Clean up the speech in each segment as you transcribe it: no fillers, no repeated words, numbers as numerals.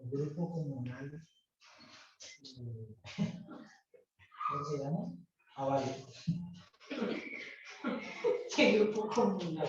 el grupo comunal, ¿cómo se llama? Vale. ¿Qué grupo comunal?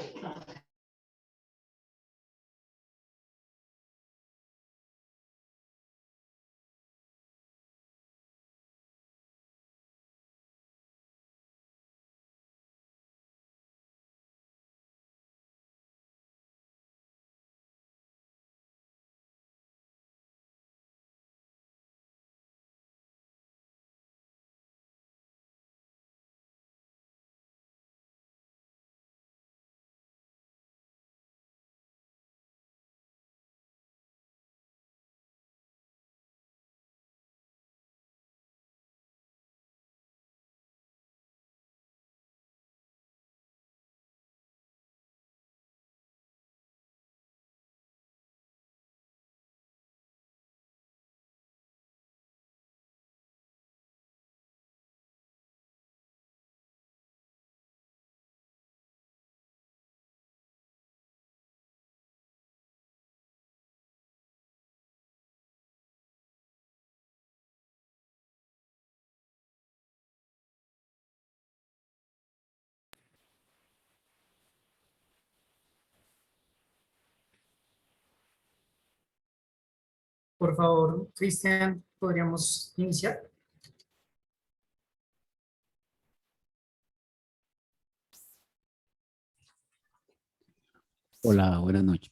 Por favor, Cristian, ¿podríamos iniciar? Hola, buenas noches.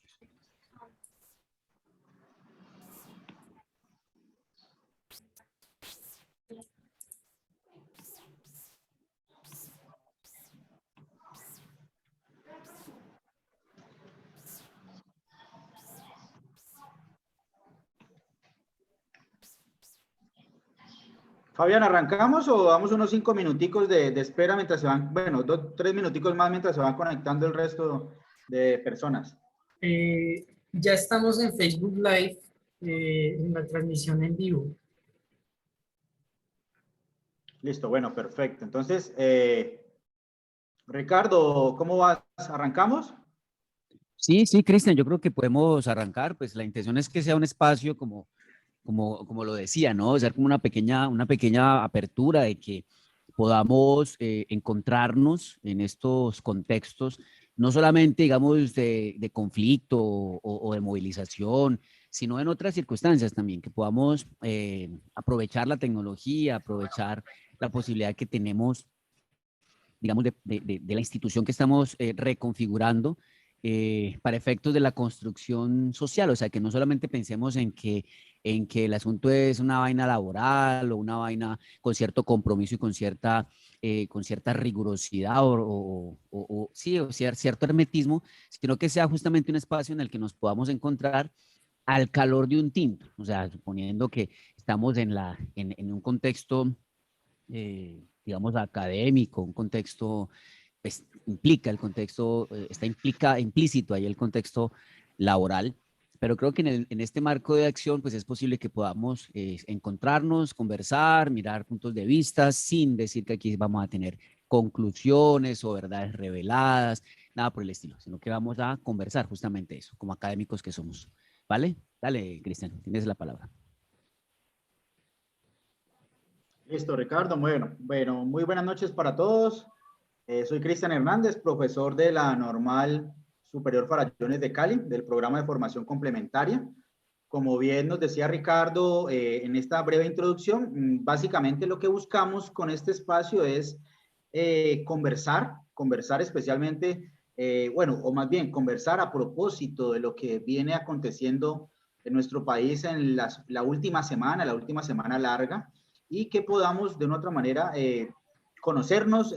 Fabián, ¿arrancamos o damos unos 5 minuticos de espera mientras se van, bueno, 3 minuticos más mientras se van conectando el resto de personas? Ya estamos en Facebook Live, en la transmisión en vivo. Listo, bueno, perfecto. Entonces, Ricardo, ¿cómo vas? ¿Arrancamos? Sí, sí, Cristian, yo creo que podemos arrancar. Pues la intención es que sea un espacio como lo decía, ¿no? Ser como una pequeña apertura de que podamos encontrarnos en estos contextos, no solamente, digamos, de conflicto o de movilización, sino en otras circunstancias también, que podamos aprovechar la tecnología, aprovechar la posibilidad que tenemos, digamos, de la institución que estamos reconfigurando para efectos de la construcción social. O sea, que no solamente pensemos en que el asunto es una vaina laboral o una vaina con cierto compromiso y con cierta rigurosidad sí, o cierto hermetismo, sino que sea justamente un espacio en el que nos podamos encontrar al calor de un tinto. O sea, suponiendo que estamos en un contexto digamos, académico, un contexto, pues, implica el contexto, implícito ahí el contexto laboral, pero creo que en este marco de acción, pues es posible que podamos encontrarnos, conversar, mirar puntos de vista, sin decir que aquí vamos a tener conclusiones o verdades reveladas, nada por el estilo, sino que vamos a conversar justamente eso, como académicos que somos. ¿Vale? Dale, Cristian, tienes la palabra. Listo, Ricardo. Bueno, muy buenas noches para todos. Soy Cristian Hernández, profesor de la Normal Superior Farallones de Cali, del programa de formación complementaria. Como bien nos decía Ricardo en esta breve introducción, básicamente lo que buscamos con este espacio es conversar especialmente, bueno, o más bien conversar a propósito de lo que viene aconteciendo en nuestro país en la última semana larga, y que podamos de una otra manera conocernos,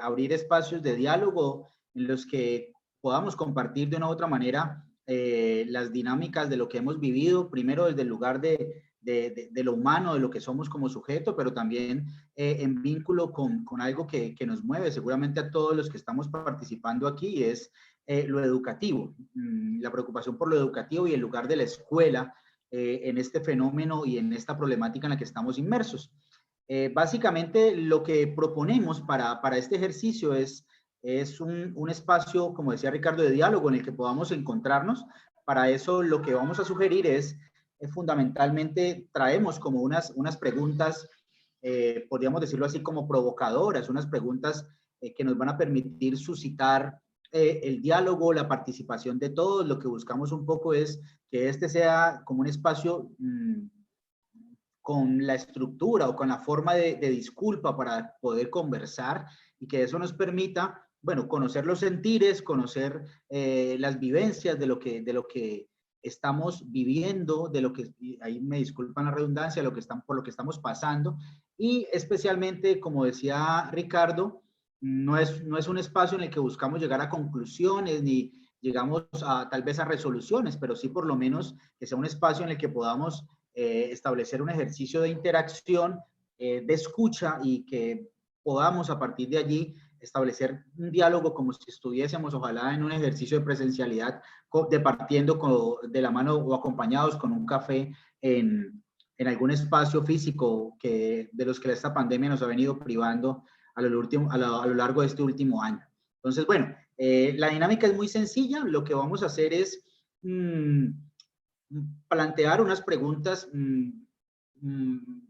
abrir espacios de diálogo en los que podamos compartir de una u otra manera las dinámicas de lo que hemos vivido, primero desde el lugar de lo humano, de lo que somos como sujeto, pero también en vínculo con algo que nos mueve seguramente a todos los que estamos participando aquí, es lo educativo, la preocupación por lo educativo y el lugar de la escuela en este fenómeno y en esta problemática en la que estamos inmersos. Básicamente lo que proponemos para este ejercicio es un espacio, como decía Ricardo, de diálogo en el que podamos encontrarnos. Para eso lo que vamos a sugerir es fundamentalmente traemos como unas preguntas, podríamos decirlo así, como provocadoras, unas preguntas que nos van a permitir suscitar el diálogo, la participación de todos. Lo que buscamos un poco es que este sea como un espacio con la estructura o con la forma de disculpa para poder conversar, y que eso nos permita, bueno, conocer los sentires, conocer las vivencias de lo que estamos viviendo, de lo que, ahí me disculpan la redundancia, por lo que estamos pasando, y especialmente, como decía Ricardo, no es un espacio en el que buscamos llegar a conclusiones ni llegamos tal vez a resoluciones, pero sí por lo menos que sea un espacio en el que podamos establecer un ejercicio de interacción, de escucha, y que podamos a partir de allí establecer un diálogo como si estuviésemos ojalá en un ejercicio de presencialidad, departiendo de la mano o acompañados con un café en algún espacio físico de los que esta pandemia nos ha venido privando a lo largo de este último año. Entonces, bueno, la dinámica es muy sencilla. Lo que vamos a hacer es plantear unas preguntas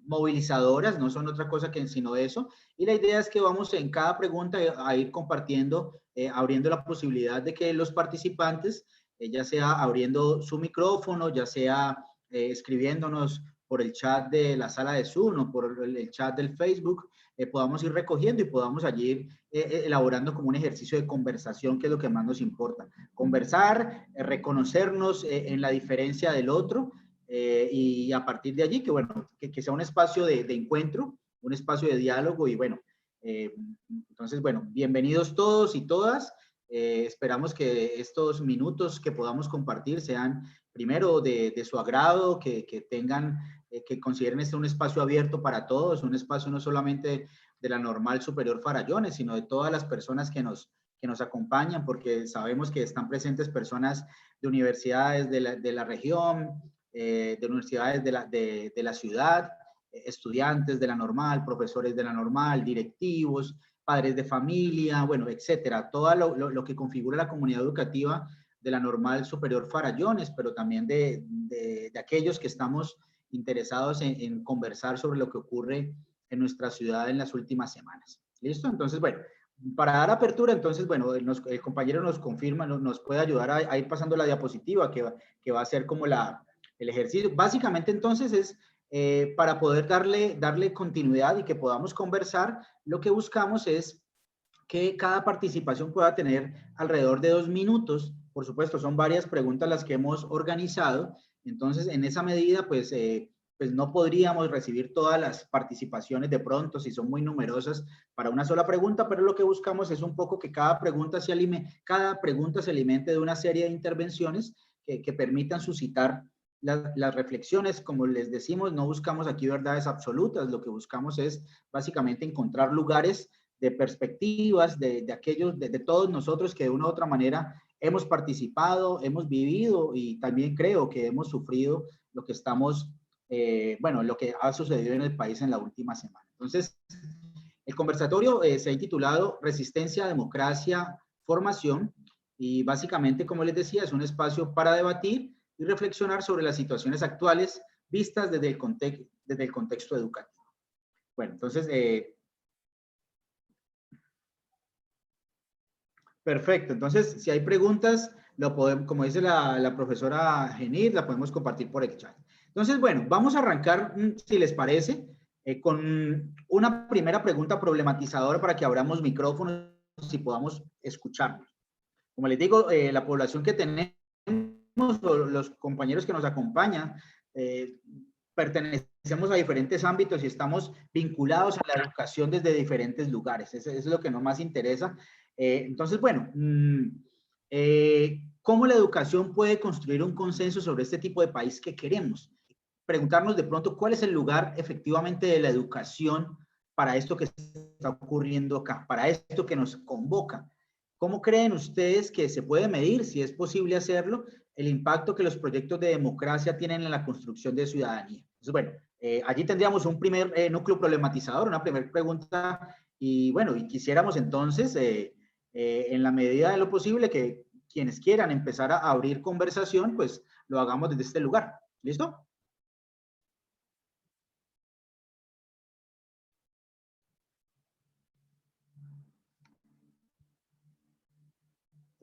movilizadoras, no son otra cosa que sino eso, y la idea es que vamos en cada pregunta a ir compartiendo, abriendo la posibilidad de que los participantes, ya sea abriendo su micrófono, ya sea escribiéndonos por el chat de la sala de Zoom o por el chat del Facebook, podamos ir recogiendo y podamos allí ir elaborando como un ejercicio de conversación, que es lo que más nos importa. Conversar, reconocernos en la diferencia del otro, y a partir de allí, que bueno, que sea un espacio de encuentro, un espacio de diálogo, y bueno, entonces, bueno, bienvenidos todos y todas. Esperamos que estos minutos que podamos compartir sean primero de su agrado, que tengan, que consideren este un espacio abierto para todos, un espacio no solamente de la Normal Superior Farallones, sino de todas las personas que nos acompañan, porque sabemos que están presentes personas de universidades de la región, de universidades de la ciudad, estudiantes de la Normal, profesores de la Normal, directivos, padres de familia, bueno, etcétera, todo lo que configura la comunidad educativa de la Normal Superior Farallones, pero también de aquellos que estamos interesados en conversar sobre lo que ocurre en nuestra ciudad en las últimas semanas. ¿Listo? Entonces, bueno, para dar apertura, entonces, bueno, el compañero nos confirma, nos puede ayudar a ir pasando la diapositiva, que va a ser como el ejercicio. Básicamente, entonces, es para poder darle continuidad y que podamos conversar. Lo que buscamos es que cada participación pueda tener alrededor de 2 minutos. Por supuesto, son varias preguntas las que hemos organizado. Entonces, en esa medida, pues no podríamos recibir todas las participaciones de pronto, si son muy numerosas, para una sola pregunta, pero lo que buscamos es un poco que cada pregunta se alimente de una serie de intervenciones que permitan suscitar las reflexiones. Como les decimos, no buscamos aquí verdades absolutas, lo que buscamos es básicamente encontrar lugares de perspectivas de todos nosotros que de una u otra manera hemos participado, hemos vivido, y también creo que hemos sufrido lo que lo que ha sucedido en el país en la última semana. Entonces, el conversatorio se ha intitulado Resistencia, Democracia, Formación, y básicamente, como les decía, es un espacio para debatir y reflexionar sobre las situaciones actuales vistas desde el contexto educativo. Bueno, entonces, perfecto. Entonces, si hay preguntas, como dice la profesora Genir, la podemos compartir por el chat. Entonces, bueno, vamos a arrancar, si les parece, con una primera pregunta problematizadora para que abramos micrófonos y podamos escucharnos. Como les digo, la población que tenemos, los compañeros que nos acompañan, pertenecemos a diferentes ámbitos y estamos vinculados a la educación desde diferentes lugares. Eso es lo que nos más interesa. Entonces, bueno, ¿cómo la educación puede construir un consenso sobre este tipo de país que queremos? Preguntarnos de pronto cuál es el lugar efectivamente de la educación para esto que está ocurriendo acá, para esto que nos convoca. ¿Cómo creen ustedes que se puede medir, si es posible hacerlo, el impacto que los proyectos de democracia tienen en la construcción de ciudadanía? Entonces, bueno, allí tendríamos un primer núcleo problematizador, una primera pregunta, y bueno, y quisiéramos entonces, en la medida de lo posible, que quienes quieran empezar a abrir conversación, pues lo hagamos desde este lugar. ¿Listo?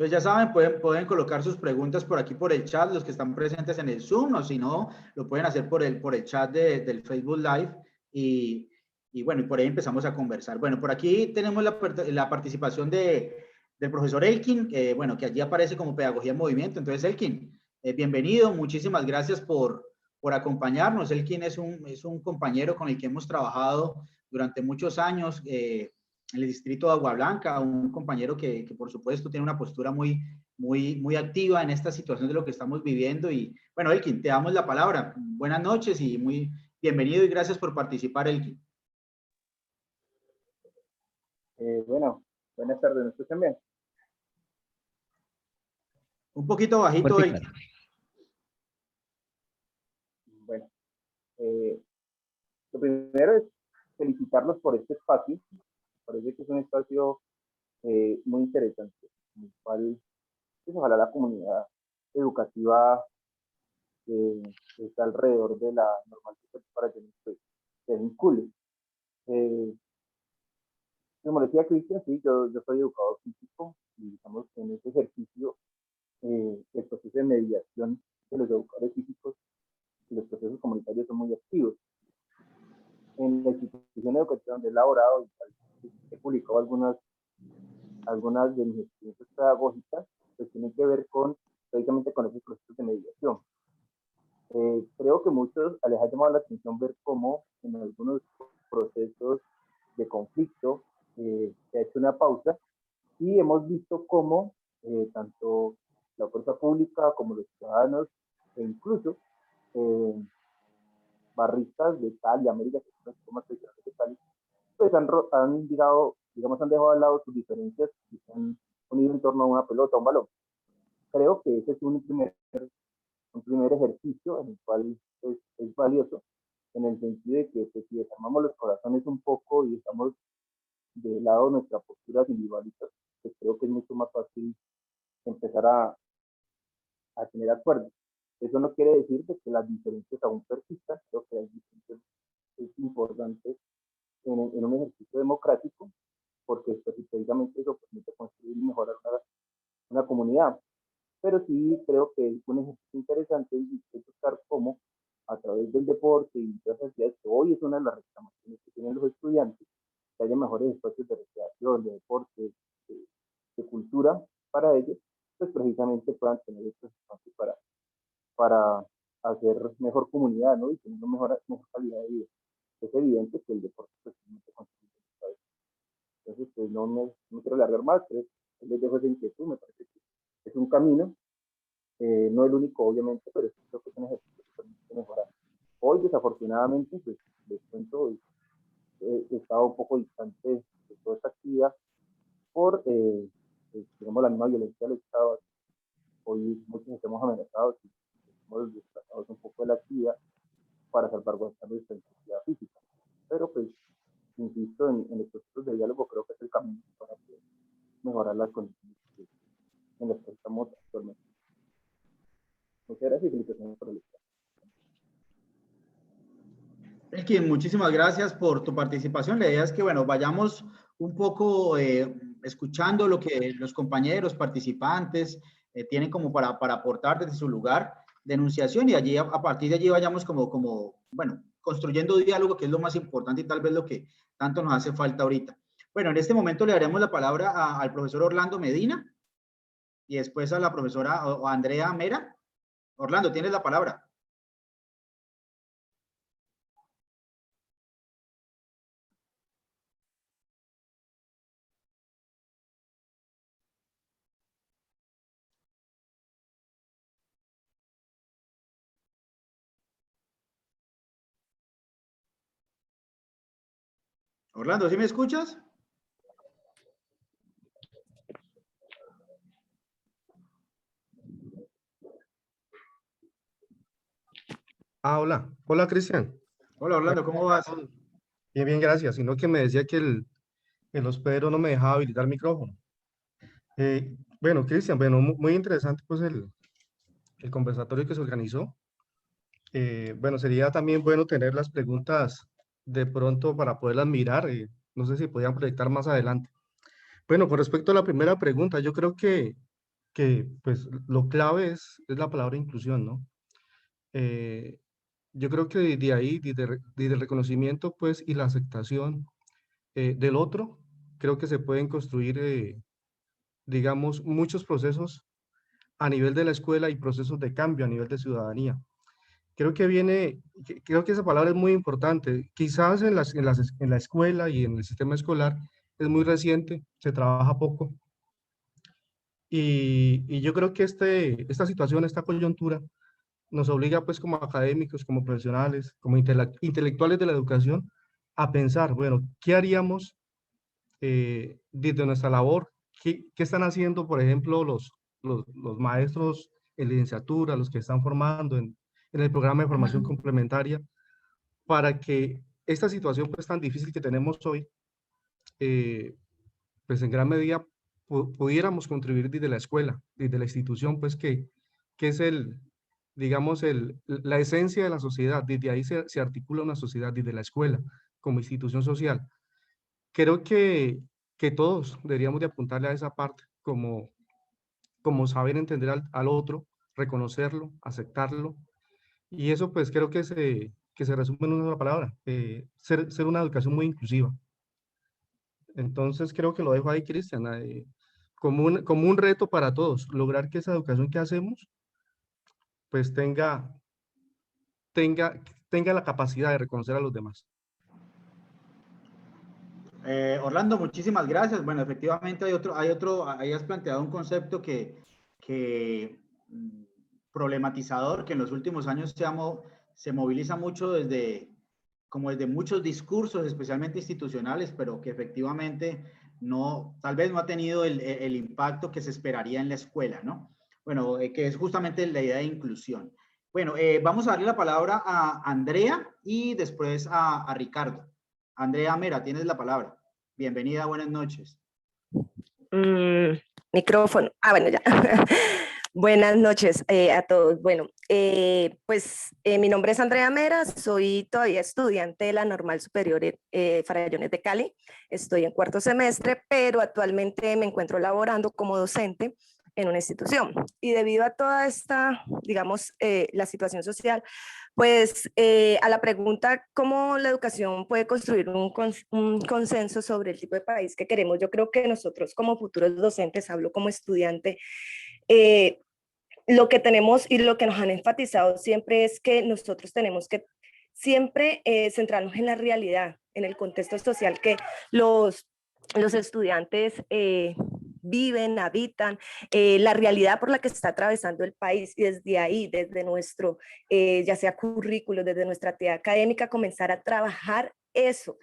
Entonces ya saben, pueden colocar sus preguntas por aquí por el chat, los que están presentes en el Zoom, o si no, lo pueden hacer por el chat del Facebook Live y bueno, y por ahí empezamos a conversar. Bueno, por aquí tenemos la participación del profesor Elkin, bueno, que allí aparece como Pedagogía en Movimiento. Entonces, Elkin, bienvenido, muchísimas gracias por acompañarnos. Elkin es un compañero con el que hemos trabajado durante muchos años, en el distrito de Agua Blanca, un compañero que por supuesto tiene una postura muy activa en esta situación de lo que estamos viviendo. Y bueno, Elkin, te damos la palabra. Buenas noches y muy bienvenido y gracias por participar, Elkin. Bueno, buenas tardes, ¿me escuchan bien? Un poquito bajito, Fuerte y Elkin. claro. Bueno, lo primero es felicitarlos por este espacio. Parece que es un espacio muy interesante, en el cual pues, ojalá la comunidad educativa que está alrededor de la normal preparación pues, se vincule. Como decía Cristian, sí, yo soy educador físico y digamos que en este ejercicio el proceso de mediación de los educadores físicos y los procesos comunitarios son muy activos. En la institución educativa donde he elaborado, he publicado algunas de mis experiencias pedagógicas, pues tienen que ver precisamente con esos procesos de mediación. Creo que muchos les ha llamado la atención ver cómo en algunos procesos de conflicto se ha hecho una pausa y hemos visto cómo tanto la fuerza pública como los ciudadanos e incluso barristas de Cali, América, de Cali, pues han dejado de lado sus diferencias y se han unido en torno a una pelota, a un balón. Creo que ese es un primer ejercicio en el cual es valioso, en el sentido de que pues, si desarmamos los corazones un poco y estamos de lado de nuestra postura individualista, pues creo que es mucho más fácil empezar a tener acuerdos. Eso no quiere decir que las diferencias aún persistan, creo que las diferencias es importante en un ejercicio democrático, porque pues, precisamente eso permite construir y mejorar una comunidad. Pero sí creo que es un ejercicio interesante es buscar cómo, a través del deporte y de otras actividades, que hoy es una de las reclamaciones que tienen los estudiantes, que haya mejores espacios de recreación, de deporte, de cultura para ellos, pues precisamente puedan tener estos espacios para hacer mejor comunidad, ¿no? Y tener una mejor calidad de vida. Es evidente que el deporte pues, no se construye. Entonces, pues no me quiero alargar más, pero les dejo esa inquietud, me parece que es un camino, no el único obviamente, pero sí creo que es un ejercicio que permite mejorar. Hoy, desafortunadamente, pues les cuento, he estado un poco distante de toda esta actividad por, digamos, la misma violencia del Estado. Hoy muchos estamos amenazados y hemos desplazado un poco de la actividad para salvaguardar nuestra integridad física. Pero pues, insisto, en los procesos de diálogo creo que es el camino para poder mejorar las condiciones en las que estamos actualmente. Muchas gracias y felicitaciones por el espacio. Elkin, muchísimas gracias por tu participación. La idea es que, bueno, vayamos un poco escuchando lo que los compañeros participantes tienen como para aportar desde su lugar de enunciación y allí, a partir de allí vayamos bueno, construyendo diálogo, que es lo más importante y tal vez lo que tanto nos hace falta ahorita. Bueno, en este momento le daremos la palabra al profesor Orlando Medina y después a la profesora Andrea Mera. Orlando, tienes la palabra. Orlando, ¿sí me escuchas? Hola. Hola, Cristian. Hola, Orlando, ¿cómo vas? Bien, bien, gracias. Sino que me decía que el hospedero no me dejaba habilitar el micrófono. Bueno, Cristian, bueno, muy interesante pues el conversatorio que se organizó. Bueno, sería también bueno tener las preguntas de pronto para poderlas mirar. No sé si podían proyectar más adelante. Bueno, con respecto a la primera pregunta, yo creo que que pues lo clave es la palabra inclusión, ¿no? Yo creo que de ahí, desde el reconocimiento pues y la aceptación del otro, creo que se pueden construir, digamos, muchos procesos a nivel de la escuela y procesos de cambio a nivel de ciudadanía. Creo que esa palabra es muy importante. Quizás en la escuela y en el sistema escolar es muy reciente, se trabaja poco. Y yo creo que esta situación, esta coyuntura, nos obliga pues como académicos, como profesionales, como intelectuales de la educación, a pensar, bueno, ¿qué haríamos desde nuestra labor? ¿Qué están haciendo, por ejemplo, los maestros en licenciatura, los que están formando en el programa de formación complementaria, para que esta situación pues tan difícil que tenemos hoy, pues en gran medida pudiéramos contribuir desde la escuela, desde la institución, pues que es digamos, la esencia de la sociedad. Desde ahí se articula una sociedad, desde la escuela, como institución social. Creo que todos deberíamos de apuntarle a esa parte, como saber entender al otro, reconocerlo, aceptarlo. Y eso pues creo que se resume en una sola palabra, ser una educación muy inclusiva. Entonces creo que lo dejo ahí, Cristian, como un reto para todos, lograr que esa educación que hacemos pues tenga la capacidad de reconocer a los demás. Orlando, muchísimas gracias. Bueno, efectivamente ahí has planteado un concepto problematizador, que en los últimos años se moviliza mucho desde muchos discursos, especialmente institucionales, pero que efectivamente tal vez no ha tenido el impacto que se esperaría en la escuela, ¿no? Bueno, que es justamente la idea de inclusión. Bueno, vamos a darle la palabra a Andrea y después a Ricardo. Andrea Mera, tienes la palabra. Bienvenida, buenas noches. Micrófono. Bueno, ya. Buenas noches a todos. Bueno, mi nombre es Andrea Mera, soy todavía estudiante de la Normal Superior Farallones de Cali. Estoy en cuarto semestre, pero actualmente me encuentro laborando como docente en una institución. Y debido a toda esta, digamos, la situación social, pues a la pregunta cómo la educación puede construir un consenso sobre el tipo de país que queremos, yo creo que nosotros como futuros docentes, hablo como estudiante, lo que tenemos y lo que nos han enfatizado siempre es que nosotros tenemos que siempre centrarnos en la realidad, en el contexto social que los estudiantes viven, habitan, la realidad por la que está atravesando el país, y desde ahí, desde nuestro, ya sea currículo, desde nuestra actividad académica, comenzar a trabajar eso,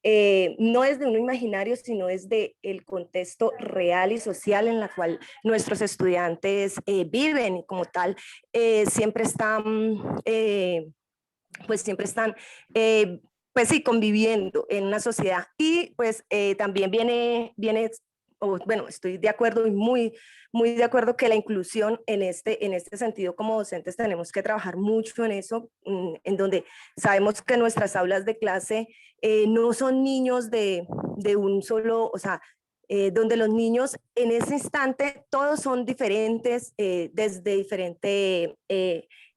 no desde un imaginario, sino desde el contexto real y social en la cual nuestros estudiantes viven, y como tal, siempre están, pues sí, conviviendo en una sociedad. Y pues también bueno, estoy de acuerdo y muy de acuerdo que la inclusión en este sentido, como docentes tenemos que trabajar mucho en eso, en donde sabemos que nuestras aulas de clase no son niños de un solo, o sea, donde los niños en ese instante todos son diferentes, desde diferente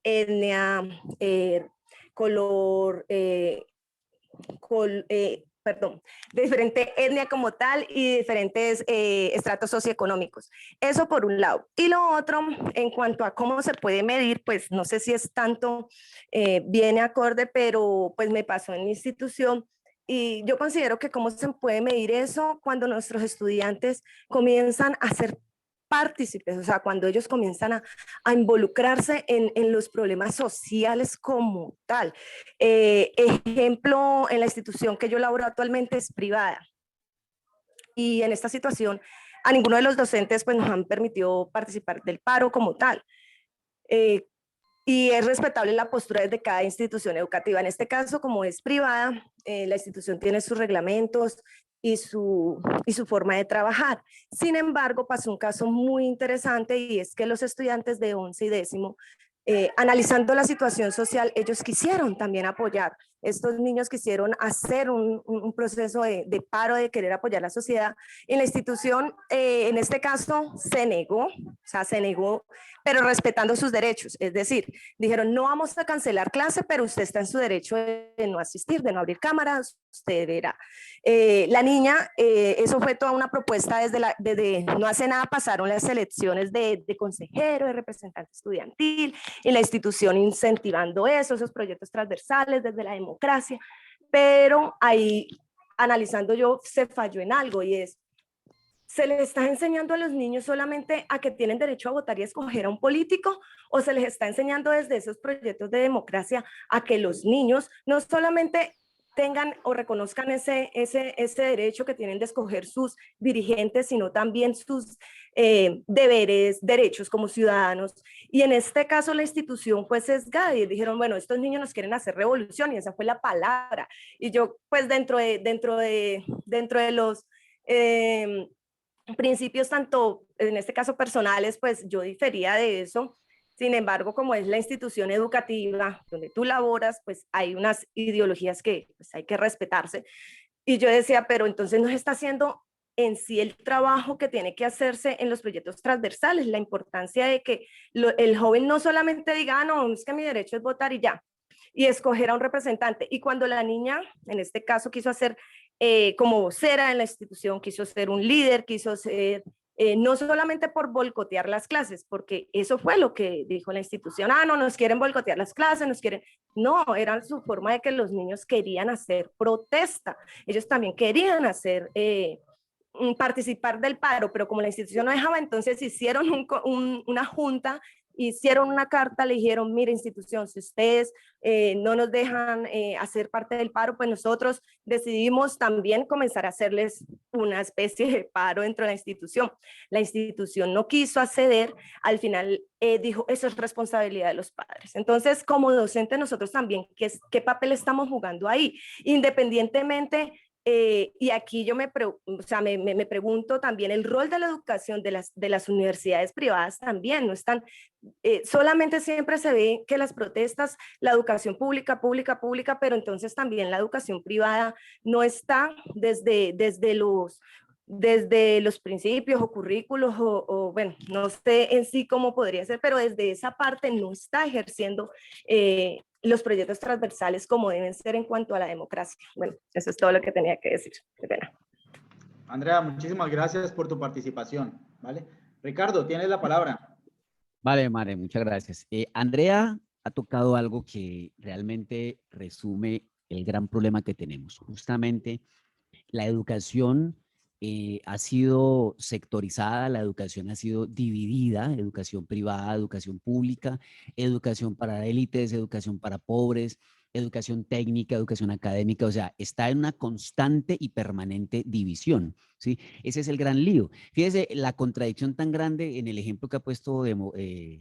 etnia, color, de diferente etnia como tal y diferentes estratos socioeconómicos. Eso por un lado. Y lo otro, en cuanto a cómo se puede medir, pues no sé si es tanto viene acorde, pero pues me pasó en mi institución. Y yo considero que cómo se puede medir eso cuando nuestros estudiantes comienzan a ser partícipes, o sea, cuando ellos comienzan a involucrarse en los problemas sociales como tal. Ejemplo, en la institución que yo laboro actualmente es privada, y en esta situación a ninguno de los docentes pues nos han permitido participar del paro como tal. Y es respetable la postura desde cada institución educativa. En este caso, como es privada, la institución tiene sus reglamentos y su forma de trabajar. Sin embargo, pasó un caso muy interesante, y es que los estudiantes de 11 y 10º, analizando la situación social, ellos quisieron también apoyar estos niños quisieron hacer un proceso de paro, de querer apoyar la sociedad, y la institución, en este caso, se negó, pero respetando sus derechos. Es decir, dijeron, no vamos a cancelar clase, pero usted está en su derecho de no asistir, de no abrir cámaras, usted verá. La niña, eso fue toda una propuesta desde no hace nada pasaron las elecciones de consejero, de representante estudiantil, y la institución incentivando eso, esos proyectos transversales desde la democracia, pero ahí, analizando yo, se falló en algo, y es, ¿se les está enseñando a los niños solamente a que tienen derecho a votar y escoger a un político? ¿O se les está enseñando desde esos proyectos de democracia a que los niños no solamente tengan o reconozcan ese derecho que tienen de escoger sus dirigentes, sino también sus deberes, derechos como ciudadanos? Y en este caso la institución fue sesgada y dijeron, bueno, estos niños nos quieren hacer revolución, y esa fue la palabra. Y yo, pues dentro de los principios, tanto en este caso personales, pues yo difería de eso. Sin embargo, como es la institución educativa donde tú laboras, pues hay unas ideologías que pues, hay que respetarse. Y yo decía, pero entonces no se está haciendo en sí el trabajo que tiene que hacerse en los proyectos transversales, la importancia de que el joven no solamente diga, ah, no, es que mi derecho es votar y ya, y escoger a un representante. Y cuando la niña, en este caso, quiso hacer como vocera en la institución, quiso ser un líder, quiso ser, no solamente por boicotear las clases, porque eso fue lo que dijo la institución, ah, no, nos quieren boicotear las clases, nos quieren, no, era su forma de que los niños querían hacer protesta, ellos también querían hacer, participar del paro, pero como la institución no dejaba, entonces hicieron una junta, hicieron una carta, le dijeron, mire institución, si ustedes no nos dejan hacer parte del paro, pues nosotros decidimos también comenzar a hacerles una especie de paro dentro de la institución. La institución no quiso acceder, al final dijo, eso es responsabilidad de los padres. Entonces, como docente, nosotros también, ¿qué papel estamos jugando ahí? Independientemente. Y aquí yo me pregunto también el rol de la educación de las universidades privadas también, no están, solamente siempre se ve que las protestas, la educación pública, pero entonces también la educación privada no está desde los principios o currículos o bueno, no sé en sí cómo podría ser, pero desde esa parte no está ejerciendo los proyectos transversales como deben ser en cuanto a la democracia. Bueno, eso es todo lo que tenía que decir. Qué pena. Andrea, muchísimas gracias por tu participación, ¿vale? Ricardo, tienes la palabra. Vale, Mare, muchas gracias. Andrea ha tocado algo que realmente resume el gran problema que tenemos. Justamente la educación ha sido sectorizada, la educación ha sido dividida, educación privada, educación pública, educación para élites, educación para pobres, educación técnica, educación académica, o sea, está en una constante y permanente división, ¿sí? Ese es el gran lío. Fíjese la contradicción tan grande en el ejemplo que ha puesto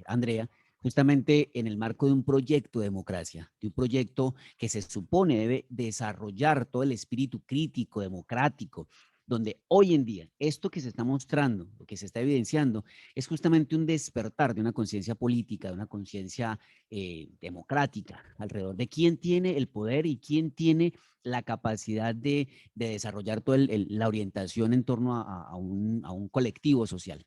Andrea, justamente en el marco de un proyecto de democracia, de un proyecto que se supone debe desarrollar todo el espíritu crítico, democrático, donde hoy en día esto que se está mostrando, lo que se está evidenciando, es justamente un despertar de una conciencia política, de una conciencia democrática, alrededor de quién tiene el poder y quién tiene la capacidad de desarrollar toda la orientación en torno a un colectivo social.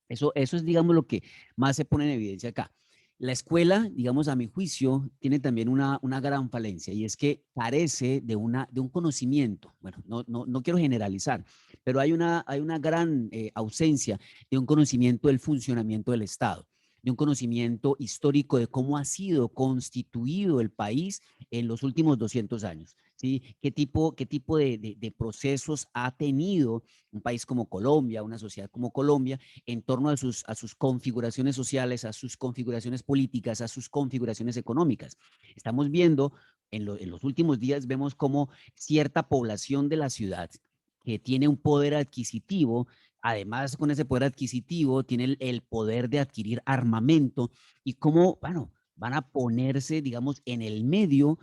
Eso es, digamos, lo que más se pone en evidencia acá. La escuela, digamos, a mi juicio, tiene también una gran falencia y es que carece de un conocimiento. Bueno, no quiero generalizar, pero hay una gran ausencia de un conocimiento del funcionamiento del Estado, de un conocimiento histórico de cómo ha sido constituido el país en los últimos 200 años. ¿Sí? ¿Qué tipo de procesos ha tenido un país como Colombia, una sociedad como Colombia, en torno a sus configuraciones sociales, a sus configuraciones políticas, a sus configuraciones económicas? Estamos viendo, en los últimos días, vemos cómo cierta población de la ciudad que tiene un poder adquisitivo, además con ese poder adquisitivo, tiene el poder de adquirir armamento y cómo, bueno, van a ponerse, digamos, en el medio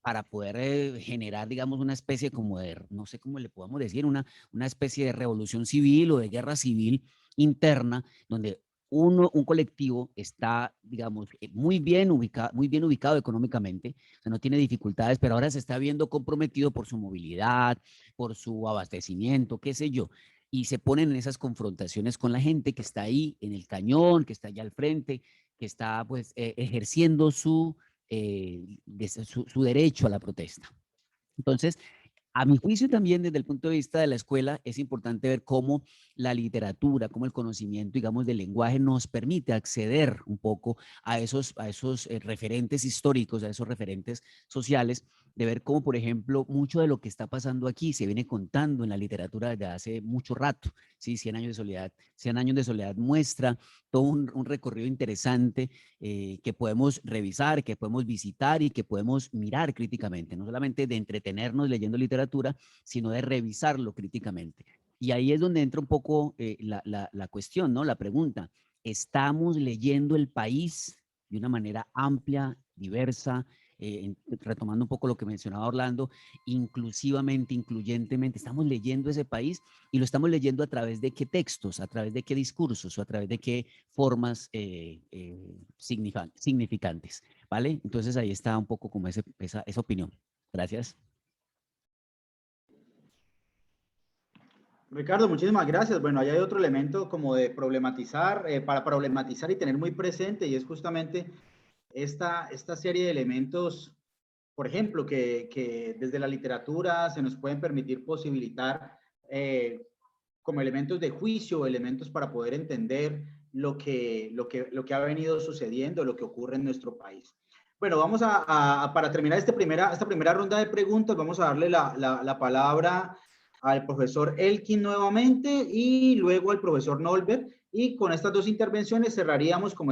para poder generar, digamos, una especie como de, no sé cómo le podemos decir, una especie de revolución civil o de guerra civil interna, donde un colectivo está, digamos, muy bien ubicado económicamente, o sea, no tiene dificultades, pero ahora se está viendo comprometido por su movilidad, por su abastecimiento, qué sé yo, y se ponen en esas confrontaciones con la gente que está ahí en el cañón, que está allá al frente, que está pues ejerciendo su derecho a la protesta. Entonces, a mi juicio también desde el punto de vista de la escuela es importante ver cómo la literatura, cómo el conocimiento, digamos, del lenguaje nos permite acceder un poco a esos referentes históricos, a esos referentes sociales, de ver cómo, por ejemplo, mucho de lo que está pasando aquí se viene contando en la literatura desde hace mucho rato. ¿Sí? 100 años de soledad. 100 años de soledad muestra todo un recorrido interesante que podemos revisar, que podemos visitar y que podemos mirar críticamente, no solamente de entretenernos leyendo literatura, sino de revisarlo críticamente. Y ahí es donde entra un poco la cuestión, ¿no? La pregunta, ¿estamos leyendo el país de una manera amplia, diversa, retomando un poco lo que mencionaba Orlando, inclusivamente, incluyentemente, estamos leyendo ese país y lo estamos leyendo a través de qué textos, a través de qué discursos o a través de qué formas significantes, ¿vale? Entonces ahí está un poco como esa opinión. Gracias. Ricardo, muchísimas gracias. Bueno, ahí hay otro elemento como de problematizar, para problematizar y tener muy presente, y es justamente esta serie de elementos, por ejemplo, que desde la literatura se nos pueden permitir posibilitar como elementos de juicio, elementos para poder entender lo que ha venido sucediendo, lo que ocurre en nuestro país. Bueno, vamos para terminar esta primera ronda de preguntas, vamos a darle la palabra al profesor Elkin nuevamente y luego al profesor Nolbert, y con estas dos intervenciones cerraríamos como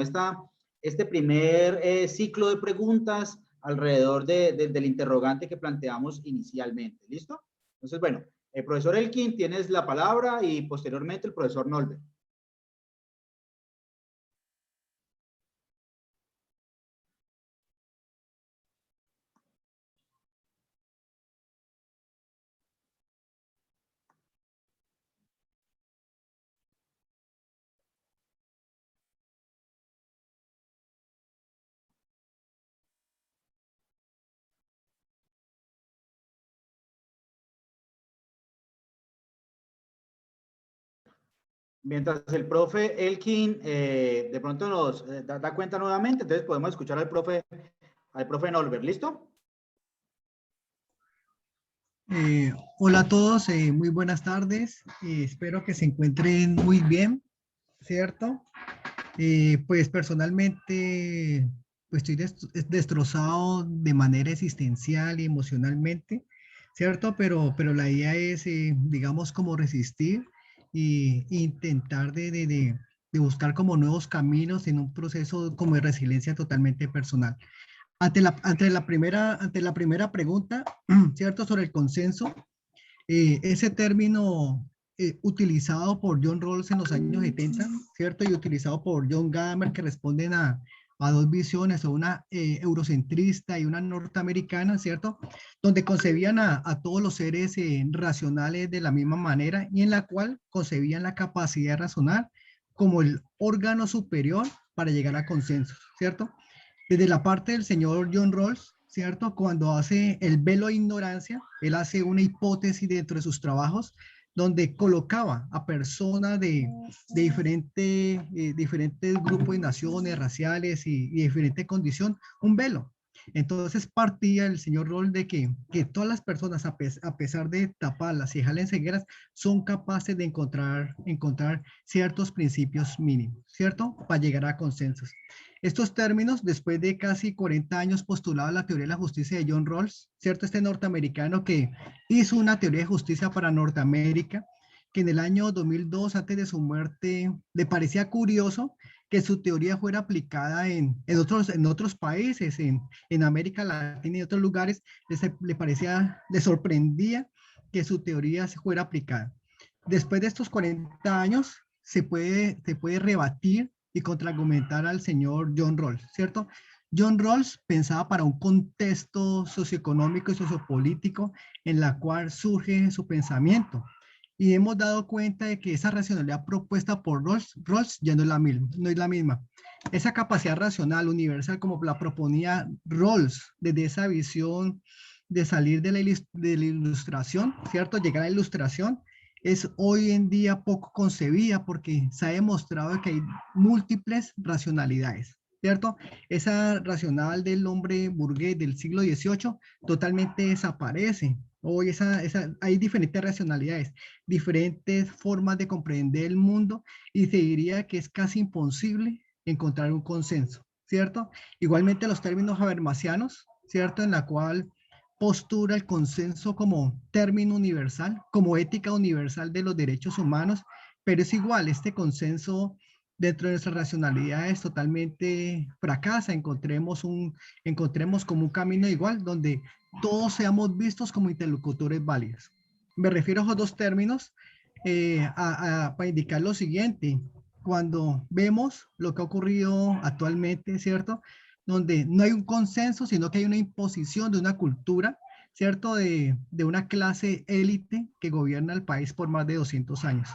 este primer ciclo de preguntas alrededor del interrogante que planteamos inicialmente. ¿Listo? Entonces, bueno, el profesor Elkin, tienes la palabra y posteriormente el profesor Nolbert. Mientras el profe Elkin de pronto nos da cuenta nuevamente, entonces podemos escuchar al profe Nolbert. ¿Listo? Hola a todos, muy buenas tardes. Espero que se encuentren muy bien, ¿cierto? Pues personalmente pues estoy destrozado de manera existencial y emocionalmente, ¿cierto? Pero la idea es, digamos, como resistir e intentar de buscar como nuevos caminos en un proceso como de resiliencia totalmente personal. Ante la primera pregunta, ¿cierto? Sobre el consenso, ese término utilizado por John Rawls en los años 70, ¿cierto? Y utilizado por John Gadamer, que responden a dos visiones, una eurocentrista y una norteamericana, ¿cierto? Donde concebían a todos los seres racionales de la misma manera y en la cual concebían la capacidad de razonar como el órgano superior para llegar a consensos, ¿cierto? Desde la parte del señor John Rawls, ¿cierto? Cuando hace el velo de ignorancia, él hace una hipótesis dentro de sus trabajos donde colocaba a personas de diferentes grupos y naciones raciales y diferente condición, un velo. Entonces partía el señor Rawls de que todas las personas, a pesar de taparlas y dejarlas cegueras, son capaces de encontrar ciertos principios mínimos, ¿cierto? Para llegar a consensos. Estos términos, después de casi 40 años postulado la teoría de la justicia de John Rawls, ¿cierto? Este norteamericano que hizo una teoría de justicia para Norteamérica, que en el año 2002, antes de su muerte, le parecía curioso que su teoría fuera aplicada en otros países, en América Latina y otros lugares, le sorprendía que su teoría se fuera aplicada. Después de estos 40 años, se puede rebatir y contraargumentar al señor John Rawls, ¿cierto? John Rawls pensaba para un contexto socioeconómico y sociopolítico en la cual surge su pensamiento. y hemos dado cuenta de que esa racionalidad propuesta por Rawls ya no es la misma. Esa capacidad racional universal como la proponía Rawls, desde esa visión de salir de la ilustración, ¿cierto? Llegar a la ilustración, es hoy en día poco concebida porque se ha demostrado que hay múltiples racionalidades, ¿cierto? Esa racional del hombre burgués del siglo XVIII totalmente desaparece. Hoy hay diferentes racionalidades, diferentes formas de comprender el mundo y se diría que es casi imposible encontrar un consenso, ¿cierto? Igualmente los términos habermasianos, ¿cierto? En la cual postura el consenso como término universal, como ética universal de los derechos humanos, pero es igual, este consenso dentro de nuestras racionalidades totalmente fracasa, encontremos como un camino igual donde todos seamos vistos como interlocutores válidos. Me refiero a esos dos términos para indicar lo siguiente. Cuando vemos lo que ha ocurrido actualmente, ¿cierto? Donde no hay un consenso, sino que hay una imposición de una cultura, ¿cierto? De una clase élite que gobierna el país por más de 200 años.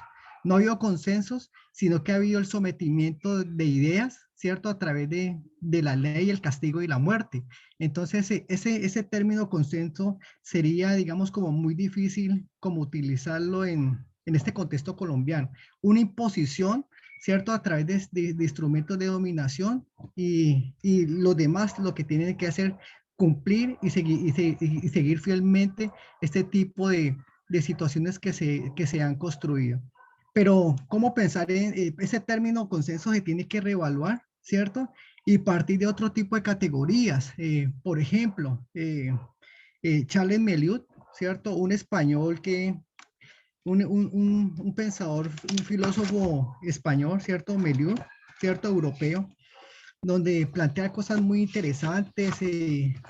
No ha habido consensos, sino que ha habido el sometimiento de ideas, ¿cierto? A través de la ley, el castigo y la muerte. Entonces, ese término consenso sería, digamos, como muy difícil como utilizarlo en este contexto colombiano. Una imposición, ¿cierto? A través de instrumentos de dominación y los demás lo que tienen que hacer cumplir y seguir fielmente este tipo de situaciones que se han construido. Pero, ¿cómo pensar en ese término consenso? Se tiene que reevaluar, ¿cierto? Y partir de otro tipo de categorías. Por ejemplo, Charles Meliut, ¿cierto? Un español un pensador, un filósofo español, ¿cierto? Meliut, ¿cierto? Europeo, donde plantea cosas muy interesantes,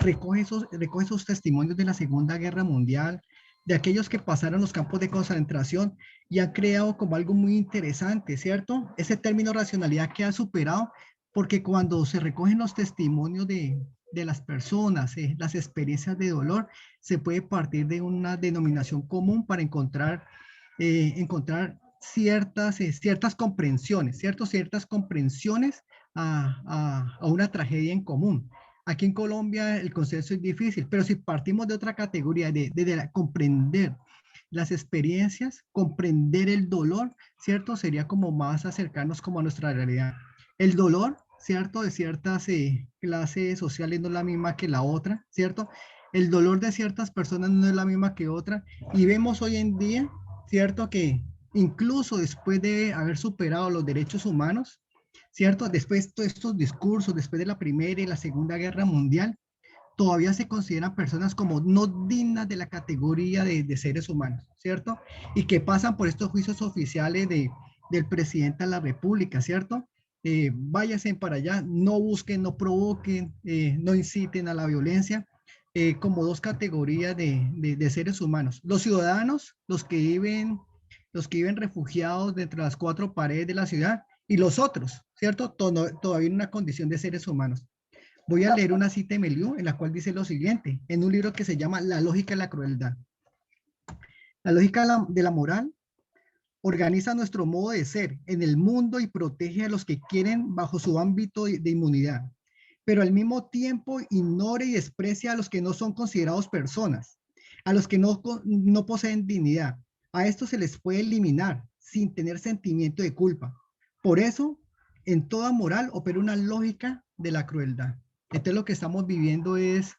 recoge esos testimonios de la Segunda Guerra Mundial, de aquellos que pasaron los campos de concentración y han creado como algo muy interesante, ¿cierto? Ese término racionalidad que ha superado, porque cuando se recogen los testimonios de las personas, las experiencias de dolor, se puede partir de una denominación común para encontrar ciertas comprensiones, ciertas comprensiones a una tragedia en común. Aquí en Colombia el consenso es difícil, pero si partimos de otra categoría, de comprender las experiencias, comprender el dolor, ¿cierto? Sería como más acercarnos como a nuestra realidad. El dolor, ¿cierto? De ciertas clases sociales no es la misma que la otra, ¿cierto? El dolor de ciertas personas no es la misma que otra. Y vemos hoy en día, ¿cierto? Que incluso después de haber superado los derechos humanos, ¿cierto? Después de todos estos discursos, después de la Primera y la Segunda Guerra Mundial, todavía se consideran personas como no dignas de la categoría de seres humanos, ¿cierto? Y que pasan por estos juicios oficiales del presidente de la República, ¿cierto? Váyanse para allá, no busquen, no provoquen, no inciten a la violencia, como dos categorías de seres humanos. Los ciudadanos, los que viven refugiados dentro de las cuatro paredes de la ciudad, y los otros, ¿cierto? Todavía en una condición de seres humanos. Voy a leer una cita de Meliú en la cual dice lo siguiente, en un libro que se llama La lógica de la crueldad. La lógica de la moral organiza nuestro modo de ser en el mundo y protege a los que quieren bajo su ámbito de inmunidad, pero al mismo tiempo ignora y desprecia a los que no son considerados personas, a los que no poseen dignidad. A estos se les puede eliminar sin tener sentimiento de culpa. Por eso, en toda moral opera una lógica de la crueldad. Entonces lo que estamos viviendo es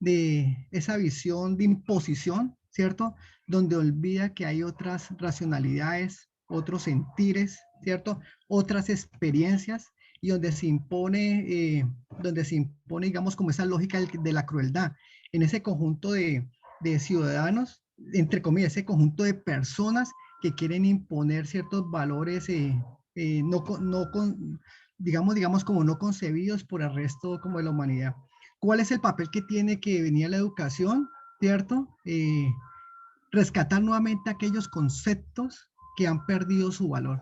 de esa visión de imposición, ¿cierto? Donde olvida que hay otras racionalidades, otros sentires, ¿cierto? Otras experiencias y donde se impone, digamos, como esa lógica de la crueldad. En ese conjunto de ciudadanos, entre comillas, ese conjunto de personas que quieren imponer ciertos valores digamos como no concebidos por el resto como de la humanidad. ¿Cuál es el papel que tiene que venir la educación? ¿Cierto? Rescatar nuevamente aquellos conceptos que han perdido su valor.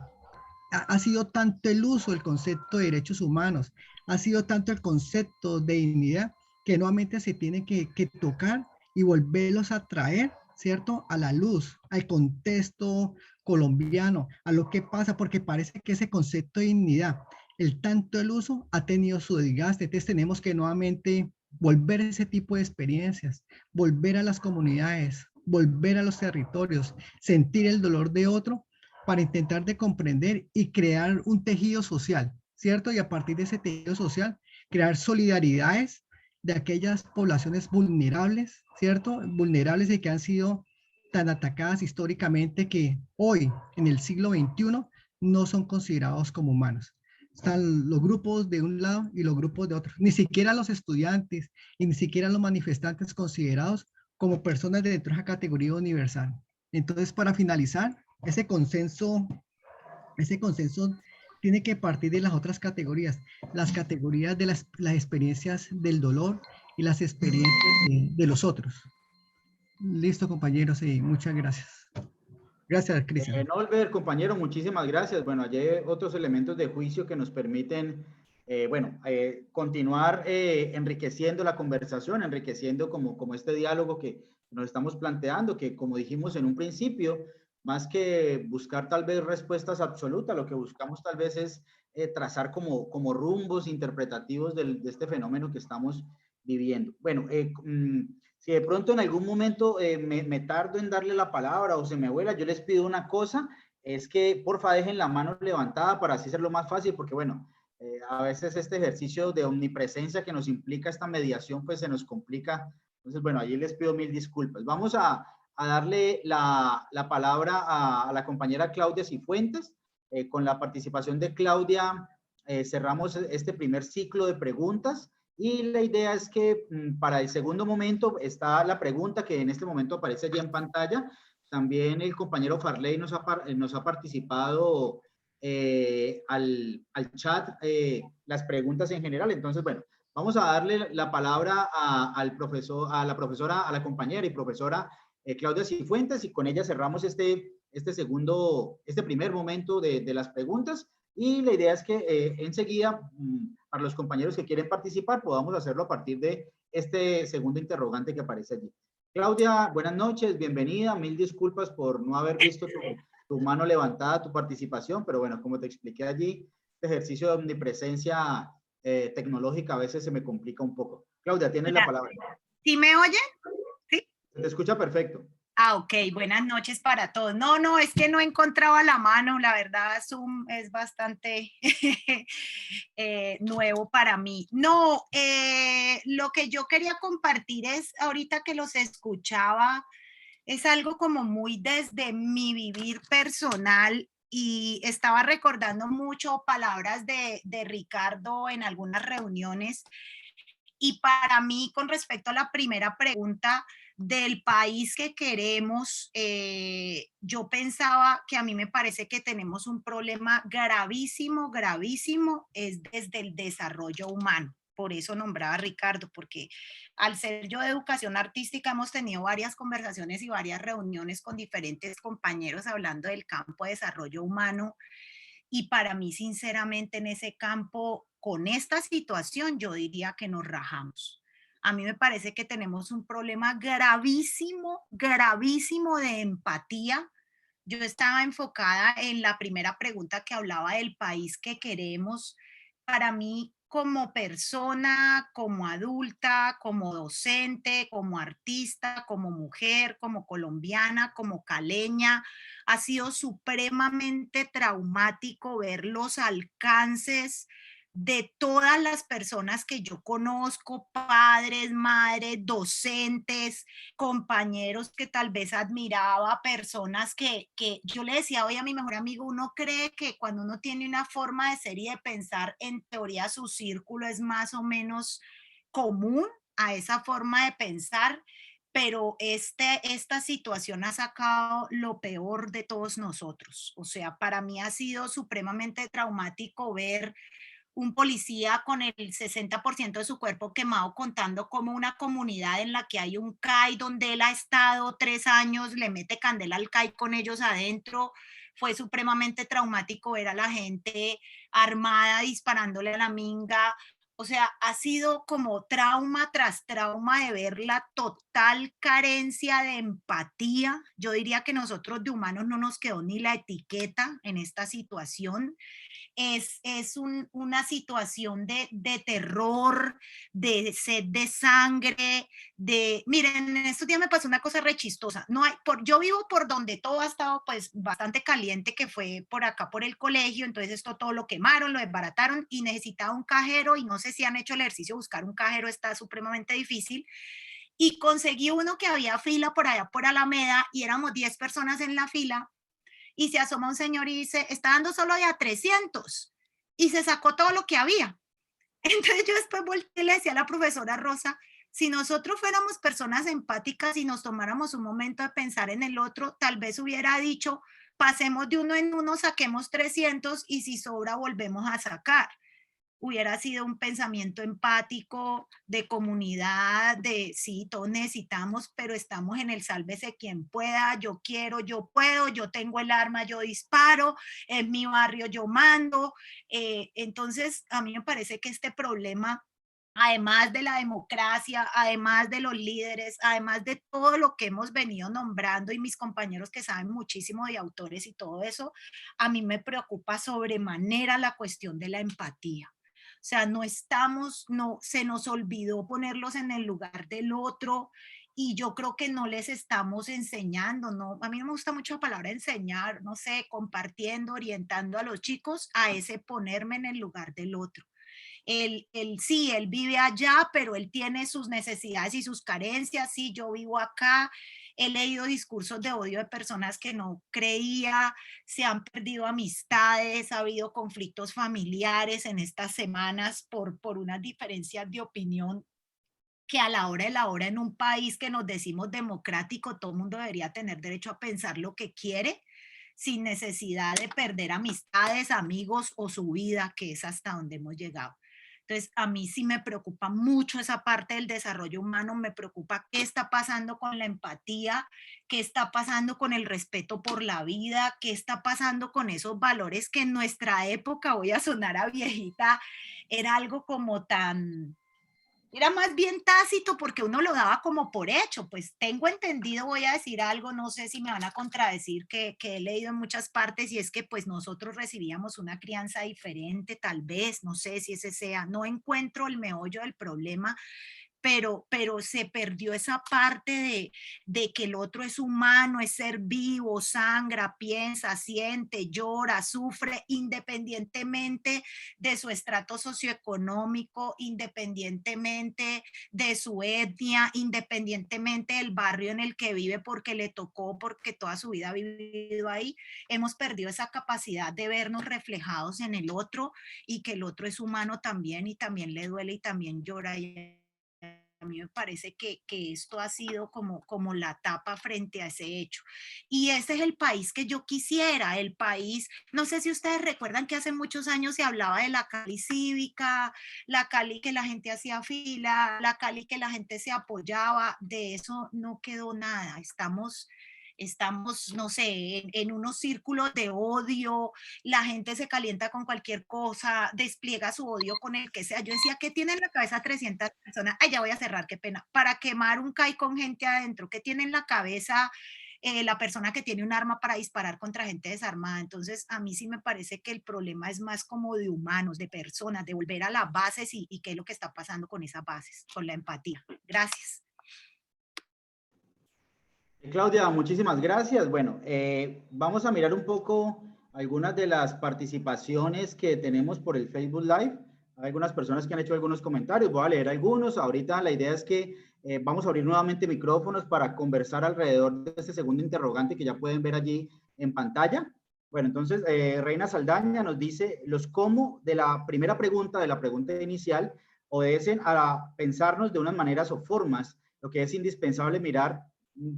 Ha sido tanto el uso del concepto de derechos humanos, ha sido tanto el concepto de dignidad, que nuevamente se tiene que tocar y volverlos a traer, ¿cierto? A la luz, al contexto colombiano, a lo que pasa, porque parece que ese concepto de dignidad, el tanto el uso ha tenido su desgaste. Entonces tenemos que nuevamente volver a ese tipo de experiencias, volver a las comunidades, volver a los territorios, sentir el dolor de otro para intentar de comprender y crear un tejido social, ¿cierto? Y a partir de ese tejido social, crear solidaridades de aquellas poblaciones vulnerables, ¿cierto? Vulnerables y que han sido tan atacadas históricamente que hoy, en el siglo XXI, no son considerados como humanos. Están los grupos de un lado y los grupos de otro. Ni siquiera los estudiantes y ni siquiera los manifestantes considerados como personas dentro de esa categoría universal. Entonces, para finalizar, ese consenso tiene que partir de las otras categorías, las categorías de las experiencias del dolor y las experiencias de los otros. Listo, compañeros, y muchas gracias. Gracias, Cristian. Nolber, compañero, muchísimas gracias. Bueno, allí hay otros elementos de juicio que nos permiten, continuar enriqueciendo la conversación, enriqueciendo como este diálogo que nos estamos planteando, que como dijimos en un principio, más que buscar tal vez respuestas absolutas, lo que buscamos tal vez es trazar como rumbos interpretativos de este fenómeno que estamos viviendo. Bueno, si de pronto en algún momento me tardo en darle la palabra o se me vuela, yo les pido una cosa, es que porfa dejen la mano levantada para así hacerlo más fácil, porque bueno, a veces este ejercicio de omnipresencia que nos implica esta mediación, pues se nos complica. Entonces, bueno, allí les pido mil disculpas. Vamos a darle la palabra a la compañera Claudia Cifuentes. Con la participación de Claudia, cerramos este primer ciclo de preguntas. Y la idea es que para el segundo momento está la pregunta que en este momento aparece allí en pantalla. También el compañero Farley nos ha participado al chat las preguntas en general. Entonces, bueno, vamos a darle la palabra a la compañera y profesora Claudia Cifuentes, y con ella cerramos este primer momento de las preguntas. Y la idea es que enseguida, para los compañeros que quieren participar, podamos hacerlo a partir de este segundo interrogante que aparece allí. Claudia, buenas noches, bienvenida. Mil disculpas por no haber visto tu mano levantada, tu participación, pero bueno, como te expliqué allí, este ejercicio de omnipresencia tecnológica a veces se me complica un poco. Claudia, tienes la palabra. ¿Sí me oye? ¿Sí? Te escucha perfecto. Ah, ok, buenas noches para todos. No, es que no encontraba la mano, la verdad Zoom es bastante nuevo para mí. No, lo que yo quería compartir es, ahorita que los escuchaba, es algo como muy desde mi vivir personal, y estaba recordando mucho palabras de Ricardo en algunas reuniones. Y para mí, con respecto a la primera pregunta del país que queremos, yo pensaba que a mí me parece que tenemos un problema gravísimo, es desde el desarrollo humano. Por eso nombraba a Ricardo, porque al ser yo de educación artística hemos tenido varias conversaciones y varias reuniones con diferentes compañeros hablando del campo de desarrollo humano. Y para mí, sinceramente, en ese campo, con esta situación, yo diría que nos rajamos. A mí me parece que tenemos un problema gravísimo de empatía. Yo estaba enfocada en la primera pregunta que hablaba del país que queremos. Para mí, como persona, como adulta, como docente, como artista, como mujer, como colombiana, como caleña, ha sido supremamente traumático ver los alcances de todas las personas que yo conozco, padres, madres, docentes, compañeros que tal vez admiraba, personas que yo le decía hoy a mi mejor amigo, uno cree que cuando uno tiene una forma de ser y de pensar, en teoría su círculo es más o menos común a esa forma de pensar, pero esta situación ha sacado lo peor de todos nosotros. O sea, para mí ha sido supremamente traumático ver un policía con el 60% de su cuerpo quemado, contando como una comunidad en la que hay un CAI donde él ha estado 3 años, le mete candela al CAI con ellos adentro. Fue supremamente traumático ver a la gente armada disparándole a la minga. O sea, ha sido como trauma tras trauma de ver la total total carencia de empatía. Yo diría que nosotros de humanos no nos quedó ni la etiqueta en esta situación. Es una situación de terror, de sed de sangre, miren, en estos días me pasó una cosa re chistosa. No hay, yo vivo por donde todo ha estado pues bastante caliente, que fue por acá por el colegio, entonces esto todo lo quemaron, lo desbarataron y necesitaba un cajero, y no sé si han hecho el ejercicio, buscar un cajero está supremamente difícil, y conseguí uno que había fila por allá por Alameda y éramos 10 personas en la fila, y se asoma un señor y dice, está dando solo de a 300, y se sacó todo lo que había. Entonces yo después volteé y le decía a la profesora Rosa, si nosotros fuéramos personas empáticas y nos tomáramos un momento de pensar en el otro, tal vez hubiera dicho, pasemos de uno en uno, saquemos 300 y si sobra volvemos a sacar. Hubiera sido un pensamiento empático, de comunidad, de sí, todos necesitamos, pero estamos en el sálvese quien pueda, yo quiero, yo puedo, yo tengo el arma, yo disparo, en mi barrio yo mando. Entonces, a mí me parece que este problema, además de la democracia, además de los líderes, además de todo lo que hemos venido nombrando y mis compañeros que saben muchísimo de autores y todo eso, a mí me preocupa sobremanera la cuestión de la empatía. O sea, se nos olvidó ponerlos en el lugar del otro, y yo creo que no les estamos enseñando, ¿no? A mí no me gusta mucho la palabra enseñar, no sé, compartiendo, orientando a los chicos a ese ponerme en el lugar del otro. Sí, él vive allá, pero él tiene sus necesidades y sus carencias. Sí, yo vivo acá, he leído discursos de odio de personas que no creía, se han perdido amistades, ha habido conflictos familiares en estas semanas por unas diferencias de opinión que a la hora de la hora en un país que nos decimos democrático, todo el mundo debería tener derecho a pensar lo que quiere sin necesidad de perder amistades, amigos o su vida, que es hasta donde hemos llegado. Entonces, a mí sí me preocupa mucho esa parte del desarrollo humano, me preocupa qué está pasando con la empatía, qué está pasando con el respeto por la vida, qué está pasando con esos valores que en nuestra época, voy a sonar a viejita, era algo como tan... Era más bien tácito porque uno lo daba como por hecho. Pues tengo entendido, voy a decir algo, no sé si me van a contradecir, que he leído en muchas partes, y es que pues nosotros recibíamos una crianza diferente, tal vez, no sé si ese sea, no encuentro el meollo del problema, pero se perdió esa parte de que el otro es humano, es ser vivo, sangra, piensa, siente, llora, sufre, independientemente de su estrato socioeconómico, independientemente de su etnia, independientemente del barrio en el que vive, porque le tocó, porque toda su vida ha vivido ahí. Hemos perdido esa capacidad de vernos reflejados en el otro, y que el otro es humano también, y también le duele y también llora. Y a mí me parece que esto ha sido como la tapa frente a ese hecho. Y ese es el país que yo quisiera, el país, no sé si ustedes recuerdan que hace muchos años se hablaba de la Cali cívica, la Cali que la gente hacía fila, la Cali que la gente se apoyaba. De eso no quedó nada. Estamos, no sé, en unos círculos de odio, la gente se calienta con cualquier cosa, despliega su odio con el que sea. Yo decía, ¿qué tiene en la cabeza 300 personas? Ay, ya voy a cerrar, qué pena. Para quemar un CAI con gente adentro. ¿Qué tiene en la cabeza la persona que tiene un arma para disparar contra gente desarmada? Entonces, a mí sí me parece que el problema es más como de humanos, de personas, de volver a las bases y qué es lo que está pasando con esas bases, con la empatía. Gracias. Claudia, muchísimas gracias. Bueno, vamos a mirar un poco algunas de las participaciones que tenemos por el Facebook Live. Hay algunas personas que han hecho algunos comentarios, voy a leer algunos. Ahorita la idea es que vamos a abrir nuevamente micrófonos para conversar alrededor de este segundo interrogante que ya pueden ver allí en pantalla. Bueno, entonces, Reina Saldaña nos dice, los cómo de la primera pregunta, de la pregunta inicial, obedecen a pensarnos de unas maneras o formas, lo que es indispensable mirar,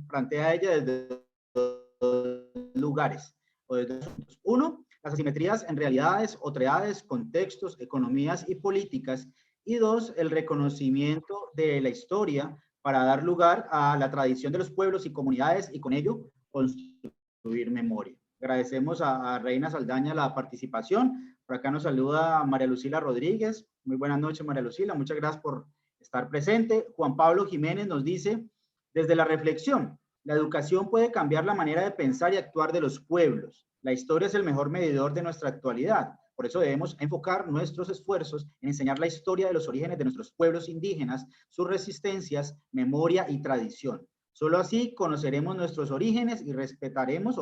plantea ella, desde dos lugares o desde dos puntos. Uno, las asimetrías en realidades, otredades, contextos, economías y políticas. Y dos, el reconocimiento de la historia para dar lugar a la tradición de los pueblos y comunidades y con ello construir memoria. Agradecemos a Reina Saldaña la participación. Por acá nos saluda María Lucila Rodríguez. Muy buenas noches, María Lucila. Muchas gracias por estar presente. Juan Pablo Jiménez nos dice, Desde la reflexión, la educación puede cambiar la manera de pensar y actuar de los pueblos. La historia es el mejor medidor de nuestra actualidad. Por eso debemos enfocar nuestros esfuerzos en enseñar la historia de los orígenes de nuestros pueblos indígenas, sus resistencias, memoria y tradición. Solo así conoceremos nuestros orígenes y respetamos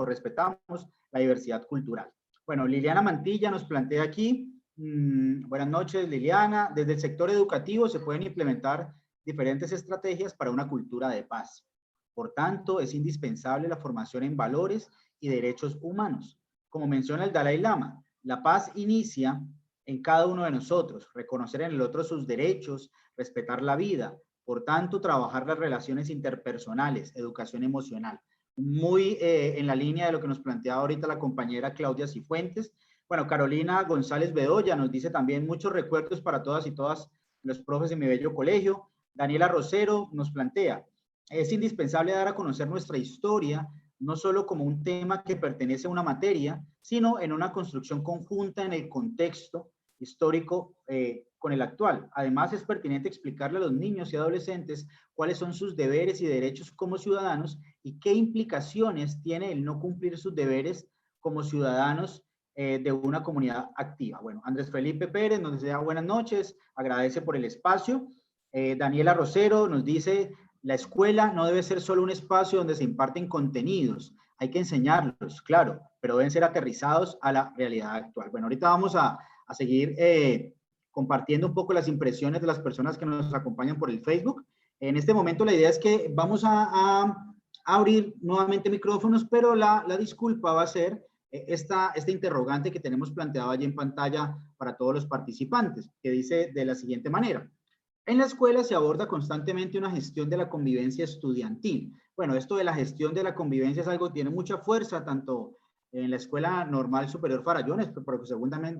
la diversidad cultural. Bueno, Liliana Mantilla nos plantea aquí, buenas noches Liliana, desde el sector educativo se pueden implementar diferentes estrategias para una cultura de paz. Por tanto, es indispensable la formación en valores y derechos humanos. Como menciona el Dalai Lama, la paz inicia en cada uno de nosotros, reconocer en el otro sus derechos, respetar la vida, por tanto, trabajar las relaciones interpersonales, educación emocional. Muy en la línea de lo que nos planteaba ahorita la compañera Claudia Cifuentes. Bueno, Carolina González Bedoya nos dice también muchos recuerdos para todas y todas los profes de mi bello colegio. Daniela Rosero nos plantea, es indispensable dar a conocer nuestra historia, no solo como un tema que pertenece a una materia, sino en una construcción conjunta en el contexto histórico con el actual. Además, es pertinente explicarle a los niños y adolescentes cuáles son sus deberes y derechos como ciudadanos y qué implicaciones tiene el no cumplir sus deberes como ciudadanos de una comunidad activa. Bueno, Andrés Felipe Pérez nos desea buenas noches, agradece por el espacio. Daniela Rosero nos dice, la escuela no debe ser solo un espacio donde se imparten contenidos, hay que enseñarlos, claro, pero deben ser aterrizados a la realidad actual. Bueno, ahorita vamos a seguir compartiendo un poco las impresiones de las personas que nos acompañan por el Facebook. En este momento la idea es que vamos a abrir nuevamente micrófonos, pero la disculpa va a ser esta interrogante que tenemos planteado allí en pantalla para todos los participantes, que dice de la siguiente manera. En la escuela se aborda constantemente una gestión de la convivencia estudiantil. Bueno, esto de la gestión de la convivencia es algo que tiene mucha fuerza, tanto en la Escuela Normal Superior Farallones, pero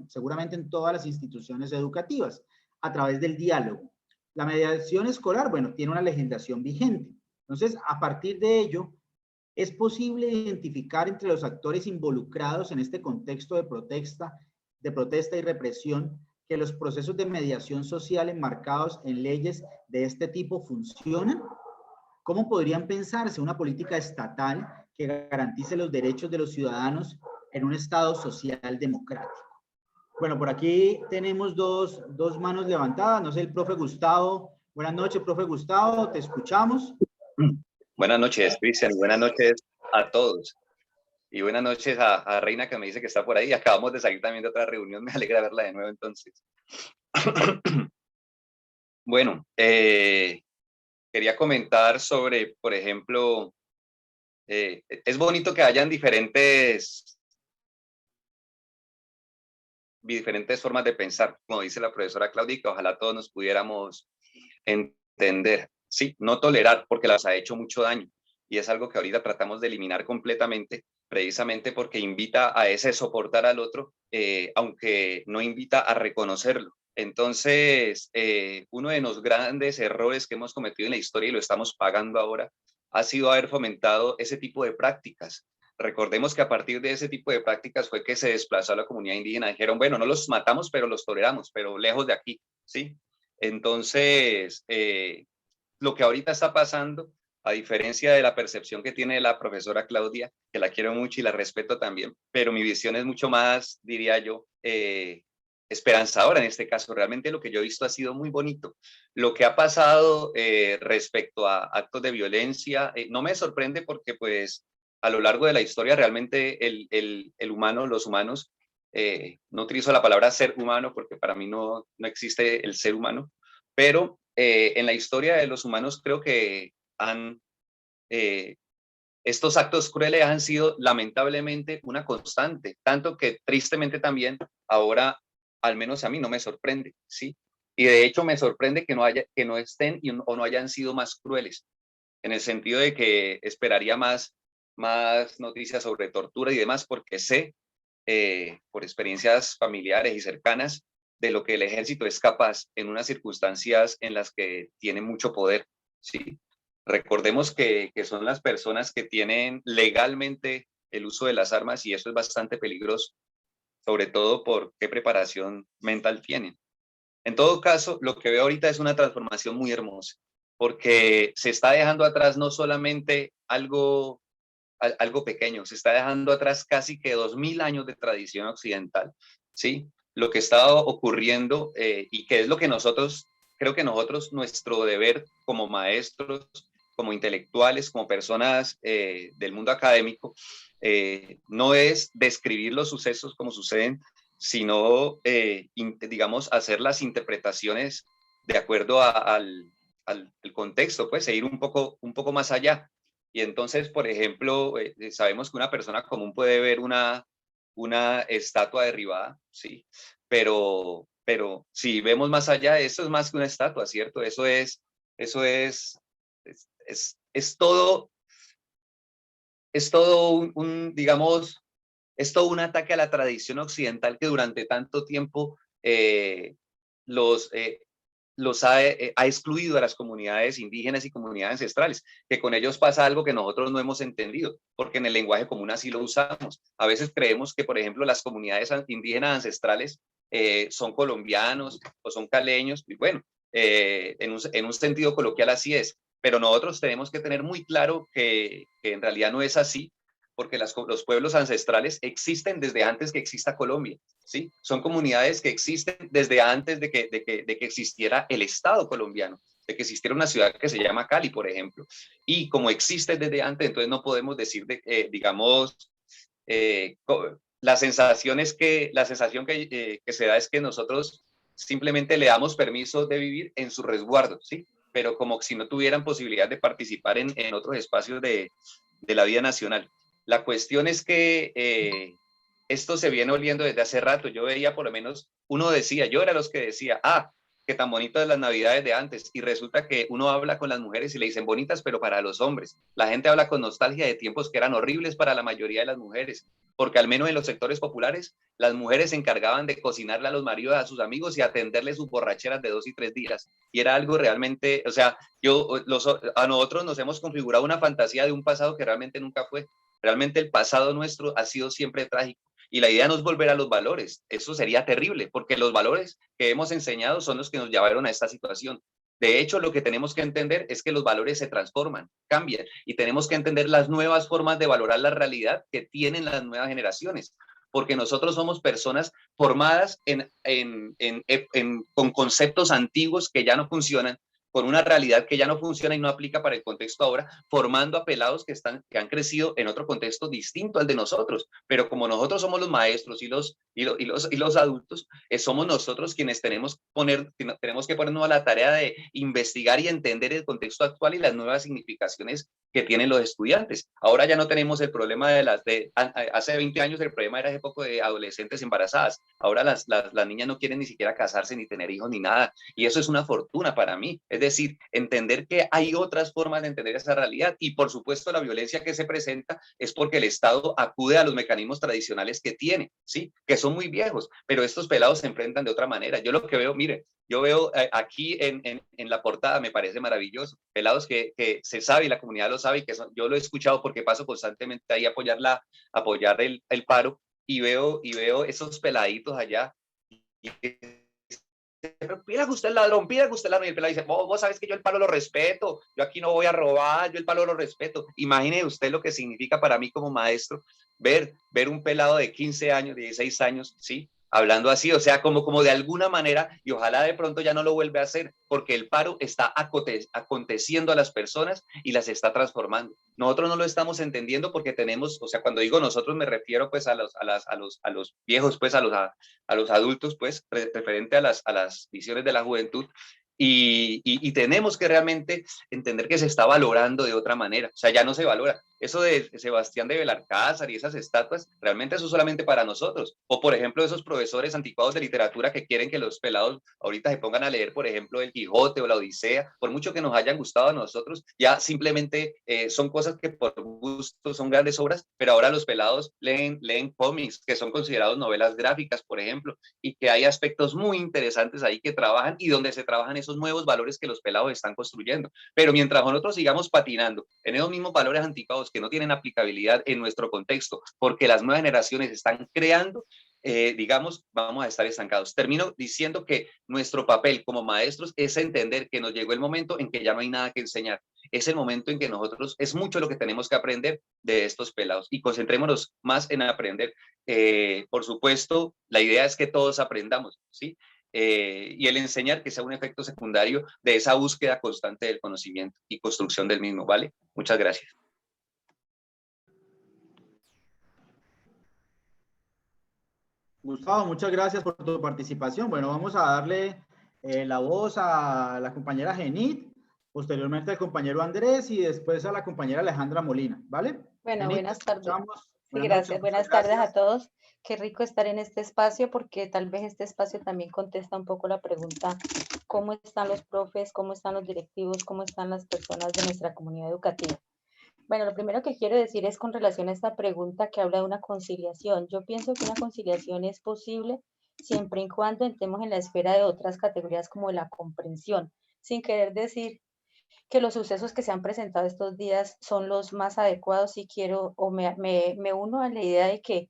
seguramente en todas las instituciones educativas, a través del diálogo. La mediación escolar, bueno, tiene una legislación vigente. Entonces, a partir de ello, es posible identificar entre los actores involucrados en este contexto de protesta y represión que los procesos de mediación social enmarcados en leyes de este tipo funcionan. ¿Cómo podrían pensarse una política estatal que garantice los derechos de los ciudadanos en un Estado social democrático? Bueno, por aquí tenemos dos manos levantadas. No sé, el profe Gustavo. Buenas noches, profe Gustavo, te escuchamos. Buenas noches, Cristian. Buenas noches a todos. Y buenas noches a Reina, que me dice que está por ahí. Acabamos de salir también de otra reunión. Me alegra verla de nuevo, entonces. Bueno, quería comentar sobre, por ejemplo, es bonito que hayan diferentes formas de pensar, como dice la profesora Claudia, y que ojalá todos nos pudiéramos entender. Sí, no tolerar, porque las ha hecho mucho daño. Y es algo que ahorita tratamos de eliminar completamente, precisamente porque invita a ese soportar al otro, aunque no invita a reconocerlo. Entonces, uno de los grandes errores que hemos cometido en la historia, y lo estamos pagando ahora, ha sido haber fomentado ese tipo de prácticas. Recordemos que a partir de ese tipo de prácticas fue que se desplazó a la comunidad indígena. Dijeron, bueno, no los matamos, pero los toleramos, pero lejos de aquí, ¿sí? Entonces, lo que ahorita está pasando, a diferencia de la percepción que tiene la profesora Claudia, que la quiero mucho y la respeto también, pero mi visión es mucho más, diría yo, esperanzadora en este caso. Realmente lo que yo he visto ha sido muy bonito. Lo que ha pasado respecto a actos de violencia, no me sorprende porque pues a lo largo de la historia realmente el humano, los humanos, no utilizo la palabra ser humano porque para mí no existe el ser humano, pero en la historia de los humanos creo que estos actos crueles han sido lamentablemente una constante, tanto que tristemente también ahora, al menos a mí, no me sorprende, ¿sí? Y de hecho me sorprende que no estén o no hayan sido más crueles, en el sentido de que esperaría más noticias sobre tortura y demás, porque sé por experiencias familiares y cercanas de lo que el ejército es capaz en unas circunstancias en las que tiene mucho poder, ¿sí? Recordemos que son las personas que tienen legalmente el uso de las armas y eso es bastante peligroso, sobre todo por qué preparación mental tienen. En todo caso, lo que veo ahorita es una transformación muy hermosa. porque se está dejando atrás no solamente algo pequeño, se está dejando atrás casi que 2000 años de tradición occidental, ¿sí? Lo que está ocurriendo y que es lo que nosotros, creo que nosotros, nuestro deber como maestros, como intelectuales, como personas del mundo académico, no es describir los sucesos como suceden, sino, digamos, hacer las interpretaciones de acuerdo al contexto, pues, e ir un poco más allá. Y entonces, por ejemplo, sabemos que una persona común puede ver una estatua derribada, ¿sí? Pero si vemos más allá, eso es más que una estatua, ¿cierto? Eso es todo, digamos, es todo un ataque a la tradición occidental que durante tanto tiempo ha excluido a las comunidades indígenas y comunidades ancestrales, que con ellos pasa algo que nosotros no hemos entendido, porque en el lenguaje común así lo usamos. A veces creemos que, por ejemplo, las comunidades indígenas ancestrales son colombianos o son caleños, y bueno, en un sentido coloquial así es, pero nosotros tenemos que tener muy claro que en realidad no es así, porque los pueblos ancestrales existen desde antes que exista Colombia, ¿sí? Son comunidades que existen desde antes de que existiera el Estado colombiano, de que existiera una ciudad que se llama Cali, por ejemplo. Y como existe desde antes, entonces no podemos decir, digamos, la sensación que se da es que nosotros simplemente le damos permiso de vivir en su resguardo, ¿sí? Pero como si no tuvieran posibilidad de participar en otros espacios de la vida nacional. La cuestión es que esto se viene oliendo desde hace rato. Yo veía, por lo menos, yo era los que decía, qué tan bonitas las navidades de antes. Y resulta que uno habla con las mujeres y le dicen bonitas, pero para los hombres. La gente habla con nostalgia de tiempos que eran horribles para la mayoría de las mujeres, porque al menos en los sectores populares, las mujeres se encargaban de cocinarle a los maridos, a sus amigos y atenderles sus borracheras de 2 y 3 días. Y era algo realmente, o sea, a nosotros nos hemos configurado una fantasía de un pasado que realmente nunca fue. Realmente el pasado nuestro ha sido siempre trágico y la idea no es volver a los valores. Eso sería terrible porque los valores que hemos enseñado son los que nos llevaron a esta situación. De hecho, lo que tenemos que entender es que los valores se transforman, cambian y tenemos que entender las nuevas formas de valorar la realidad que tienen las nuevas generaciones. Porque nosotros somos personas formadas con conceptos antiguos que ya no funcionan, con una realidad que ya no funciona y no aplica para el contexto ahora, formando a pelados que han crecido en otro contexto distinto al de nosotros. Pero como nosotros somos los maestros y los adultos, somos nosotros quienes tenemos que ponernos a la tarea de investigar y entender el contexto actual y las nuevas significaciones que tienen los estudiantes. Ahora ya no tenemos el problema hace 20 años el problema era ese poco de adolescentes embarazadas. Ahora las niñas no quieren ni siquiera casarse, ni tener hijos, ni nada. Y eso es una fortuna para mí. Es decir, entender que hay otras formas de entender esa realidad y por supuesto la violencia que se presenta es porque el Estado acude a los mecanismos tradicionales que tiene, ¿sí? Que son muy viejos, pero estos pelados se enfrentan de otra manera. Yo lo que veo, mire, yo veo aquí en la portada, me parece maravilloso, pelados que se sabe y la comunidad lo sabe y yo lo he escuchado porque paso constantemente ahí a apoyar el paro y veo esos peladitos allá y pida que usted es ladrón, pida que usted es ladrón. Y el pelado dice, vos sabes que yo el palo lo respeto, yo aquí no voy a robar, yo el palo lo respeto. Imagine usted lo que significa para mí como maestro ver un pelado de 15 años, 16 años, ¿sí? Hablando así, o sea, como de alguna manera, y ojalá de pronto ya no lo vuelva a hacer, porque el paro está aconteciendo a las personas y las está transformando. Nosotros no lo estamos entendiendo porque tenemos, o sea, cuando digo nosotros me refiero pues a los viejos, pues a los adultos, pues referente a las visiones de la juventud. Y tenemos que realmente entender que se está valorando de otra manera, o sea, ya no se valora. Eso de Sebastián de Belalcázar y esas estatuas, realmente eso es solamente para nosotros. O, por ejemplo, esos profesores anticuados de literatura que quieren que los pelados ahorita se pongan a leer, por ejemplo, el Quijote o la Odisea, por mucho que nos hayan gustado a nosotros, ya simplemente son cosas que por gusto son grandes obras, pero ahora los pelados leen cómics que son considerados novelas gráficas, por ejemplo, y que hay aspectos muy interesantes ahí que trabajan y donde se trabajan esos nuevos valores que los pelados están construyendo. Pero mientras nosotros sigamos patinando en esos mismos valores anticuados que no tienen aplicabilidad en nuestro contexto, porque las nuevas generaciones están creando digamos, vamos a estar estancados. Termino diciendo que nuestro papel como maestros es entender que nos llegó el momento en que ya no hay nada que enseñar. Es el momento en que nosotros, es mucho lo que tenemos que aprender de estos pelados y concentrémonos más en aprender. Por supuesto, la idea es que todos aprendamos, ¿sí? Y el enseñar que sea un efecto secundario de esa búsqueda constante del conocimiento y construcción del mismo, ¿vale? Muchas gracias. Gustavo, muchas gracias por tu participación. Bueno, vamos a darle la voz a la compañera Genit, posteriormente al compañero Andrés y después a la compañera Alejandra Molina, ¿vale? Bueno, Genit, buenas te tardes. escuchamos. Sí, Buenas gracias. noches, Buenas muchas tardes a gracias. todos. Qué rico estar en este espacio porque tal vez este espacio también contesta un poco la pregunta, ¿cómo están los profes? ¿Cómo están los directivos? ¿Cómo están las personas de nuestra comunidad educativa? Bueno, lo primero que quiero decir es con relación a esta pregunta que habla de una conciliación. Yo pienso que una conciliación es posible siempre y cuando entremos en la esfera de otras categorías como la comprensión, sin querer decir que los sucesos que se han presentado estos días son los más adecuados y quiero o me uno a la idea de que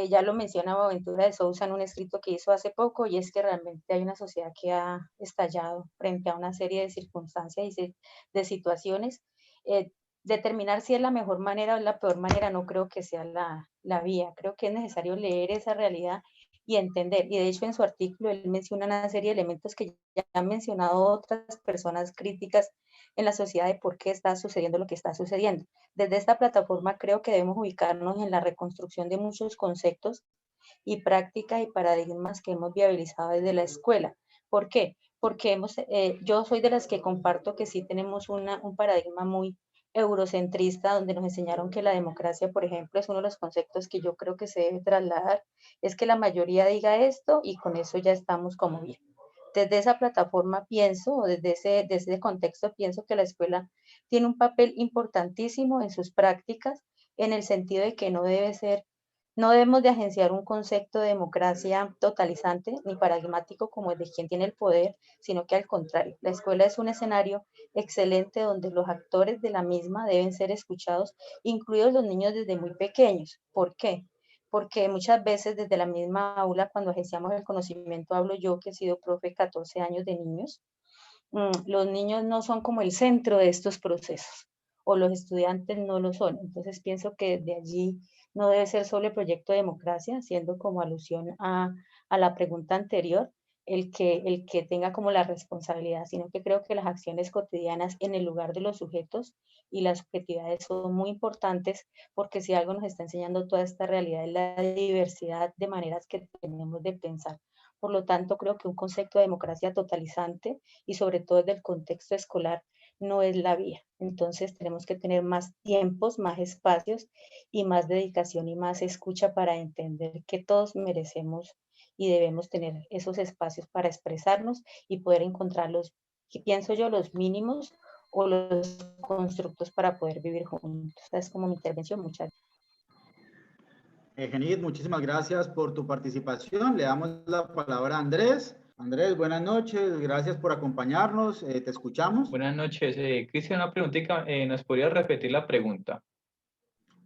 ya lo mencionaba Ventura de Sousa en un escrito que hizo hace poco, y es que realmente hay una sociedad que ha estallado frente a una serie de circunstancias y de situaciones. Determinar si es la mejor manera o la peor manera no creo que sea la vía. Creo que es necesario leer esa realidad y entender. Y de hecho en su artículo él menciona una serie de elementos que ya han mencionado otras personas críticas en la sociedad de por qué está sucediendo lo que está sucediendo. Desde esta plataforma creo que debemos ubicarnos en la reconstrucción de muchos conceptos y prácticas y paradigmas que hemos viabilizado desde la escuela. ¿Por qué? Porque yo soy de las que comparto que sí tenemos un paradigma muy eurocentrista, donde nos enseñaron que la democracia, por ejemplo, es uno de los conceptos que yo creo que se debe trasladar, es que la mayoría diga esto y con eso ya estamos como bien. Desde esa plataforma pienso, o desde ese contexto pienso que la escuela tiene un papel importantísimo en sus prácticas, en el sentido de que no debemos de agenciar un concepto de democracia totalizante ni paradigmático como el de quien tiene el poder, sino que al contrario, la escuela es un escenario excelente donde los actores de la misma deben ser escuchados, incluidos los niños desde muy pequeños. ¿Por qué? Porque muchas veces desde la misma aula, cuando agenciamos el conocimiento, hablo yo que he sido profe 14 años de niños, los niños no son como el centro de estos procesos, o los estudiantes no lo son. Entonces pienso que de allí no debe ser solo el proyecto de democracia, siendo como alusión a la pregunta anterior, el que tenga como la responsabilidad, sino que creo que las acciones cotidianas en el lugar de los sujetos y las subjetividades son muy importantes, porque si algo nos está enseñando toda esta realidad es la diversidad de maneras que tenemos de pensar. Por lo tanto, creo que un concepto de democracia totalizante y sobre todo desde el contexto escolar no es la vía. Entonces tenemos que tener más tiempos, más espacios y más dedicación y más escucha para entender que todos merecemos y debemos tener esos espacios para expresarnos y poder encontrar los, que pienso yo, los mínimos o los constructos para poder vivir juntos. Esta es como mi intervención. Muchas gracias. Genit, muchísimas gracias por tu participación. Le damos la palabra a Andrés. Andrés, buenas noches, gracias por acompañarnos, te escuchamos. Buenas noches, Cristian, una preguntita, ¿nos podría repetir la pregunta?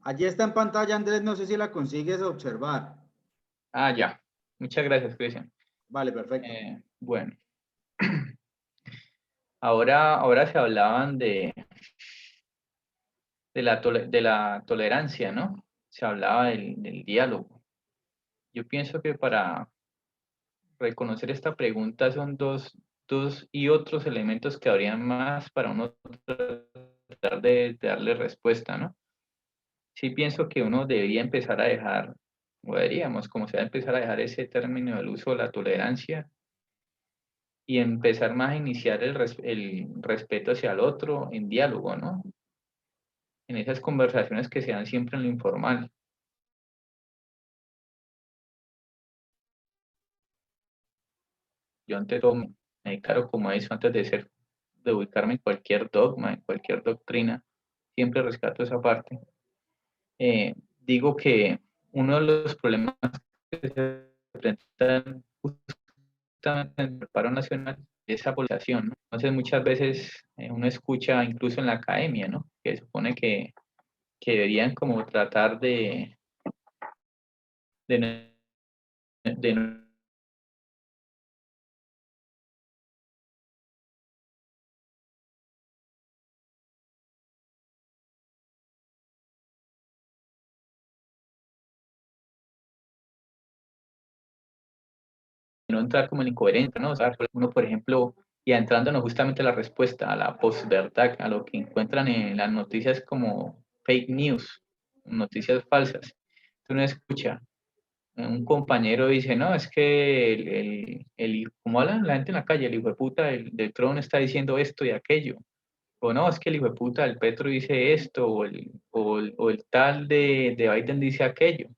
Allí está en pantalla, Andrés, no sé si la consigues observar. Ah, ya, muchas gracias, Cristian. Vale, perfecto. Bueno, ahora se hablaban de la tolerancia, ¿no? Se hablaba del diálogo. Yo pienso que para reconocer esta pregunta son dos y otros elementos que habrían más para uno tratar de darle respuesta, ¿no? Sí pienso que uno debería empezar a dejar, o deberíamos, como sea, empezar a dejar ese término del uso de la tolerancia y empezar más a iniciar el respeto hacia el otro en diálogo, ¿no? En esas conversaciones que se dan siempre en lo informal. Yo ante todo me declaro como eso, antes de ubicarme en cualquier dogma, en cualquier doctrina, siempre rescato esa parte. Digo que uno de los problemas que se presentan justamente en el paro nacional es esa polarización, ¿no? Entonces muchas veces uno escucha incluso en la academia, ¿no? Que supone que deberían como tratar de de no entrar como en incoherencia, ¿no? O sea, uno, por ejemplo, y entrándonos justamente a la respuesta, a la posverdad, a lo que encuentran en las noticias como fake news, noticias falsas. Uno escucha, un compañero dice, no, es que ¿cómo hablan la gente en la calle? El hijo de puta del Trump está diciendo esto y aquello. O no, es que el hijo de puta del Petro dice esto, o el tal de Biden dice aquello.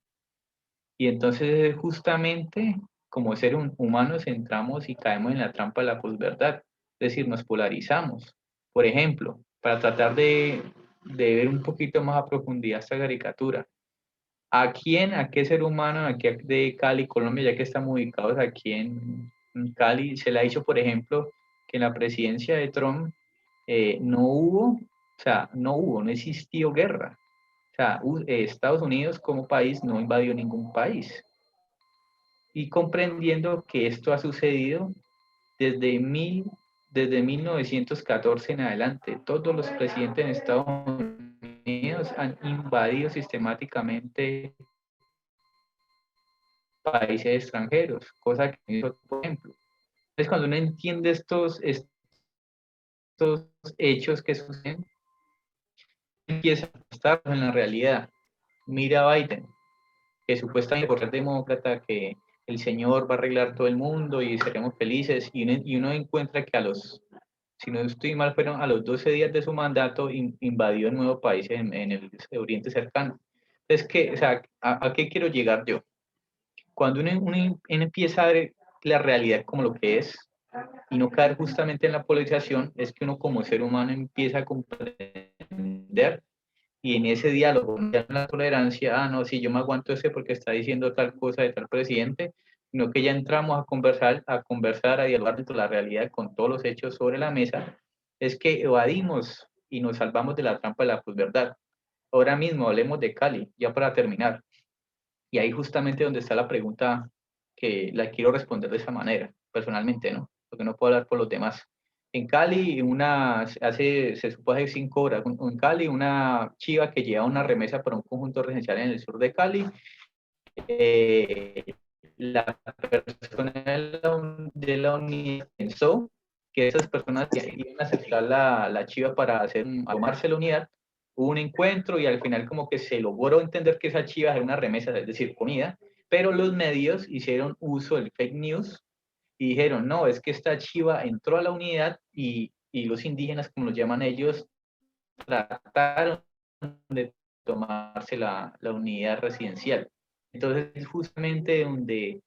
Y entonces justamente como humanos entramos y caemos en la trampa de la posverdad, es decir, nos polarizamos. Por ejemplo, para tratar de ver un poquito más a profundidad esta caricatura, ¿a qué ser humano aquí de Cali, Colombia, ya que estamos ubicados aquí en Cali, se le ha dicho, por ejemplo, que en la presidencia de Trump no existió guerra? O sea, Estados Unidos como país no invadió ningún país. Y comprendiendo que esto ha sucedido desde 1914 en adelante. Todos los presidentes en Estados Unidos han invadido sistemáticamente países extranjeros, cosa que hizo, por ejemplo. Entonces, cuando uno entiende estos hechos que suceden, empieza a estar en la realidad. Mira a Biden, que supuestamente por ser demócrata, que el Señor va a arreglar todo el mundo y seremos felices, y uno encuentra que si no estoy mal, fueron a los 12 días de su mandato, invadió un nuevo país en el Oriente cercano. Entonces, o sea, ¿a qué quiero llegar yo? Cuando uno empieza a ver la realidad como lo que es, y no caer justamente en la polarización, es que uno como ser humano empieza a comprender, y en ese diálogo, ya no la tolerancia, no, si yo me aguanto ese porque está diciendo tal cosa de tal presidente, sino que ya entramos a dialogar dentro de la realidad con todos los hechos sobre la mesa, es que evadimos y nos salvamos de la trampa de la posverdad. Ahora mismo hablemos de Cali, ya para terminar. Y ahí justamente donde está la pregunta que la quiero responder de esa manera, personalmente, ¿no? Porque no puedo hablar por los demás. En Cali, se supo hace 5 horas, en Cali, una chiva que lleva una remesa para un conjunto residencial en el sur de Cali, la persona de la unidad pensó que esas personas iban a aceptar la chiva para tomarse la unidad. Hubo un encuentro y al final como que se logró entender que esa chiva era una remesa, es decir, comida, pero los medios hicieron uso del fake news y dijeron, no, es que esta chiva entró a la unidad y los indígenas, como los llaman ellos, trataron de tomarse la unidad residencial. Entonces, es justamente donde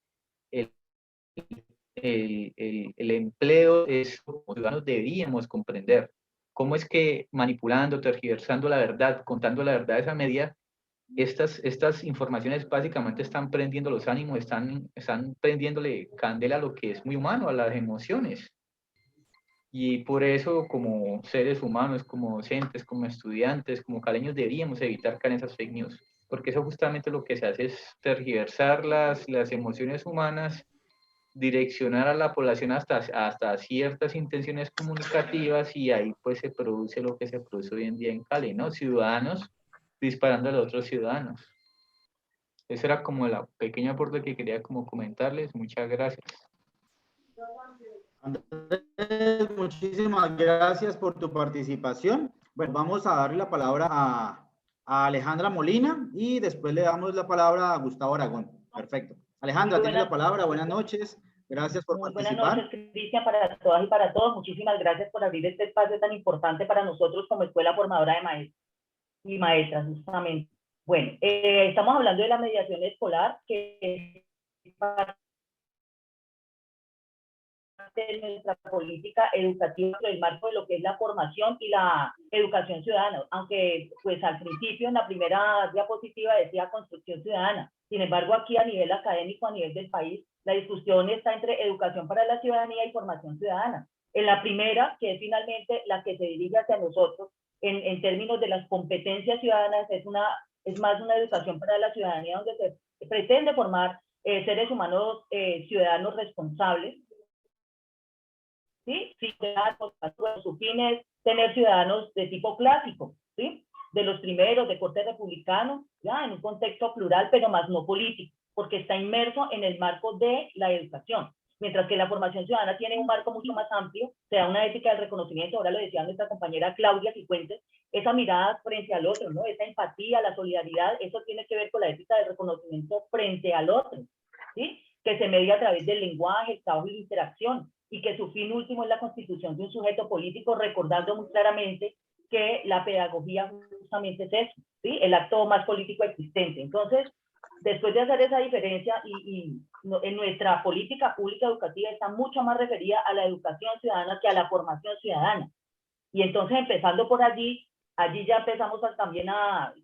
el empleo es como ciudadanos deberíamos comprender cómo es que manipulando, tergiversando la verdad, contando la verdad de esa medida, estas informaciones básicamente están prendiendo los ánimos, están prendiéndole candela a lo que es muy humano, a las emociones. Y por eso, como seres humanos, como docentes, como estudiantes, como caleños, deberíamos evitar caer en esas fake news, porque eso justamente lo que se hace es tergiversar las emociones humanas, direccionar a la población hasta ciertas intenciones comunicativas, y ahí pues se produce lo que se produce hoy en día en Cali, ¿no? Ciudadanos disparando a los otros ciudadanos. Ese era como la pequeña aporte que quería como comentarles. Muchas gracias. Andrés, muchísimas gracias por tu participación. Bueno, vamos a darle la palabra a Alejandra Molina y después le damos la palabra a Gustavo Aragón. Perfecto. Alejandra, tienes la palabra. Buenas noches. Gracias por participar. Buenas noches, Cristian, para todas y para todos. Muchísimas gracias por abrir este espacio tan importante para nosotros como Escuela Formadora de Maestros y Maestras, justamente. Bueno, estamos hablando de la mediación escolar, que es parte de nuestra política educativa en el marco de lo que es la formación y la educación ciudadana, aunque pues al principio en la primera diapositiva decía construcción ciudadana. Sin embargo, aquí a nivel académico, a nivel del país, la discusión está entre educación para la ciudadanía y formación ciudadana. En la primera, que es finalmente la que se dirige hacia nosotros, en términos de las competencias ciudadanas, es más una educación para la ciudadanía donde se pretende formar seres humanos ciudadanos responsables, ¿sí? Su fin es tener ciudadanos de tipo clásico, ¿sí? De los primeros, de corte republicano, ya, en un contexto plural, pero más no político, porque está inmerso en el marco de la educación. Mientras que la formación ciudadana tiene un marco mucho más amplio, se da una ética del reconocimiento, ahora lo decía nuestra compañera Claudia Cifuentes, esa mirada frente al otro, ¿no? Esa empatía, la solidaridad, eso tiene que ver con la ética del reconocimiento frente al otro, ¿sí? Que se media a través del lenguaje, el trabajo y la interacción, y que su fin último es la constitución de un sujeto político, recordando muy claramente que la pedagogía justamente es eso, ¿sí? El acto más político existente. Entonces, después de hacer esa diferencia en nuestra política pública educativa está mucho más referida a la educación ciudadana que a la formación ciudadana. Y entonces empezando por allí ya empezamos también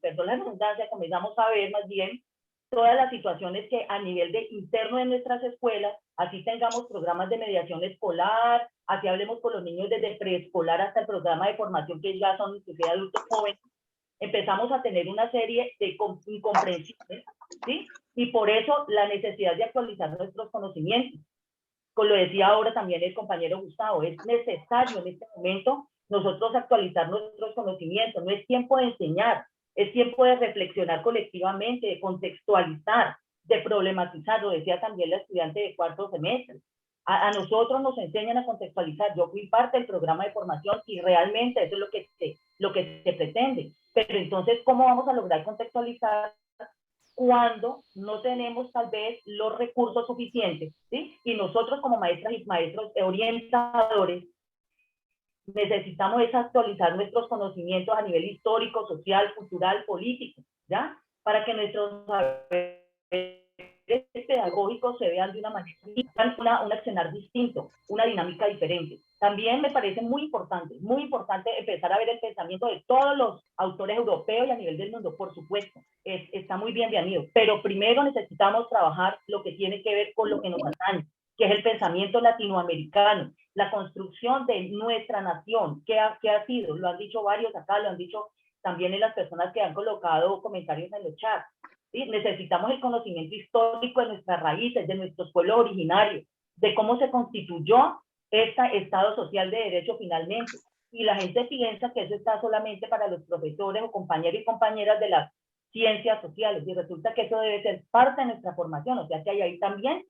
perdón la redundancia, comenzamos a ver más bien todas las situaciones que a nivel interno de nuestras escuelas, así tengamos programas de mediación escolar, así hablemos con los niños desde preescolar hasta el programa de formación que ya son inclusive adultos jóvenes, empezamos a tener una serie de incomprensiones, ¿sí? Y por eso la necesidad de actualizar nuestros conocimientos. Como lo decía ahora también el compañero Gustavo, es necesario en este momento nosotros actualizar nuestros conocimientos, no es tiempo de enseñar, es tiempo de reflexionar colectivamente, de contextualizar, de problematizar, lo decía también la estudiante de cuarto semestre. A nosotros nos enseñan a contextualizar, yo fui parte del programa de formación y realmente eso es lo que se pretende. Pero entonces, ¿cómo vamos a lograr contextualizar cuando no tenemos tal vez los recursos suficientes, ¿sí? Y nosotros como maestras y maestros orientadores necesitamos actualizar nuestros conocimientos a nivel histórico, social, cultural, político, ¿ya? Para que nuestros saberes pedagógicos se vean de una manera, un accionar distinto, una dinámica diferente. También me parece muy importante empezar a ver el pensamiento de todos los autores europeos y a nivel del mundo, por supuesto, está muy bien bienvenido, pero primero necesitamos trabajar lo que tiene que ver con lo que nos atañe, que es el pensamiento latinoamericano, la construcción de nuestra nación, ¿qué ha sido? Lo han dicho varios acá, lo han dicho también en las personas que han colocado comentarios en los chats. ¿Sí? Necesitamos el conocimiento histórico de nuestras raíces, de nuestros pueblos originarios, de cómo se constituyó este Estado social de derecho finalmente. Y la gente piensa que eso está solamente para los profesores o compañeros y compañeras de las ciencias sociales, y resulta que eso debe ser parte de nuestra formación, o sea que hay ahí también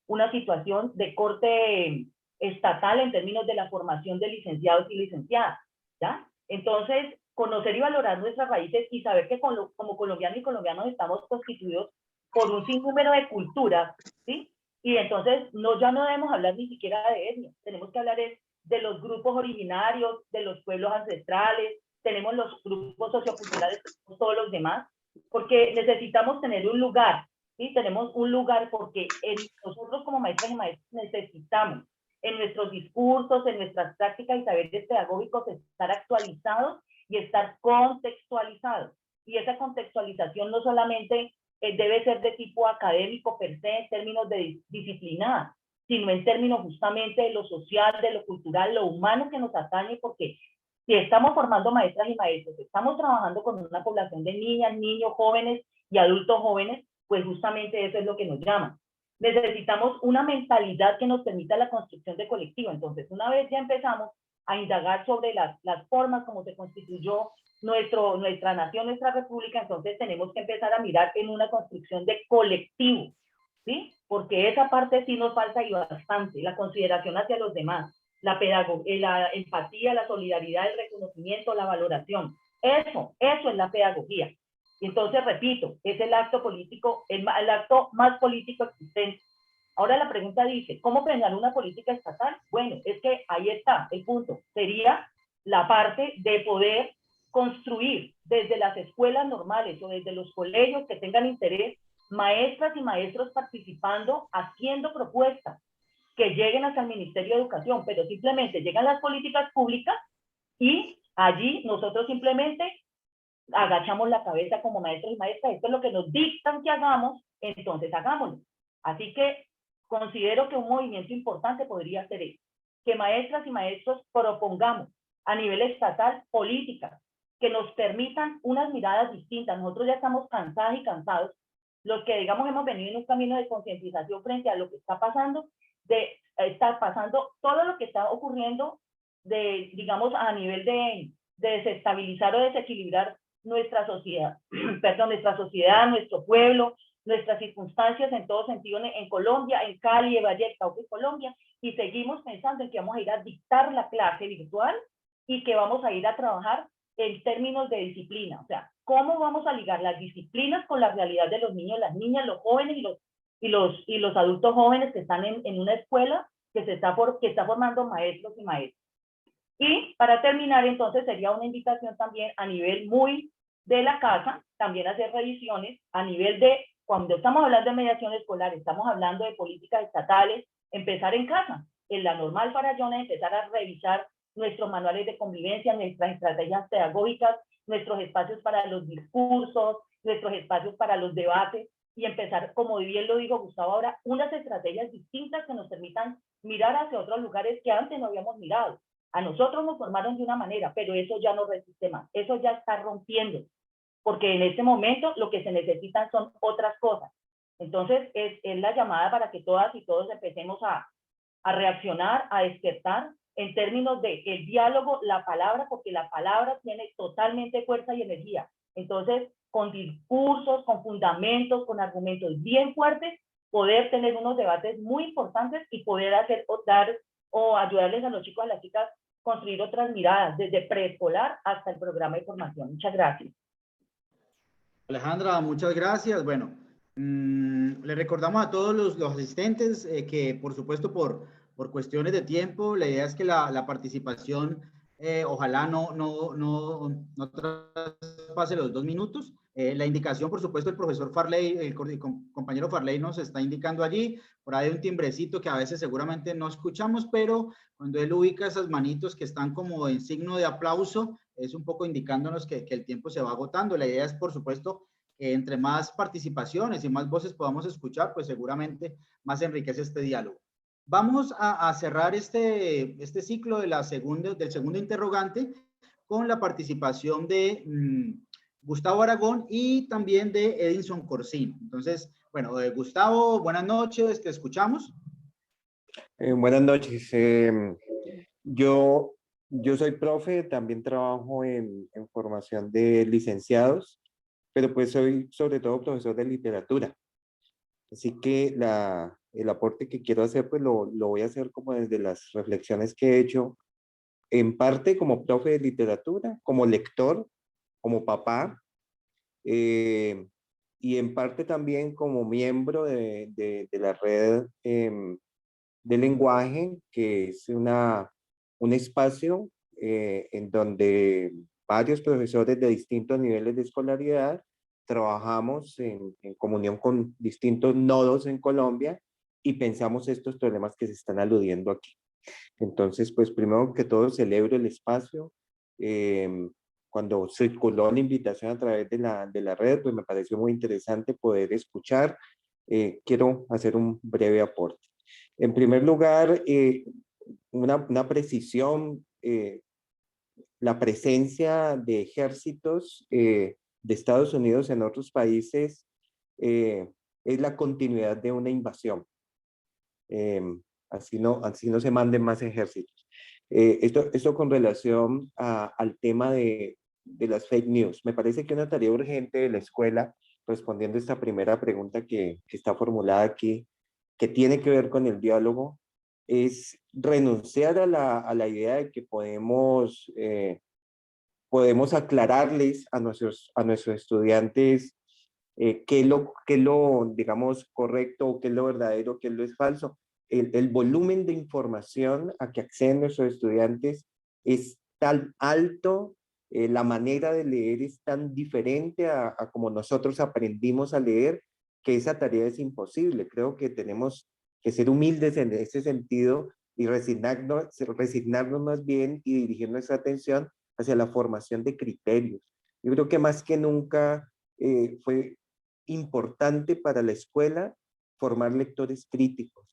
una situación de corte estatal en términos de la formación de licenciados y licenciadas, ¿ya? Entonces, conocer y valorar nuestras raíces y saber que como colombianos y colombianos estamos constituidos por un sinnúmero de culturas, ¿sí? Y entonces ya no debemos hablar ni siquiera de etnia, tenemos que hablar de los grupos originarios, de los pueblos ancestrales, tenemos los grupos socioculturales, todos los demás, porque necesitamos tener un lugar, ¿sí? Tenemos un lugar porque nosotros como maestras y maestros necesitamos en nuestros discursos, en nuestras prácticas y saberes pedagógicos estar actualizados y estar contextualizados. Y esa contextualización no solamente debe ser de tipo académico per se, en términos de disciplina, sino en términos justamente de lo social, de lo cultural, lo humano que nos atañe, porque si estamos formando maestras y maestros, estamos trabajando con una población de niñas, niños, jóvenes y adultos jóvenes, pues justamente eso es lo que nos llama. Necesitamos una mentalidad que nos permita la construcción de colectivo. Entonces, una vez ya empezamos a indagar sobre las formas como se constituyó nuestra nación, nuestra república, entonces tenemos que empezar a mirar en una construcción de colectivo, ¿sí? Porque esa parte sí nos falta y bastante, la consideración hacia los demás, la empatía, la solidaridad, el reconocimiento, la valoración. Eso es la pedagogía. Entonces, repito, es el acto político, el acto más político existente. Ahora la pregunta dice, ¿cómo frenar una política estatal? Bueno, es que ahí está el punto. Sería la parte de poder construir desde las escuelas normales o desde los colegios que tengan interés, maestras y maestros participando, haciendo propuestas que lleguen hasta el Ministerio de Educación, pero simplemente llegan las políticas públicas y allí nosotros simplemente agachamos la cabeza como maestros y maestras, esto es lo que nos dictan que hagamos, entonces hagámoslo. Así que considero que un movimiento importante podría ser eso, que maestras y maestros propongamos a nivel estatal políticas que nos permitan unas miradas distintas. Nosotros ya estamos cansadas y cansados los que, digamos, hemos venido en un camino de concientización frente a lo que está pasando, todo lo que está ocurriendo, digamos, a nivel de desestabilizar o desequilibrar nuestra sociedad, nuestra sociedad, nuestro pueblo, nuestras circunstancias en todo sentido en Colombia, en Cali, en Valle del Cauca y Colombia, y seguimos pensando en que vamos a ir a dictar la clase virtual y que vamos a ir a trabajar en términos de disciplina. O sea, ¿cómo vamos a ligar las disciplinas con la realidad de los niños, las niñas, los jóvenes y los adultos jóvenes que están en una escuela que está formando maestros y maestras? Y para terminar, entonces, sería una invitación también a nivel muy de la casa, también hacer revisiones a nivel de, cuando estamos hablando de mediación escolar, estamos hablando de políticas estatales, empezar en casa. En la normal Farallona, empezar a revisar nuestros manuales de convivencia, nuestras estrategias pedagógicas, nuestros espacios para los discursos, nuestros espacios para los debates, y empezar, como bien lo dijo Gustavo ahora, unas estrategias distintas que nos permitan mirar hacia otros lugares que antes no habíamos mirado. A nosotros nos formaron de una manera, pero eso ya no resiste más, eso ya está rompiendo, porque en este momento lo que se necesitan son otras cosas. Entonces es la llamada para que todas y todos empecemos a reaccionar, a despertar en términos de el diálogo, la palabra, porque la palabra tiene totalmente fuerza y energía. Entonces, con discursos, con fundamentos, con argumentos bien fuertes, poder tener unos debates muy importantes y poder ayudarles a los chicos, a las chicas, construir otras miradas, desde preescolar hasta el programa de formación. Muchas gracias. Alejandra, muchas gracias. Bueno, le recordamos a todos los asistentes que, por supuesto, por cuestiones de tiempo, la idea es que la participación ojalá no traspase los 2 minutos. La indicación, por supuesto, el profesor Farley, el compañero Farley nos está indicando allí, por ahí un timbrecito que a veces seguramente no escuchamos, pero cuando él ubica esas manitos que están como en signo de aplauso, es un poco indicándonos que el tiempo se va agotando. La idea es, por supuesto, que entre más participaciones y más voces podamos escuchar, pues seguramente más enriquece este diálogo. Vamos a cerrar este ciclo del segundo interrogante con la participación de Gustavo Aragón y también de Edinson Corsino. Entonces, bueno, Gustavo, buenas noches, te escuchamos. Buenas noches. Yo soy profe, también trabajo en formación de licenciados, pero pues soy sobre todo profesor de literatura. Así que el aporte que quiero hacer, pues lo voy a hacer como desde las reflexiones que he hecho, en parte como profe de literatura, como lector, como papá, y en parte también como miembro de la red de lenguaje, que es un espacio en donde varios profesores de distintos niveles de escolaridad trabajamos en comunión con distintos nodos en Colombia y pensamos estos problemas que se están aludiendo aquí. Entonces, pues primero que todo celebro el espacio. Cuando circuló la invitación a través de la red, pues me pareció muy interesante poder escuchar. Quiero hacer un breve aporte. En primer lugar, una precisión, la presencia de ejércitos de Estados Unidos en otros países es la continuidad de una invasión. Así no se manden más ejércitos. Esto con relación al tema de las fake news. Me parece que una tarea urgente de la escuela, respondiendo a esta primera pregunta que está formulada aquí, que tiene que ver con el diálogo, es renunciar a la idea de que podemos aclararles a nuestros estudiantes qué es lo, digamos, correcto, o qué es lo verdadero, qué es lo es falso. El volumen de información a que acceden nuestros estudiantes es tan alto, la manera de leer es tan diferente a como nosotros aprendimos a leer, que esa tarea es imposible. Creo que tenemos que ser humildes en ese sentido y resignarnos más bien y dirigir nuestra atención hacia la formación de criterios. Yo creo que más que nunca fue importante para la escuela formar lectores críticos.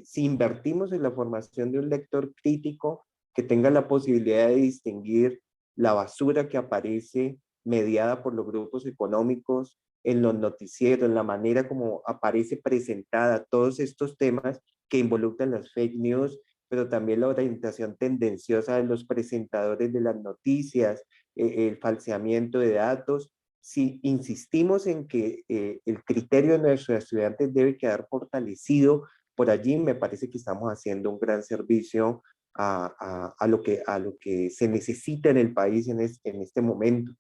Si invertimos en la formación de un lector crítico que tenga la posibilidad de distinguir la basura que aparece mediada por los grupos económicos, en los noticieros, en la manera como aparece presentada todos estos temas que involucran las fake news, pero también la orientación tendenciosa de los presentadores de las noticias, el falseamiento de datos. Si insistimos en que el criterio de nuestros estudiantes debe quedar fortalecido por allí, me parece que estamos haciendo un gran servicio a lo que se necesita en el país en este momento.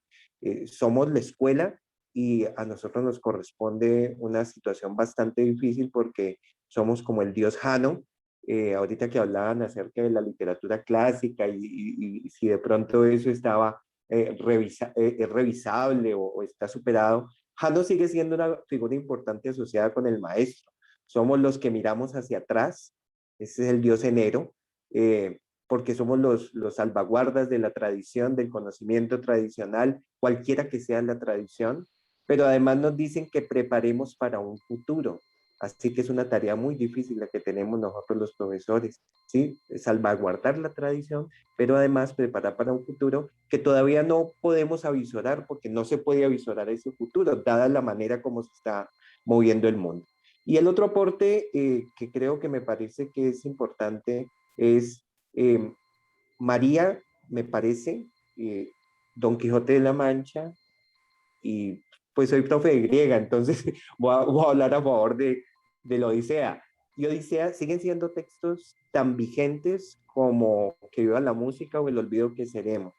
Somos la escuela y a nosotros nos corresponde una situación bastante difícil porque somos como el dios Jano. Ahorita que hablaban acerca de la literatura clásica y si de pronto eso estaba revisable o está superado, Jano sigue siendo una figura importante asociada con el maestro. Somos los que miramos hacia atrás, ese es el dios enero, porque somos los salvaguardas de la tradición, del conocimiento tradicional, cualquiera que sea la tradición, pero además nos dicen que preparemos para un futuro. Así que es una tarea muy difícil la que tenemos nosotros los profesores, ¿sí? Salvaguardar la tradición, pero además preparar para un futuro que todavía no podemos avisorar porque no se puede avisorar ese futuro, dada la manera como se está moviendo el mundo. Y el otro aporte que creo que me parece que es importante es María, me parece, Don Quijote de la Mancha, y pues soy profe de griega, entonces voy a hablar a favor de la Odisea. Y Odisea siguen siendo textos tan vigentes como Que viva la música o El olvido que seremos.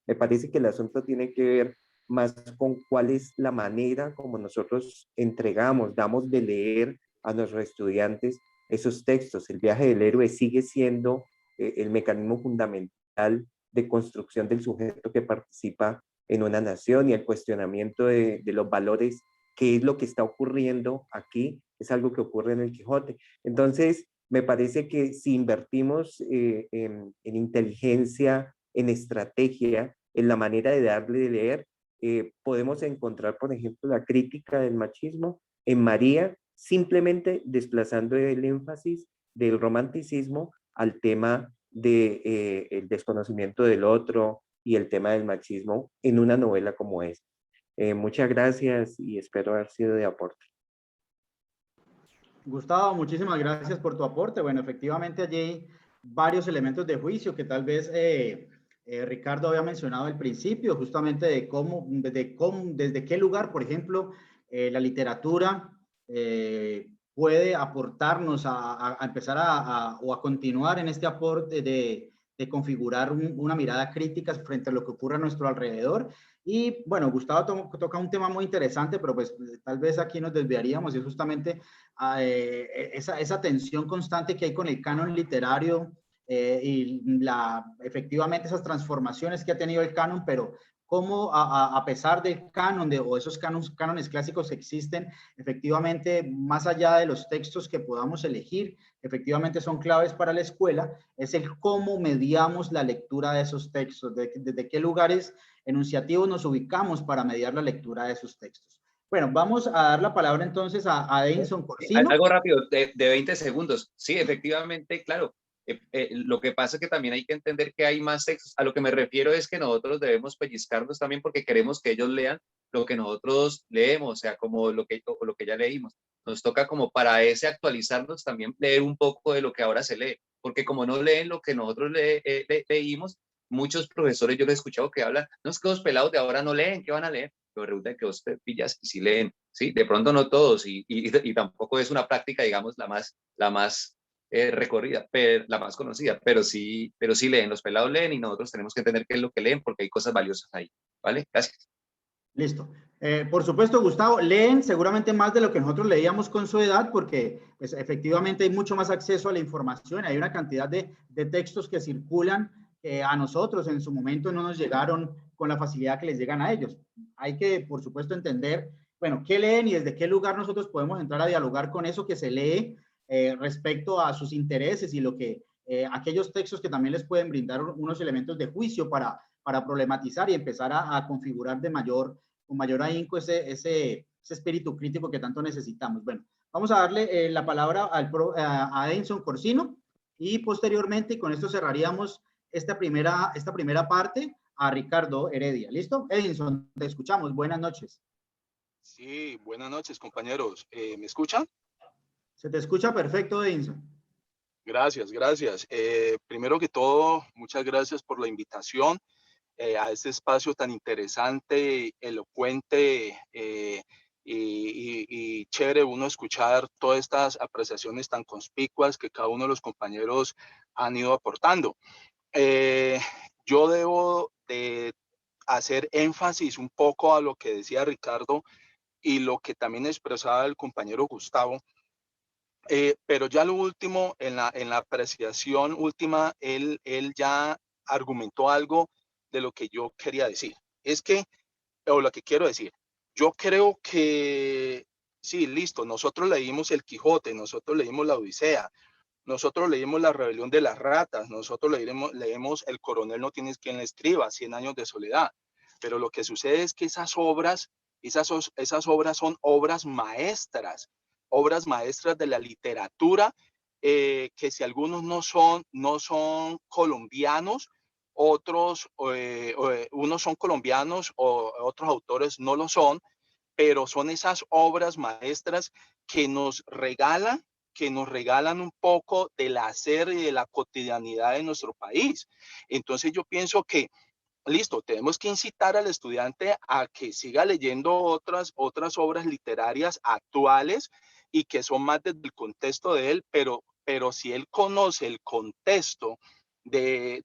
Me parece que el asunto tiene que ver más con cuál es la manera como nosotros damos de leer a nuestros estudiantes esos textos. El viaje del héroe sigue siendo el mecanismo fundamental de construcción del sujeto que participa en una nación, y el cuestionamiento de los valores, qué es lo que está ocurriendo aquí, es algo que ocurre en el Quijote. Entonces, me parece que si invertimos en inteligencia, en estrategia, en la manera de darle de leer, podemos encontrar, por ejemplo, la crítica del machismo en María, simplemente desplazando el énfasis del romanticismo al tema del desconocimiento del otro y el tema del machismo en una novela como esta. Muchas gracias y espero haber sido de aporte. Gustavo, muchísimas gracias por tu aporte. Bueno, efectivamente allí hay varios elementos de juicio que tal vez Ricardo había mencionado al principio, justamente desde qué lugar, por ejemplo, la literatura puede aportarnos a empezar o a continuar en este aporte de configurar una mirada crítica frente a lo que ocurre a nuestro alrededor. Y bueno, Gustavo toca un tema muy interesante, pero pues tal vez aquí nos desviaríamos, y es justamente esa tensión constante que hay con el canon literario y efectivamente esas transformaciones que ha tenido el canon, pero cómo a pesar del canon o esos cánones clásicos que existen, efectivamente, más allá de los textos que podamos elegir, efectivamente son claves para la escuela, es el cómo mediamos la lectura de esos textos, desde qué lugares enunciativos nos ubicamos para mediar la lectura de esos textos. Bueno, vamos a dar la palabra entonces a Edinson Corsino. Algo rápido, de 20 segundos. Sí, efectivamente, claro. Lo que pasa es que también hay que entender que hay más textos. A lo que me refiero es que nosotros debemos pellizcarnos también porque queremos que ellos lean lo que nosotros leemos, o sea, como lo que ya leímos. Nos toca como para actualizarnos también leer un poco de lo que ahora se lee, porque como no leen lo que nosotros leímos, muchos profesores yo les he escuchado que hablan, no, es que los pelados de ahora no leen, ¿qué van a leer? Pero resulta que vos te pillas y sí leen, ¿sí? De pronto no todos y tampoco es una práctica, digamos, la más recorrida, la más conocida, pero sí leen, los pelados leen y nosotros tenemos que entender qué es lo que leen porque hay cosas valiosas ahí, ¿vale? Gracias. Listo. Por supuesto, Gustavo, leen seguramente más de lo que nosotros leíamos con su edad porque pues, efectivamente hay mucho más acceso a la información, hay una cantidad de textos que circulan a nosotros en su momento no nos llegaron con la facilidad que les llegan a ellos. Hay que, por supuesto, entender, bueno, qué leen y desde qué lugar nosotros podemos entrar a dialogar con eso que se lee respecto a sus intereses y lo que aquellos textos que también les pueden brindar unos elementos de juicio para problematizar y empezar a configurar con mayor ahínco ese espíritu crítico que tanto necesitamos. Bueno, vamos a darle la palabra a Edinson Corsino y posteriormente, y con esto cerraríamos esta primera parte, a Ricardo Heredia. ¿Listo? Edinson, te escuchamos. Buenas noches. Sí, buenas noches, compañeros. ¿Me escuchan? Se te escucha perfecto, Edinson. Gracias, gracias. Primero que todo, muchas gracias por la invitación a este espacio tan interesante, elocuente y chévere uno escuchar todas estas apreciaciones tan conspicuas que cada uno de los compañeros han ido aportando. Yo debo de hacer énfasis un poco a lo que decía Ricardo y lo que también expresaba el compañero Gustavo. Pero ya lo último, en la apreciación última, él ya argumentó algo de lo que yo quería decir. Es que, o lo que quiero decir, yo creo que, sí, listo, nosotros leímos El Quijote, nosotros leímos La Odisea, nosotros leímos La Rebelión de las Ratas, nosotros leemos El Coronel no tienes quien le escriba, 100 años de soledad. Pero lo que sucede es que esas obras son obras maestras de la literatura, que si algunos no son colombianos, otros, unos son colombianos o otros autores no lo son, pero son esas obras maestras que nos regalan un poco del hacer y de la cotidianidad de nuestro país. Entonces yo pienso que, listo, tenemos que incitar al estudiante a que siga leyendo otras obras literarias actuales y que son más desde el contexto de él, pero si él conoce el contexto de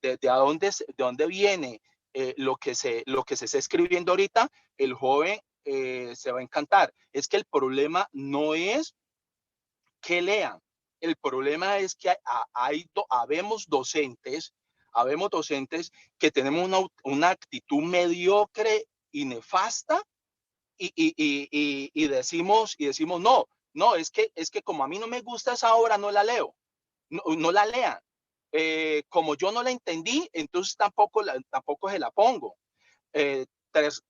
dónde viene lo que se está escribiendo ahorita, el joven se va a encantar. Es que el problema no es que lean, el problema es que habemos docentes que tenemos una actitud mediocre y nefasta y decimos no, es que como a mí no me gusta esa obra, no la leo, no la lean. Como yo no la entendí, entonces tampoco se la pongo.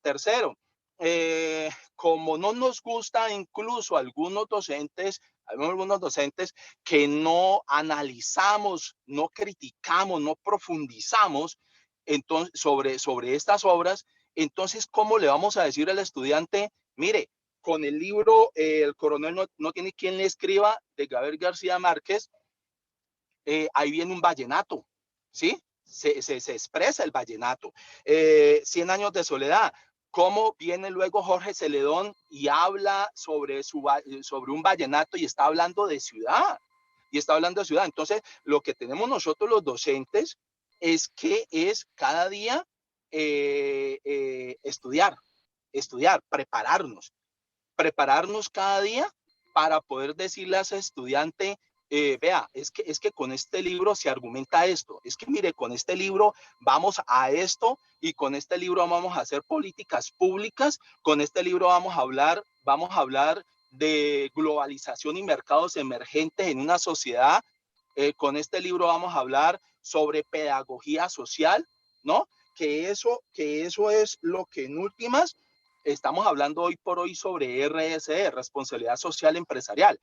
Tercero, como no nos gusta incluso algunos docentes que no analizamos, no criticamos, no profundizamos entonces, sobre estas obras, entonces, ¿cómo le vamos a decir al estudiante, mire, con el libro El Coronel no tiene quien le escriba, de Gabriel García Márquez, ahí viene un vallenato, ¿sí? Se expresa el vallenato. 100 años de soledad. ¿Cómo viene luego Jorge Celedón y habla sobre un vallenato y está hablando de ciudad? Entonces, lo que tenemos nosotros los docentes es cada día estudiar, prepararnos cada día para poder decirle a ese estudiante, vea, es que con este libro se argumenta esto, es que mire, con este libro vamos a esto y con este libro vamos a hacer políticas públicas, con este libro vamos a hablar de globalización y mercados emergentes en una sociedad, con este libro vamos a hablar sobre pedagogía social, ¿no? Que eso es lo que en últimas estamos hablando hoy por hoy sobre RSE, responsabilidad social empresarial.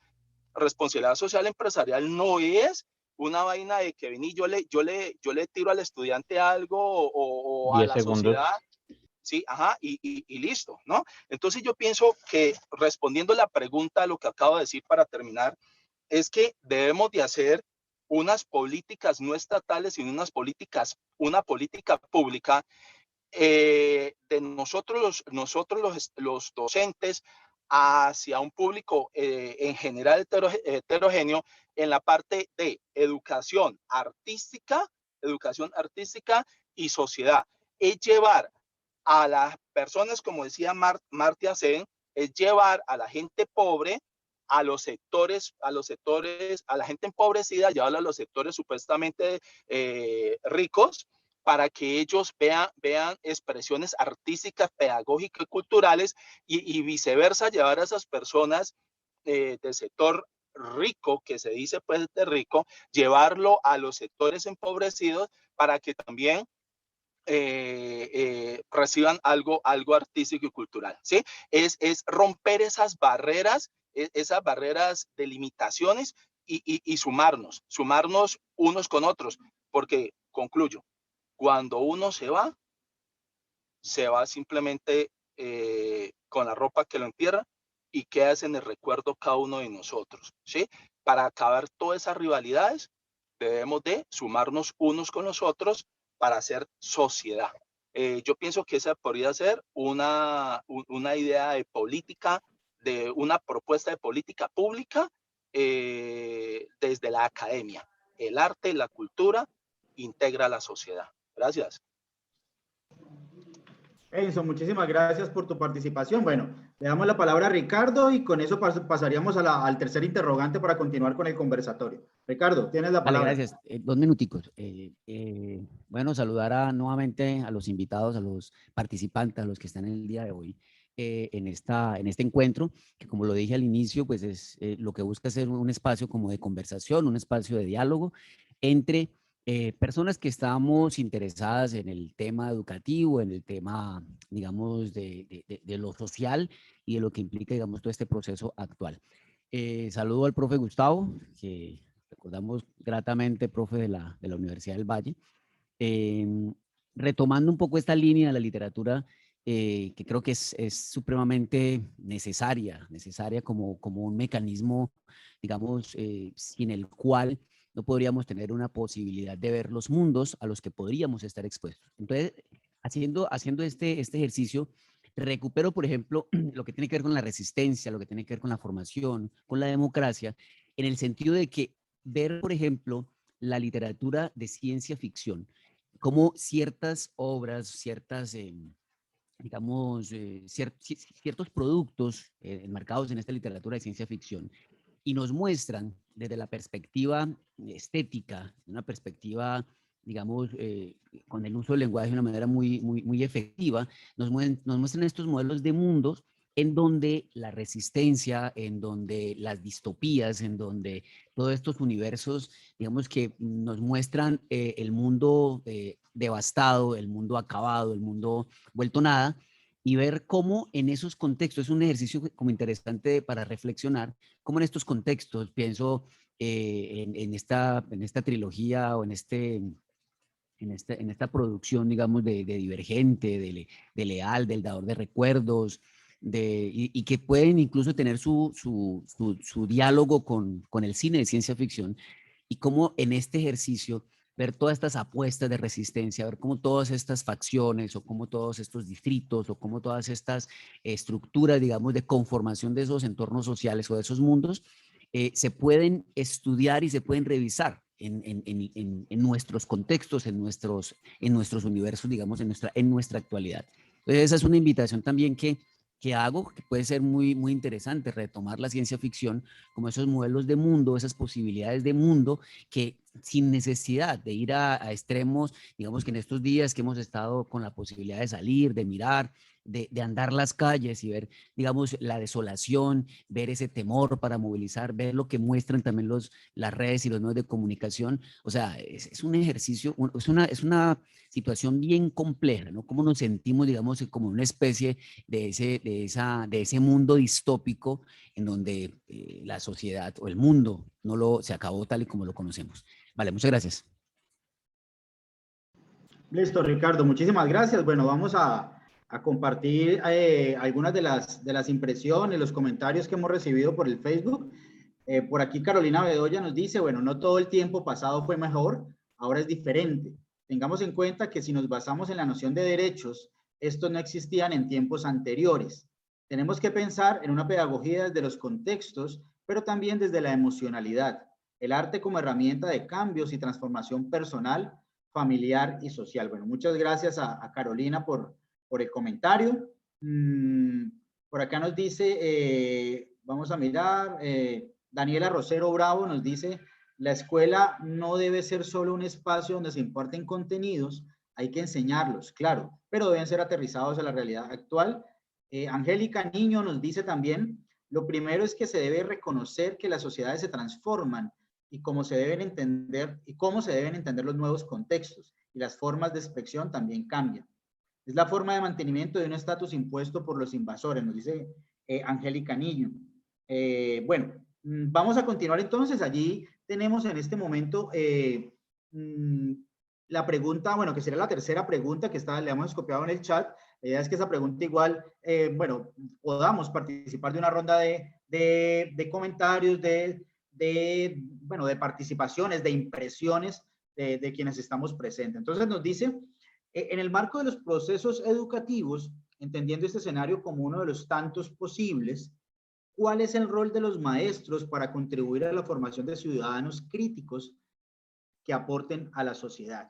Responsabilidad social empresarial no es una vaina de que vení, yo le tiro al estudiante algo o a 10 la segundos. sociedad, sí, ajá, y listo, ¿no? Entonces yo pienso que respondiendo la pregunta, lo que acabo de decir para terminar, es que debemos de hacer unas políticas no estatales, sino una política pública de nosotros los docentes hacia un público en general heterogéneo en la parte de educación artística y sociedad. Es llevar a las personas, como decía Martia Sen, es llevar a la gente pobre a los sectores, a la gente empobrecida, llevarla a los sectores supuestamente ricos, para que ellos vean expresiones artísticas, pedagógicas y culturales y viceversa, llevar a esas personas del sector rico, que se dice pues de rico, llevarlo a los sectores empobrecidos para que también reciban algo artístico y cultural, ¿sí? Es romper esas barreras de limitaciones y sumarnos unos con otros, porque concluyo, cuando uno se va simplemente con la ropa que lo entierra y queda en el recuerdo cada uno de nosotros, ¿sí? Para acabar todas esas rivalidades, debemos de sumarnos unos con los otros para hacer sociedad. Yo pienso que esa podría ser una idea de política, de una propuesta de política pública desde la academia. El arte y la cultura integra la sociedad. Gracias. Edison, muchísimas gracias por tu participación. Bueno, le damos la palabra a Ricardo y con eso pasaríamos al tercer interrogante para continuar con el conversatorio. Ricardo, tienes la palabra. Vale, gracias. 2 minuticos. Bueno, saludar nuevamente a los invitados, a los participantes, a los que están en el día de hoy en este encuentro, que como lo dije al inicio, pues es lo que busca ser un espacio como de conversación, un espacio de diálogo entre personas que estamos interesadas en el tema educativo, en el tema, digamos, de lo social y de lo que implica, digamos, todo este proceso actual. Saludo al profe Gustavo, que recordamos gratamente, profe de la Universidad del Valle. Retomando un poco esta línea de la literatura, que creo que es supremamente necesaria como un mecanismo, digamos, sin el cual no podríamos tener una posibilidad de ver los mundos a los que podríamos estar expuestos. Entonces, haciendo este ejercicio, recupero, por ejemplo, lo que tiene que ver con la resistencia, lo que tiene que ver con la formación, con la democracia, en el sentido de que ver, por ejemplo, la literatura de ciencia ficción, como ciertas obras, digamos, ciertos productos enmarcados en esta literatura de ciencia ficción, y nos muestran desde la perspectiva estética, una perspectiva, digamos, con el uso del lenguaje de una manera muy efectiva, nos muestran estos modelos de mundos en donde la resistencia, en donde las distopías, en donde todos estos universos, digamos, que nos muestran el mundo devastado, el mundo acabado, el mundo vuelto nada, y ver cómo en esos contextos, es un ejercicio como interesante para reflexionar, cómo en estos contextos, pienso en esta trilogía o en esta producción, digamos, de Divergente, de Leal, del Dador de Recuerdos, y que pueden incluso tener su diálogo con el cine de ciencia ficción, y cómo en este ejercicio ver todas estas apuestas de resistencia, ver cómo todas estas facciones o cómo todos estos distritos o cómo todas estas estructuras, digamos, de conformación de esos entornos sociales o de esos mundos se pueden estudiar y se pueden revisar en nuestros contextos, en nuestros universos, digamos, en nuestra actualidad. Entonces esa es una invitación también que hago, que puede ser muy interesante, retomar la ciencia ficción como esos modelos de mundo, esas posibilidades de mundo que sin necesidad de ir a extremos, digamos que en estos días que hemos estado con la posibilidad de salir, de mirar, de andar las calles y ver, digamos, la desolación, ver ese temor para movilizar, ver lo que muestran también las redes y los medios de comunicación. O sea, es un ejercicio, es una situación bien compleja, ¿no? Cómo nos sentimos, digamos, como una especie de ese mundo distópico en donde la sociedad o el mundo se acabó tal y como lo conocemos. Vale, muchas gracias. Listo, Ricardo, muchísimas gracias. Bueno, vamos a compartir algunas de las impresiones, los comentarios que hemos recibido por el Facebook. Por aquí Carolina Bedoya nos dice, bueno, no todo el tiempo pasado fue mejor, ahora es diferente. Tengamos en cuenta que si nos basamos en la noción de derechos, estos no existían en tiempos anteriores. Tenemos que pensar en una pedagogía desde los contextos, pero también desde la emocionalidad. El arte como herramienta de cambios y transformación personal, familiar y social. Bueno, muchas gracias a Carolina por el comentario. Por acá nos dice, vamos a mirar, Daniela Rosero Bravo nos dice, la escuela no debe ser solo un espacio donde se imparten contenidos, hay que enseñarlos, claro, pero deben ser aterrizados a la realidad actual. Angélica Niño nos dice también, lo primero es que se debe reconocer que las sociedades se transforman y cómo se deben entender los nuevos contextos y las formas de expresión también cambian. Es la forma de mantenimiento de un estatus impuesto por los invasores, nos dice Angélica Niño. Bueno, vamos a continuar entonces. Allí tenemos en este momento la pregunta, bueno, que sería la tercera pregunta que le hemos copiado en el chat. La idea es que esa pregunta igual, bueno, podamos participar de una ronda de comentarios, bueno, de participaciones, de impresiones de quienes estamos presentes. Entonces nos dice, en el marco de los procesos educativos, entendiendo este escenario como uno de los tantos posibles, ¿cuál es el rol de los maestros para contribuir a la formación de ciudadanos críticos que aporten a la sociedad?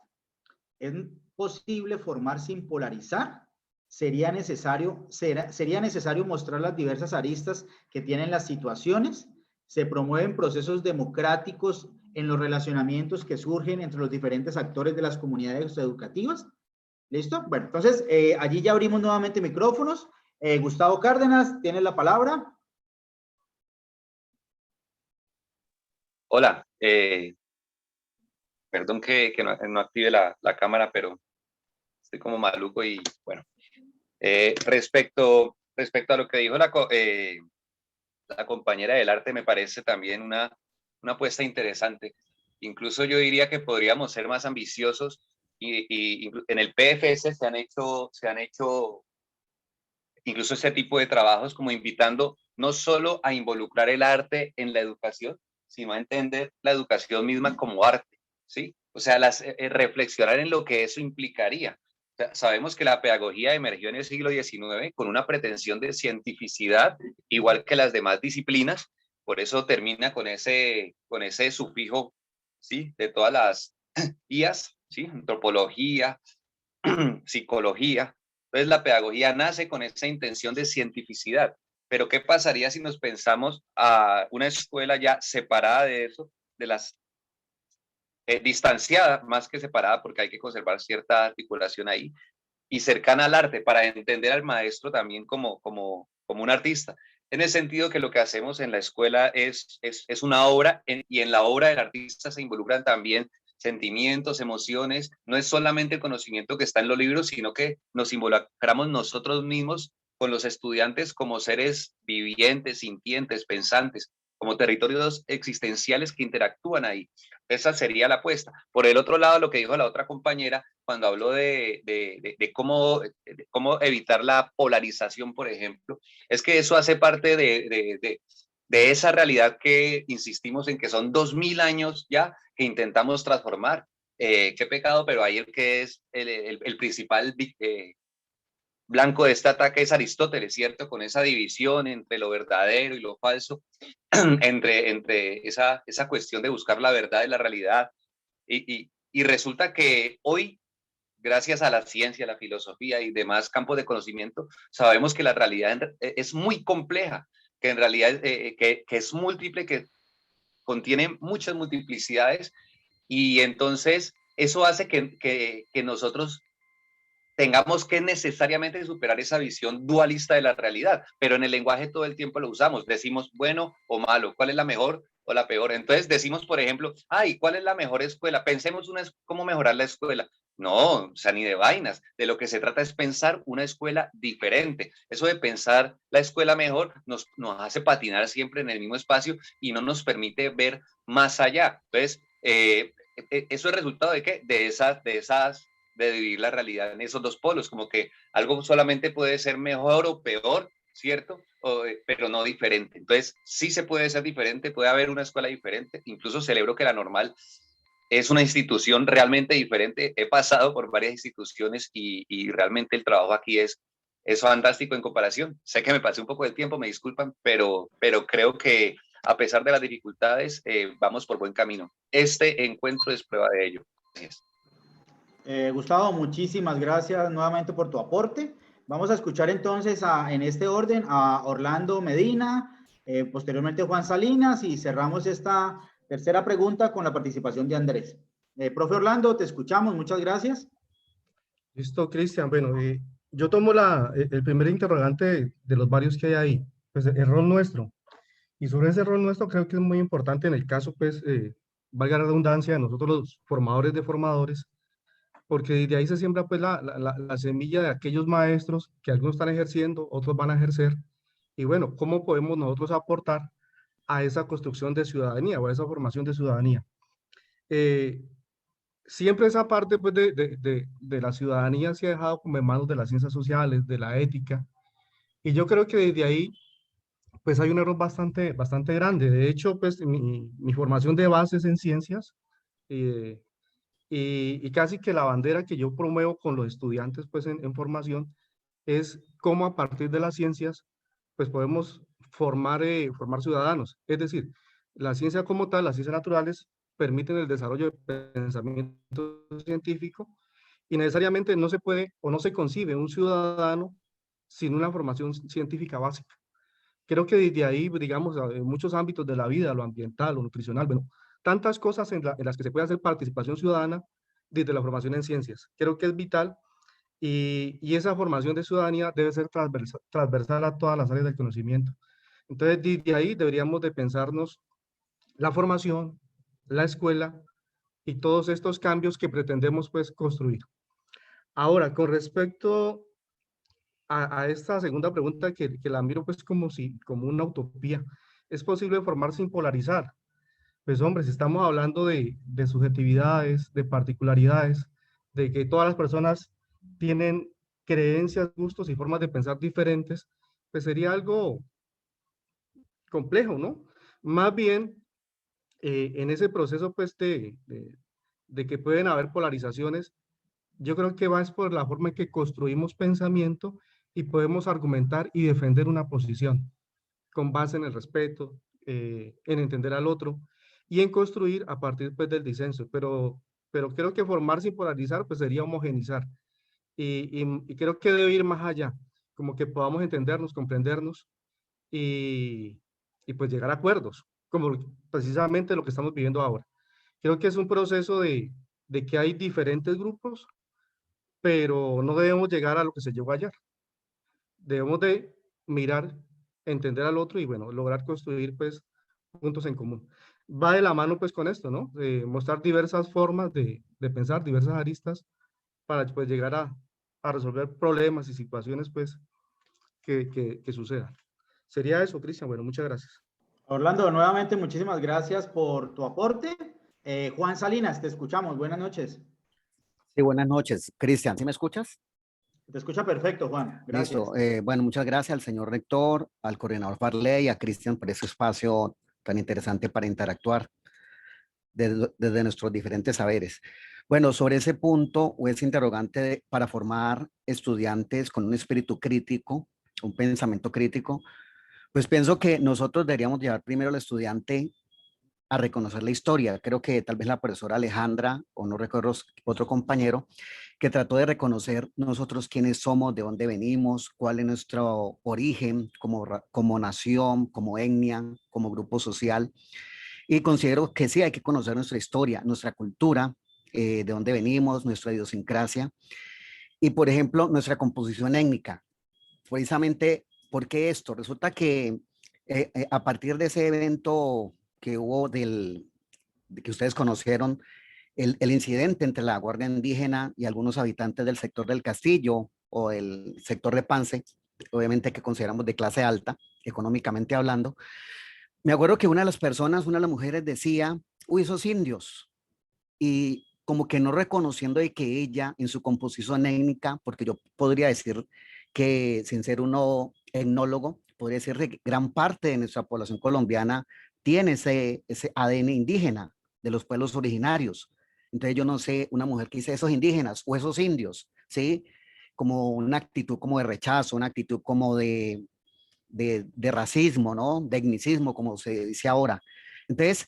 ¿Es posible formar sin polarizar? ¿Sería necesario mostrar las diversas aristas que tienen las situaciones? ¿Se promueven procesos democráticos en los relacionamientos que surgen entre los diferentes actores de las comunidades educativas? ¿Listo? Bueno, entonces allí ya abrimos nuevamente micrófonos. Gustavo Cárdenas, tienes la palabra. Hola, perdón que no active la cámara, pero estoy como maluco y bueno. Respecto a lo que dijo la compañera del arte, me parece también una apuesta interesante. Incluso yo diría que podríamos ser más ambiciosos y en el PFS se han hecho incluso ese tipo de trabajos como invitando no solo a involucrar el arte en la educación, sino a entender la educación misma como arte, ¿sí? O sea, reflexionar en lo que eso implicaría. O sea, sabemos que la pedagogía emergió en el siglo XIX con una pretensión de cientificidad, igual que las demás disciplinas, por eso termina con ese sufijo, ¿sí? De todas las IAS, ¿sí? Antropología, psicología. Entonces la pedagogía nace con esa intención de cientificidad. Pero ¿qué pasaría si nos pensamos a una escuela ya separada de eso, de las distanciada, más que separada, porque hay que conservar cierta articulación ahí, y cercana al arte, para entender al maestro también como un artista? En el sentido que lo que hacemos en la escuela es una obra, y en la obra del artista se involucran también sentimientos, emociones. No es solamente el conocimiento que está en los libros, sino que nos involucramos nosotros mismos con los estudiantes como seres vivientes, sintientes, pensantes, como territorios existenciales que interactúan ahí. Esa sería la apuesta. Por el otro lado, lo que dijo la otra compañera, cuando habló de cómo evitar la polarización, por ejemplo, es que eso hace parte de esa realidad que insistimos en que son 2000 años ya que intentamos transformar. Qué pecado, pero ahí el que es el principal blanco de este ataque es Aristóteles, ¿cierto? Con esa división entre lo verdadero y lo falso, entre esa cuestión de buscar la verdad y la realidad. Y resulta que hoy, gracias a la ciencia, la filosofía y demás campos de conocimiento, sabemos que la realidad es muy compleja, que en realidad que es múltiple, que contiene muchas multiplicidades, y entonces eso hace que nosotros tengamos que necesariamente superar esa visión dualista de la realidad, pero en el lenguaje todo el tiempo lo usamos, decimos bueno o malo, cuál es la mejor o la peor. Entonces decimos, por ejemplo, ay, ¿cuál es la mejor escuela? Pensemos cómo mejorar la escuela. No, o sea, ni de vainas. De lo que se trata es pensar una escuela diferente. Eso de pensar la escuela mejor nos hace patinar siempre en el mismo espacio y no nos permite ver más allá. Entonces, eso es resultado de ¿qué? De vivir la realidad en esos dos polos, como que algo solamente puede ser mejor o peor, ¿cierto? Pero no diferente. Entonces, sí se puede ser diferente, puede haber una escuela diferente. Incluso celebro que la Normal es una institución realmente diferente. He pasado por varias instituciones y realmente el trabajo aquí es fantástico en comparación. Sé que me pasé un poco del tiempo, me disculpan, pero creo que a pesar de las dificultades, vamos por buen camino. Este encuentro es prueba de ello. Gracias. Gustavo, muchísimas gracias nuevamente por tu aporte. Vamos a escuchar entonces en este orden a Orlando Medina, posteriormente Juan Salinas, y cerramos esta tercera pregunta con la participación de Andrés. Profe Orlando, te escuchamos, muchas gracias. Listo, Cristian. Bueno, yo tomo el primer interrogante de los varios que hay ahí, pues el rol nuestro. Y sobre ese rol nuestro creo que es muy importante en el caso, pues, valga la redundancia, de nosotros los formadores de formadores, porque de ahí se siembra pues la semilla de aquellos maestros que algunos están ejerciendo, otros van a ejercer, y bueno, ¿cómo podemos nosotros aportar a esa construcción de ciudadanía o a esa formación de ciudadanía? siempre esa parte pues, de la ciudadanía se ha dejado como en manos de las ciencias sociales, de la ética, y yo creo que desde ahí pues hay un error bastante grande. De hecho, pues mi formación de base es en ciencias, eh, y casi que la bandera que yo promuevo con los estudiantes pues en formación es cómo a partir de las ciencias pues podemos formar ciudadanos. Es decir, la ciencia como tal, las ciencias naturales, permiten el desarrollo de pensamiento científico y necesariamente no se puede o no se concibe un ciudadano sin una formación científica básica. Creo que desde ahí, digamos, en muchos ámbitos de la vida, lo ambiental, lo nutricional, bueno, tantas cosas en las que se puede hacer participación ciudadana desde la formación en ciencias. Creo que es vital y esa formación de ciudadanía debe ser transversal a todas las áreas del conocimiento. Entonces, desde ahí deberíamos de pensarnos la formación, la escuela y todos estos cambios que pretendemos pues construir. Ahora, con respecto a esta segunda pregunta que la miro pues como una utopía, ¿es posible formar sin polarizar? Pues hombre, si estamos hablando de subjetividades, de particularidades, de que todas las personas tienen creencias, gustos y formas de pensar diferentes, pues sería algo complejo, ¿no? Más bien, en ese proceso pues de que pueden haber polarizaciones, yo creo que va es por la forma en que construimos pensamiento y podemos argumentar y defender una posición con base en el respeto, en entender al otro y en construir a partir pues, del disenso. Pero creo que formar sin polarizar pues sería homogenizar y creo que debe ir más allá, como que podamos entendernos, comprendernos y pues llegar a acuerdos, como precisamente lo que estamos viviendo ahora. Creo que es un proceso de que hay diferentes grupos, pero no debemos llegar a lo que se llegó ayer. Debemos de mirar, entender al otro y bueno, lograr construir pues puntos en común. Va de la mano pues con esto, ¿no? Mostrar diversas formas de pensar, diversas aristas para pues llegar a resolver problemas y situaciones pues que sucedan. Sería eso, Cristian. Bueno, muchas gracias. Orlando, nuevamente muchísimas gracias por tu aporte. Juan Salinas, te escuchamos. Buenas noches. Sí, buenas noches. Cristian, ¿sí me escuchas? Te escucha perfecto, Juan. Gracias. Listo. Bueno, muchas gracias al señor rector, al coordinador Farley y a Cristian por ese espacio tan interesante para interactuar desde nuestros diferentes saberes. Bueno, sobre ese punto o ese interrogante para formar estudiantes con un espíritu crítico, un pensamiento crítico, pues pienso que nosotros deberíamos llevar primero al estudiante a reconocer la historia. Creo que tal vez la profesora Alejandra, o no recuerdo otro compañero, que trató de reconocer nosotros quiénes somos, de dónde venimos, cuál es nuestro origen como nación, como etnia, como grupo social. Y considero que sí hay que conocer nuestra historia, nuestra cultura, de dónde venimos, nuestra idiosincrasia y, por ejemplo, nuestra composición étnica. Precisamente, ¿por qué esto? Resulta que a partir de ese evento que hubo de que ustedes conocieron, el incidente entre la Guardia Indígena y algunos habitantes del sector del Castillo o el sector de Pance, obviamente que consideramos de clase alta, económicamente hablando, me acuerdo que una de las personas, una de las mujeres decía, uy, esos indios, y como que no reconociendo de que ella en su composición étnica, porque yo podría decir que sin ser uno etnólogo, podría decir que gran parte de nuestra población colombiana tiene ese ADN indígena de los pueblos originarios. Entonces yo no sé, una mujer que dice esos indígenas o esos indios, ¿sí? Como una actitud como de rechazo, una actitud como de racismo, ¿no? De etnicismo, como se dice ahora. Entonces,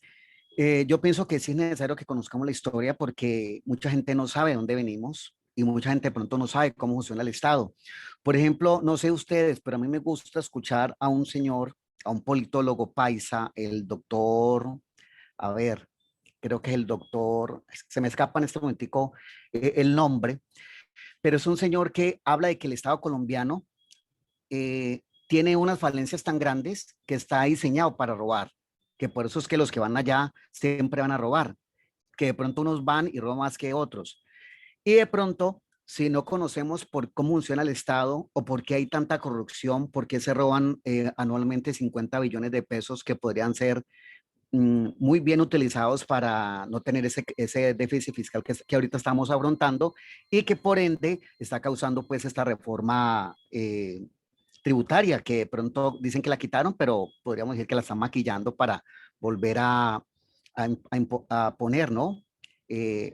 yo pienso que sí es necesario que conozcamos la historia porque mucha gente no sabe de dónde venimos y mucha gente de pronto no sabe cómo funciona el Estado. Por ejemplo, no sé ustedes, pero a mí me gusta escuchar a un señor, a un politólogo paisa, el doctor, a ver, creo que es el doctor, se me escapa en este momentico el nombre, pero es un señor que habla de que el Estado colombiano tiene unas falencias tan grandes que está diseñado para robar, que por eso es que los que van allá siempre van a robar, que de pronto unos van y roban más que otros. Y de pronto, si no conocemos por cómo funciona el Estado o por qué hay tanta corrupción, por qué se roban anualmente 50 billones de pesos que podrían ser muy bien utilizados para no tener ese déficit fiscal que ahorita estamos afrontando y que por ende está causando pues esta reforma tributaria que de pronto dicen que la quitaron, pero podríamos decir que la están maquillando para volver a poner, ¿no?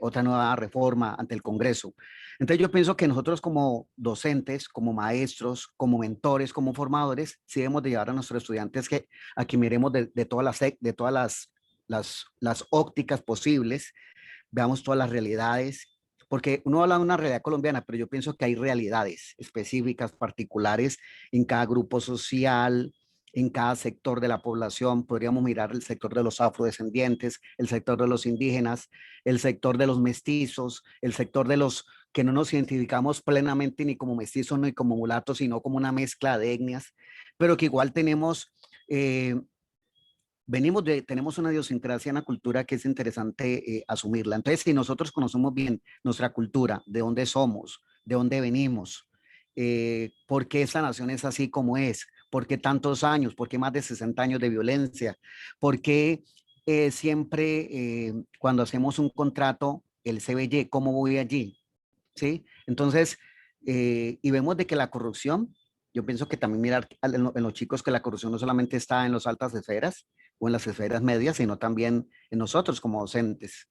Otra nueva reforma ante el Congreso. Entonces yo pienso que nosotros como docentes, como maestros, como mentores, como formadores, sí debemos de llevar a nuestros estudiantes a que miremos de todas las ópticas posibles, veamos todas las realidades, porque uno habla de una realidad colombiana, pero yo pienso que hay realidades específicas, particulares en cada grupo social, en cada sector de la población. Podríamos mirar el sector de los afrodescendientes, el sector de los indígenas, el sector de los mestizos, el sector de los que no nos identificamos plenamente ni como mestizos ni como mulatos, sino como una mezcla de etnias, pero que igual tenemos... tenemos una idiosincrasia, una cultura que es interesante asumirla. Entonces, si nosotros conocemos bien nuestra cultura, de dónde somos, de dónde venimos, por qué esta nación es así como es, por qué tantos años, por qué más de 60 años de violencia, por qué siempre cuando hacemos un contrato, el CBY, ¿cómo voy allí? ¿Sí? Entonces, y vemos de que la corrupción, yo pienso que también mirar en los chicos que la corrupción no solamente está en las altas esferas o en las esferas medias, sino también en nosotros como docentes.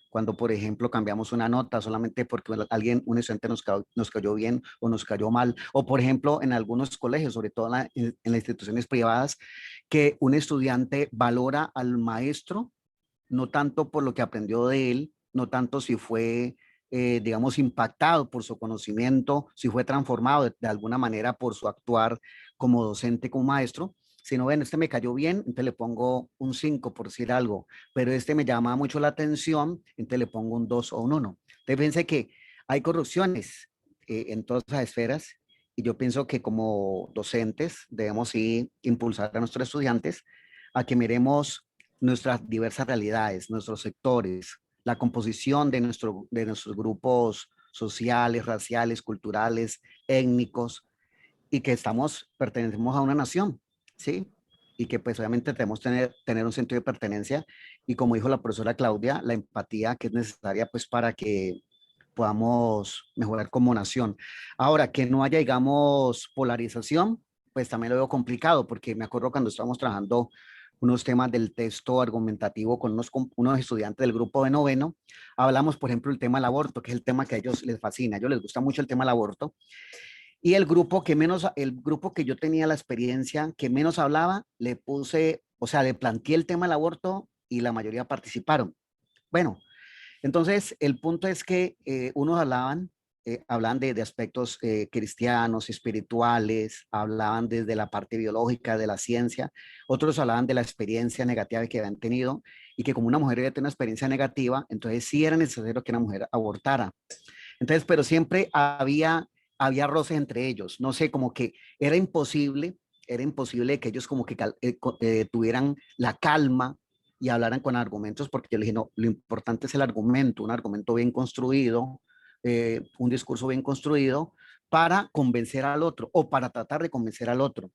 Cuando, por ejemplo, cambiamos una nota solamente porque un estudiante nos cayó bien o nos cayó mal. O, por ejemplo, en algunos colegios, sobre todo en las instituciones privadas, que un estudiante valora al maestro no tanto por lo que aprendió de él, no tanto si fue, digamos, impactado por su conocimiento, si fue transformado de alguna manera por su actuar como docente, como maestro, sino, bueno, este me cayó bien, entonces le pongo un 5 por decir algo, pero este me llama mucho la atención, entonces le pongo un 2 o un 1. Entonces, pensé que hay corrupciones en todas las esferas y yo pienso que como docentes debemos sí impulsar a nuestros estudiantes a que miremos nuestras diversas realidades, nuestros sectores, la composición de nuestros grupos sociales, raciales, culturales, étnicos, y que pertenecemos a una nación, ¿sí? Y que pues obviamente tenemos que tener un sentido de pertenencia y como dijo la profesora Claudia, la empatía que es necesaria pues para que podamos mejorar como nación. Ahora, que no haya, digamos, polarización, pues también lo veo complicado, porque me acuerdo cuando estábamos trabajando unos temas del texto argumentativo con unos estudiantes del grupo de noveno, hablamos, por ejemplo, el tema del aborto, que es el tema que a ellos les fascina, a ellos les gusta mucho el tema del aborto, y el grupo que yo tenía la experiencia, que menos hablaba, le planteé el tema del aborto y la mayoría participaron. Bueno, entonces el punto es que unos hablaban de aspectos cristianos, espirituales, hablaban desde la parte biológica de la ciencia, otros hablaban de la experiencia negativa que habían tenido y que como una mujer había tenido una experiencia negativa, entonces sí era necesario que una mujer abortara. Entonces, pero siempre había roces entre ellos, no sé, como que era imposible que ellos como que tuvieran la calma y hablaran con argumentos, porque yo le dije, no, lo importante es el argumento, un argumento bien construido, un discurso bien construido para convencer al otro o para tratar de convencer al otro,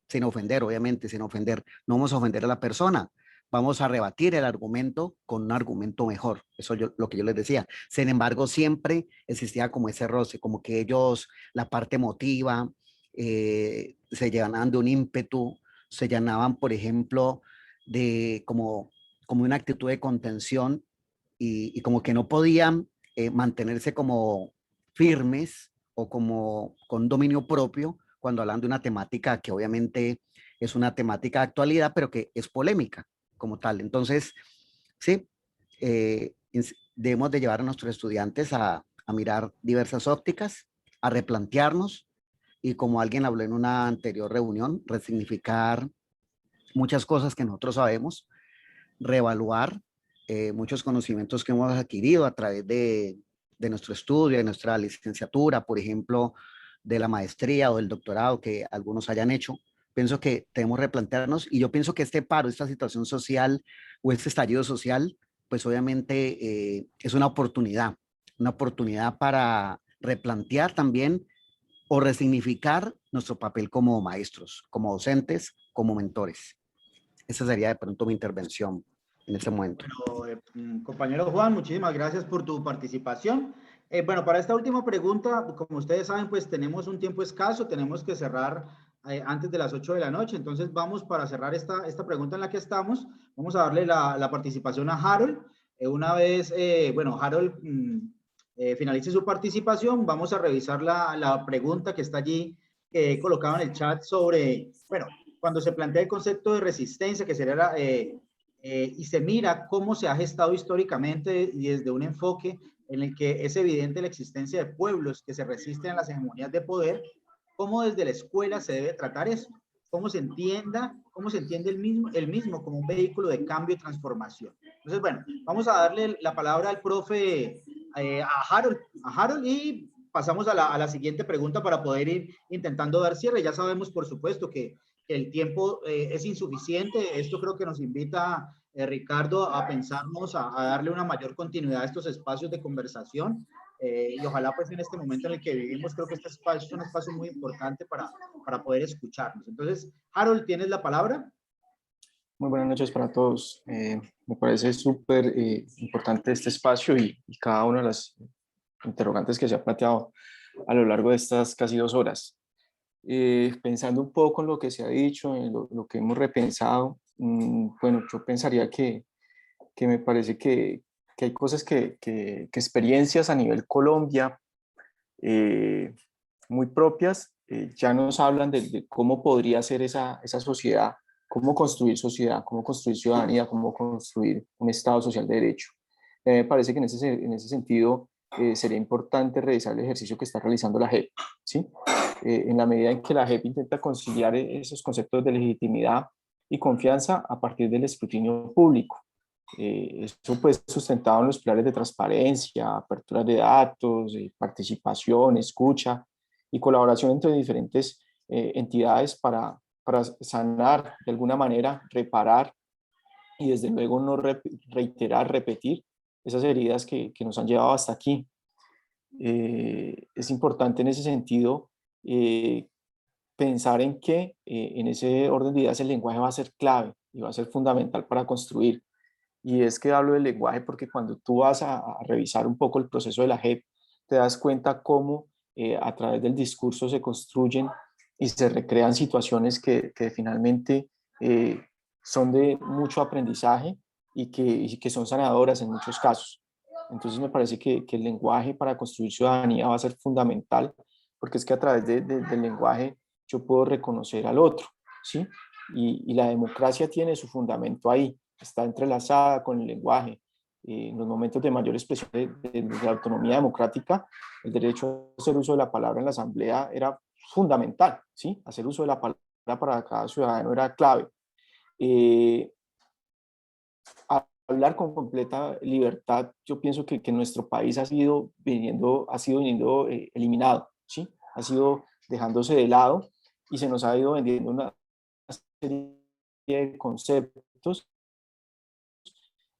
sin ofender, obviamente, sin ofender. No vamos a ofender a la persona, vamos a rebatir el argumento con un argumento mejor. Eso es lo que yo les decía. Sin embargo, siempre existía como ese roce, como que ellos, la parte emotiva, se llenaban de un ímpetu, se llenaban, por ejemplo, de como una actitud de contención y como que no podían mantenerse como firmes o como con dominio propio cuando hablan de una temática que obviamente es una temática de actualidad, pero que es polémica como tal. Entonces, sí, debemos de llevar a nuestros estudiantes a mirar diversas ópticas, a replantearnos y como alguien habló en una anterior reunión, resignificar muchas cosas que nosotros sabemos, reevaluar muchos conocimientos que hemos adquirido a través de nuestro estudio, de nuestra licenciatura, por ejemplo, de la maestría o del doctorado que algunos hayan hecho. Pienso que debemos replantearnos y yo pienso que este paro, esta situación social o este estallido social, pues obviamente es una oportunidad para replantear también o resignificar nuestro papel como maestros, como docentes, como mentores. Esa sería de pronto mi intervención. en ese momento. Bueno, compañero Juan, muchísimas gracias por tu participación. Bueno, para esta última pregunta, como ustedes saben, pues tenemos un tiempo escaso, tenemos que cerrar antes de las 8 de la noche, entonces vamos para cerrar esta pregunta en la que estamos, vamos a darle la participación a Harold. Una vez, bueno, Harold finalice su participación, vamos a revisar la pregunta que está allí colocada en el chat sobre, bueno, cuando se plantea el concepto de resistencia, que sería y se mira cómo se ha gestado históricamente y desde un enfoque en el que es evidente la existencia de pueblos que se resisten a las hegemonías de poder, cómo desde la escuela se debe tratar eso, cómo se entiende el mismo como un vehículo de cambio y transformación. Entonces, bueno, vamos a darle la palabra al profe, a Harold y pasamos a la siguiente pregunta para poder ir intentando dar cierre. Ya sabemos, por supuesto, que el tiempo es insuficiente. Esto creo que nos invita, Ricardo, a pensarnos, a darle una mayor continuidad a estos espacios de conversación. Y ojalá pues en este momento en el que vivimos, creo que este espacio es un espacio muy importante para poder escucharnos. Entonces, Harold, ¿tienes la palabra? Muy buenas noches para todos. Me parece súper importante este espacio y cada una de las interrogantes que se ha planteado a lo largo de estas casi 2 horas. Pensando un poco en lo que se ha dicho, en lo que hemos repensado, bueno, yo pensaría que me parece que hay cosas que experiencias a nivel Colombia muy propias ya nos hablan de cómo podría ser esa sociedad, cómo construir sociedad, cómo construir ciudadanía, cómo construir un Estado social de derecho. Me parece que en ese sentido sería importante revisar el ejercicio que está realizando la JEP, ¿sí? En la medida en que la JEP intenta conciliar esos conceptos de legitimidad y confianza a partir del escrutinio público. Eso pues sustentado en los pilares de transparencia, apertura de datos, participación, escucha y colaboración entre diferentes entidades para sanar de alguna manera, reparar y desde luego no reiterar, repetir esas heridas que nos han llevado hasta aquí. Es importante en ese sentido pensar en que en ese orden de ideas el lenguaje va a ser clave y va a ser fundamental para construir. Y es que hablo del lenguaje porque cuando tú vas a revisar un poco el proceso de la JEP, te das cuenta cómo a través del discurso se construyen y se recrean situaciones que finalmente son de mucho aprendizaje y que son sanadoras en muchos casos. Entonces me parece que el lenguaje para construir ciudadanía va a ser fundamental, porque es que a través del lenguaje yo puedo reconocer al otro, ¿sí? Y la democracia tiene su fundamento ahí, está entrelazada con el lenguaje. En los momentos de mayor expresión de la autonomía democrática, el derecho a hacer uso de la palabra en la asamblea era fundamental, ¿sí? Hacer uso de la palabra para cada ciudadano era clave. Hablar con completa libertad, yo pienso que nuestro país ha sido viniendo eliminado, ¿sí? Ha sido dejándose de lado y se nos ha ido vendiendo una serie de conceptos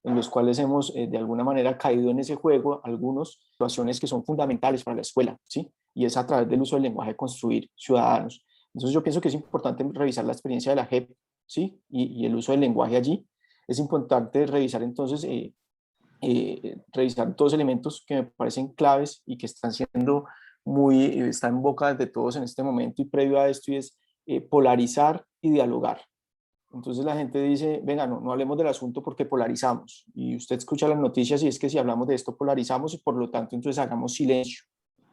en los cuales hemos de alguna manera caído en ese juego, algunas situaciones que son fundamentales para la escuela, ¿sí? Y es a través del uso del lenguaje construir ciudadanos. Entonces yo pienso que es importante revisar la experiencia de la JEP, ¿sí? Y el uso del lenguaje allí. Es importante revisar entonces, revisar todos los elementos que me parecen claves y que están siendo están en boca de todos en este momento y previo a esto, y es polarizar y dialogar. Entonces la gente dice, venga, no hablemos del asunto porque polarizamos. Y usted escucha las noticias y es que si hablamos de esto polarizamos y por lo tanto entonces hagamos silencio.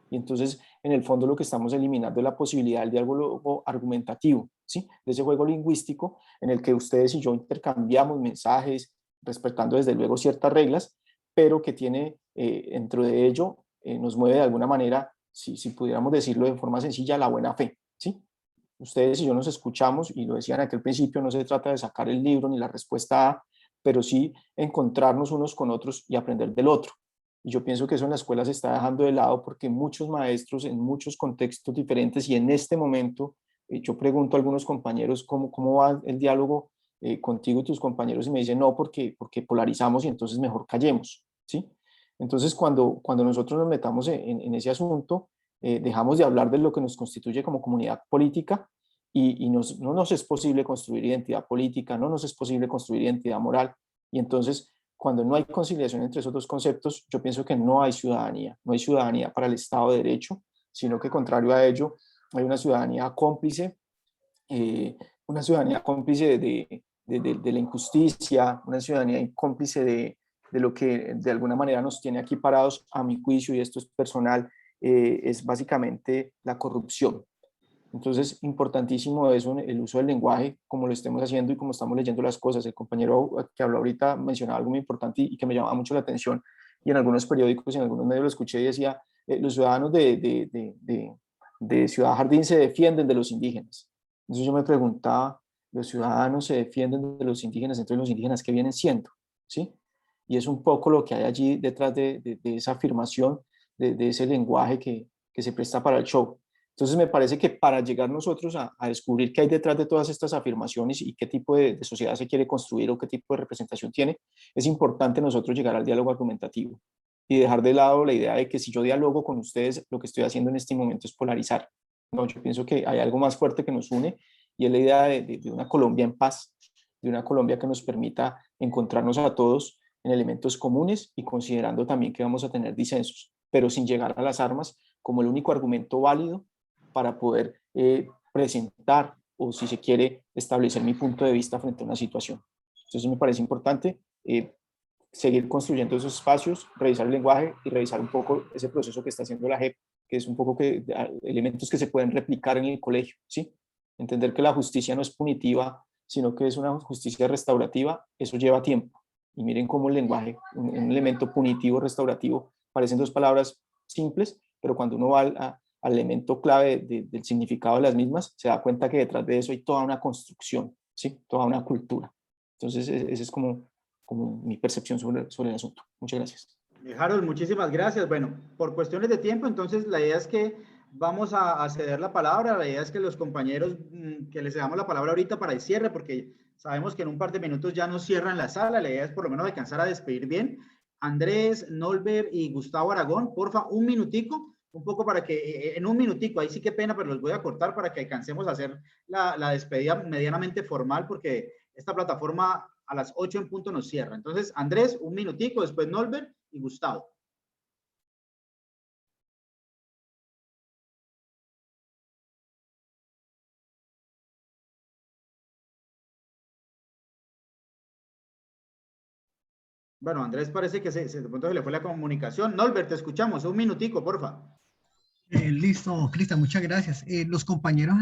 Y entonces en el fondo lo que estamos eliminando es la posibilidad del diálogo argumentativo, ¿sí? De ese juego lingüístico en el que ustedes y yo intercambiamos mensajes, respetando desde luego ciertas reglas, pero que tiene dentro de ello, nos mueve de alguna manera, si pudiéramos decirlo de forma sencilla, la buena fe, ¿sí? Ustedes y yo nos escuchamos y lo decían en aquel principio, no se trata de sacar el libro ni la respuesta A, pero sí encontrarnos unos con otros y aprender del otro. Y yo pienso que eso en la escuela se está dejando de lado porque muchos maestros en muchos contextos diferentes y en este momento, yo pregunto a algunos compañeros cómo va el diálogo contigo y tus compañeros y me dicen no, porque polarizamos y entonces mejor callemos, ¿sí? Entonces cuando nosotros nos metamos en ese asunto, dejamos de hablar de lo que nos constituye como comunidad política y no nos es posible construir identidad política, no nos es posible construir identidad moral, Y entonces, cuando no hay conciliación entre esos dos conceptos, yo pienso que no hay ciudadanía para el Estado de Derecho, sino que contrario a ello, hay una ciudadanía cómplice de la injusticia, una ciudadanía cómplice de lo que de alguna manera nos tiene aquí parados, a mi juicio, y esto es personal, es básicamente la corrupción. Entonces, importantísimo eso, el uso del lenguaje, como lo estemos haciendo y como estamos leyendo las cosas. El compañero que habló ahorita mencionaba algo muy importante y que me llamaba mucho la atención, y en algunos periódicos y en algunos medios lo escuché y decía, los ciudadanos de Ciudad Jardín se defienden de los indígenas. Entonces yo me preguntaba, los ciudadanos se defienden de los indígenas, entonces los indígenas, ¿qué vienen siendo? ¿Sí? Y es un poco lo que hay allí detrás de esa afirmación, de ese lenguaje que se presta para el show. Entonces me parece que para llegar nosotros a descubrir qué hay detrás de todas estas afirmaciones y qué tipo de sociedad se quiere construir o qué tipo de representación tiene, es importante nosotros llegar al diálogo argumentativo y dejar de lado la idea de que si yo dialogo con ustedes, lo que estoy haciendo en este momento es polarizar. No, yo pienso que hay algo más fuerte que nos une y es la idea de una Colombia en paz, de una Colombia que nos permita encontrarnos a todos en elementos comunes y considerando también que vamos a tener disensos, pero sin llegar a las armas como el único argumento válido para poder presentar o, si se quiere, establecer mi punto de vista frente a una situación. Entonces me parece importante seguir construyendo esos espacios, revisar el lenguaje y revisar un poco ese proceso que está haciendo la JEP, que es un poco elementos que se pueden replicar en el colegio, ¿sí? Entender que la justicia no es punitiva, sino que es una justicia restaurativa, eso lleva tiempo. Y miren cómo el lenguaje, un elemento punitivo, restaurativo, parecen dos palabras simples, pero cuando uno va al elemento clave del significado de las mismas, se da cuenta que detrás de eso hay toda una construcción, ¿sí? Toda una cultura. Entonces, esa es como mi percepción sobre el asunto. Muchas gracias. Harold, muchísimas gracias. Bueno, por cuestiones de tiempo, entonces la idea es que vamos a ceder la palabra. La idea es que los compañeros, que les damos la palabra ahorita para el cierre, porque sabemos que en un par de minutos ya nos cierran la sala. La idea es por lo menos alcanzar a despedir bien. Andrés, Nolber y Gustavo Aragón, porfa, un minutico, un poco para que, en un minutico, ahí sí que pena, pero los voy a cortar para que alcancemos a hacer la despedida medianamente formal, porque esta plataforma a las 8 en punto nos cierra. Entonces, Andrés, un minutico, después Nolber y Gustavo. Bueno, Andrés parece que de pronto se le fue la comunicación. Nolber, te escuchamos. Un minutico, porfa. Listo, Cristian, muchas gracias. Los compañeros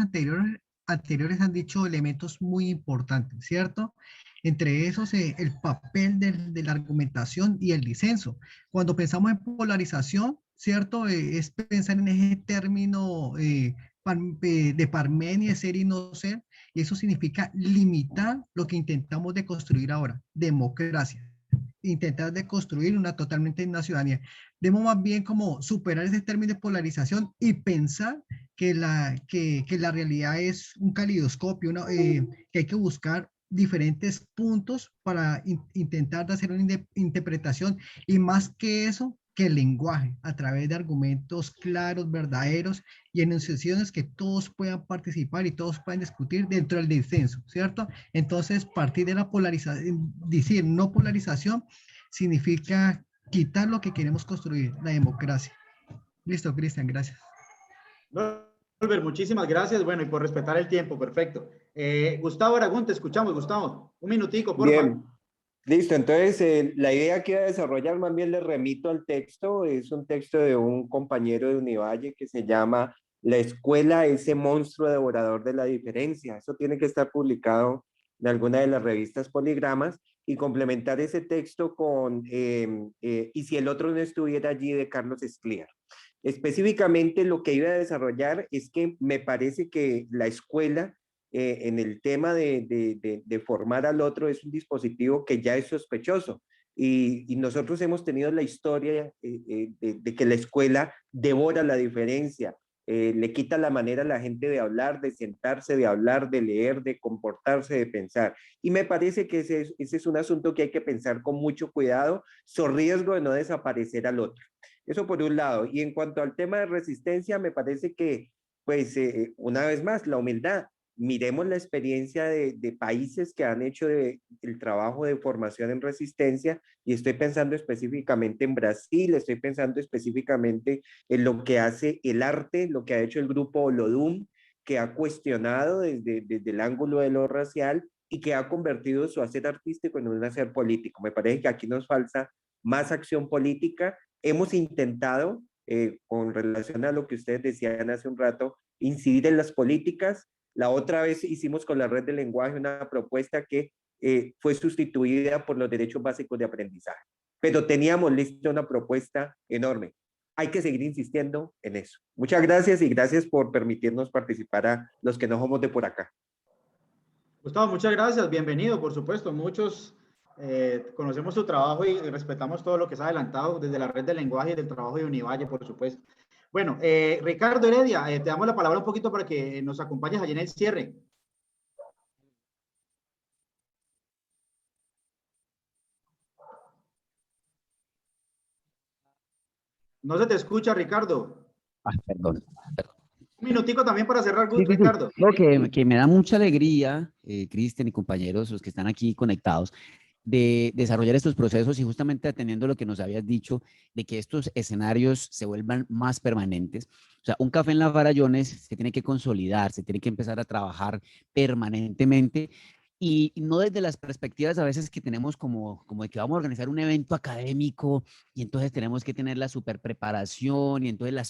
anteriores han dicho elementos muy importantes, ¿cierto? Entre esos, el papel de la argumentación y el disenso. Cuando pensamos en polarización, ¿cierto? Es pensar en ese término de Parménides, ser y no ser, y eso significa limitar lo que intentamos de construir ahora, democracia. Intentar de construir totalmente una ciudadanía. Debemos más bien como superar ese término de polarización y pensar que la realidad es un calidoscopio, que hay que buscar diferentes puntos para intentar hacer una interpretación, y más que eso, que el lenguaje, a través de argumentos claros, verdaderos y enunciaciones que todos puedan participar y todos puedan discutir dentro del disenso, ¿cierto? Entonces, partir de la polarización, decir no polarización, significa quitar lo que queremos construir, la democracia. Listo, Cristian, gracias. Nolber, muchísimas gracias. Bueno, y por respetar el tiempo, perfecto. Gustavo Aragón, te escuchamos, Gustavo. Un minutico, por favor. Bien. Listo, entonces la idea que voy a desarrollar, más bien le remito al texto, es un texto de un compañero de Univalle que se llama La escuela, ese monstruo devorador de la diferencia. Eso tiene que estar publicado en alguna de las revistas Poligramas, y complementar ese texto con Y si el otro no estuviera allí, de Carlos Escliar. Específicamente lo que iba a desarrollar es que me parece que la escuela, en el tema de formar al otro, es un dispositivo que ya es sospechoso, y nosotros hemos tenido la historia de que la escuela devora la diferencia, le quita la manera a la gente de hablar, de sentarse, de hablar, de leer, de comportarse, de pensar, y me parece que ese es un asunto que hay que pensar con mucho cuidado, sobre riesgo de no desaparecer al otro. Eso por un lado. Y en cuanto al tema de resistencia, me parece que, pues, una vez más, la humildad. miremos la experiencia de países que han hecho el trabajo de formación en resistencia, y estoy pensando específicamente en Brasil, estoy pensando específicamente en lo que hace el arte, lo que ha hecho el grupo Olodum, que ha cuestionado desde el ángulo de lo racial y que ha convertido su hacer artístico en un hacer político. Me parece que aquí nos falta más acción política. Hemos intentado, con relación a lo que ustedes decían hace un rato, incidir en las políticas. La otra vez hicimos con la red de lenguaje una propuesta que fue sustituida por los derechos básicos de aprendizaje, pero teníamos lista una propuesta enorme. Hay que seguir insistiendo en eso. Muchas gracias y gracias por permitirnos participar a los que no somos de por acá. Gustavo, muchas gracias, bienvenido, por supuesto. Muchos conocemos su trabajo y respetamos todo lo que se ha adelantado desde la red de lenguaje y del trabajo de Univalle, por supuesto. Bueno, Ricardo Heredia, te damos la palabra un poquito para que nos acompañes allí en el cierre. No se te escucha, Ricardo. Perdón. Un minutico también para cerrar, Sí, sí, sí. Ricardo. No, que me da mucha alegría, Cristian y compañeros, los que están aquí conectados, de desarrollar estos procesos y justamente atendiendo lo que nos habías dicho, de que estos escenarios se vuelvan más permanentes. O sea, un café en las Farallones se tiene que consolidar, se tiene que empezar a trabajar permanentemente y no desde las perspectivas a veces que tenemos como de que vamos a organizar un evento académico y entonces tenemos que tener la super preparación y entonces la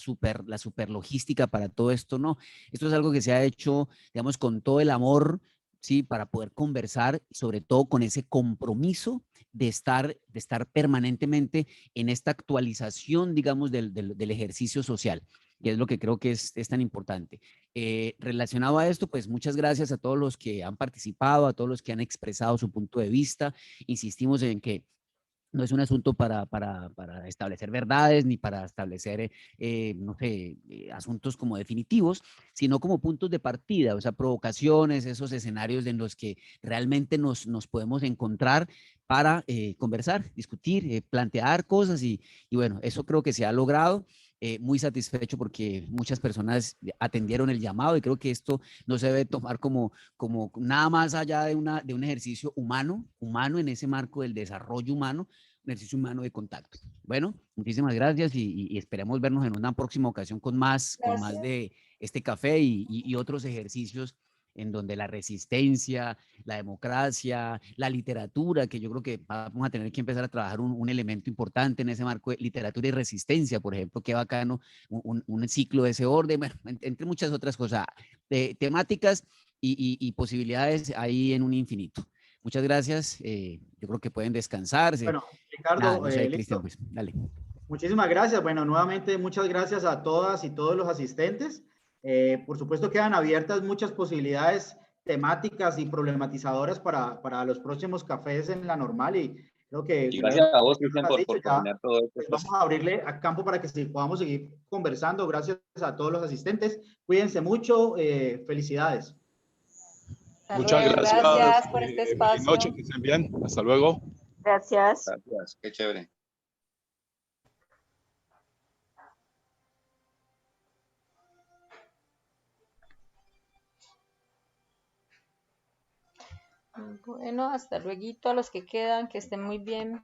super logística para todo esto, no. Esto es algo que se ha hecho, digamos, con todo el amor, ¿sí? Para poder conversar, sobre todo con ese compromiso de estar permanentemente en esta actualización, digamos, del ejercicio social, que es lo que creo que es tan importante. Relacionado a esto, pues muchas gracias a todos los que han participado, a todos los que han expresado su punto de vista. Insistimos en que no es un asunto para establecer verdades ni para establecer, no sé, asuntos como definitivos, sino como puntos de partida, o sea, provocaciones, esos escenarios en los que realmente nos podemos encontrar para conversar, discutir, plantear cosas y bueno, eso creo que se ha logrado. Muy satisfecho porque muchas personas atendieron el llamado y creo que esto no se debe tomar como nada más allá de un ejercicio humano en ese marco del desarrollo humano, un ejercicio humano de contacto. Bueno, muchísimas gracias y esperemos vernos en una próxima ocasión con más de este café y otros ejercicios en donde la resistencia, la democracia, la literatura, que yo creo que vamos a tener que empezar a trabajar un elemento importante en ese marco de literatura y resistencia, por ejemplo, qué bacano, un ciclo de ese orden, bueno, entre muchas otras cosas, temáticas y posibilidades ahí en un infinito. Muchas gracias, yo creo que pueden descansarse. Bueno, Ricardo, Nada, no sé, listo. Cristian, pues, dale. Muchísimas gracias. Bueno, nuevamente muchas gracias a todas y todos los asistentes. Por supuesto quedan abiertas muchas posibilidades temáticas y problematizadoras para los próximos cafés en la normal y creo que... Y gracias a vos, Cristian, por coordinar todo esto. Pues vamos a abrirle a campo para que podamos seguir conversando. Gracias a todos los asistentes. Cuídense mucho. Felicidades. Muchas gracias. Gracias por este espacio. Buenas noches, que estén bien. Hasta luego. Gracias. Gracias, qué chévere. Bueno, hasta luego a los que quedan, que estén muy bien.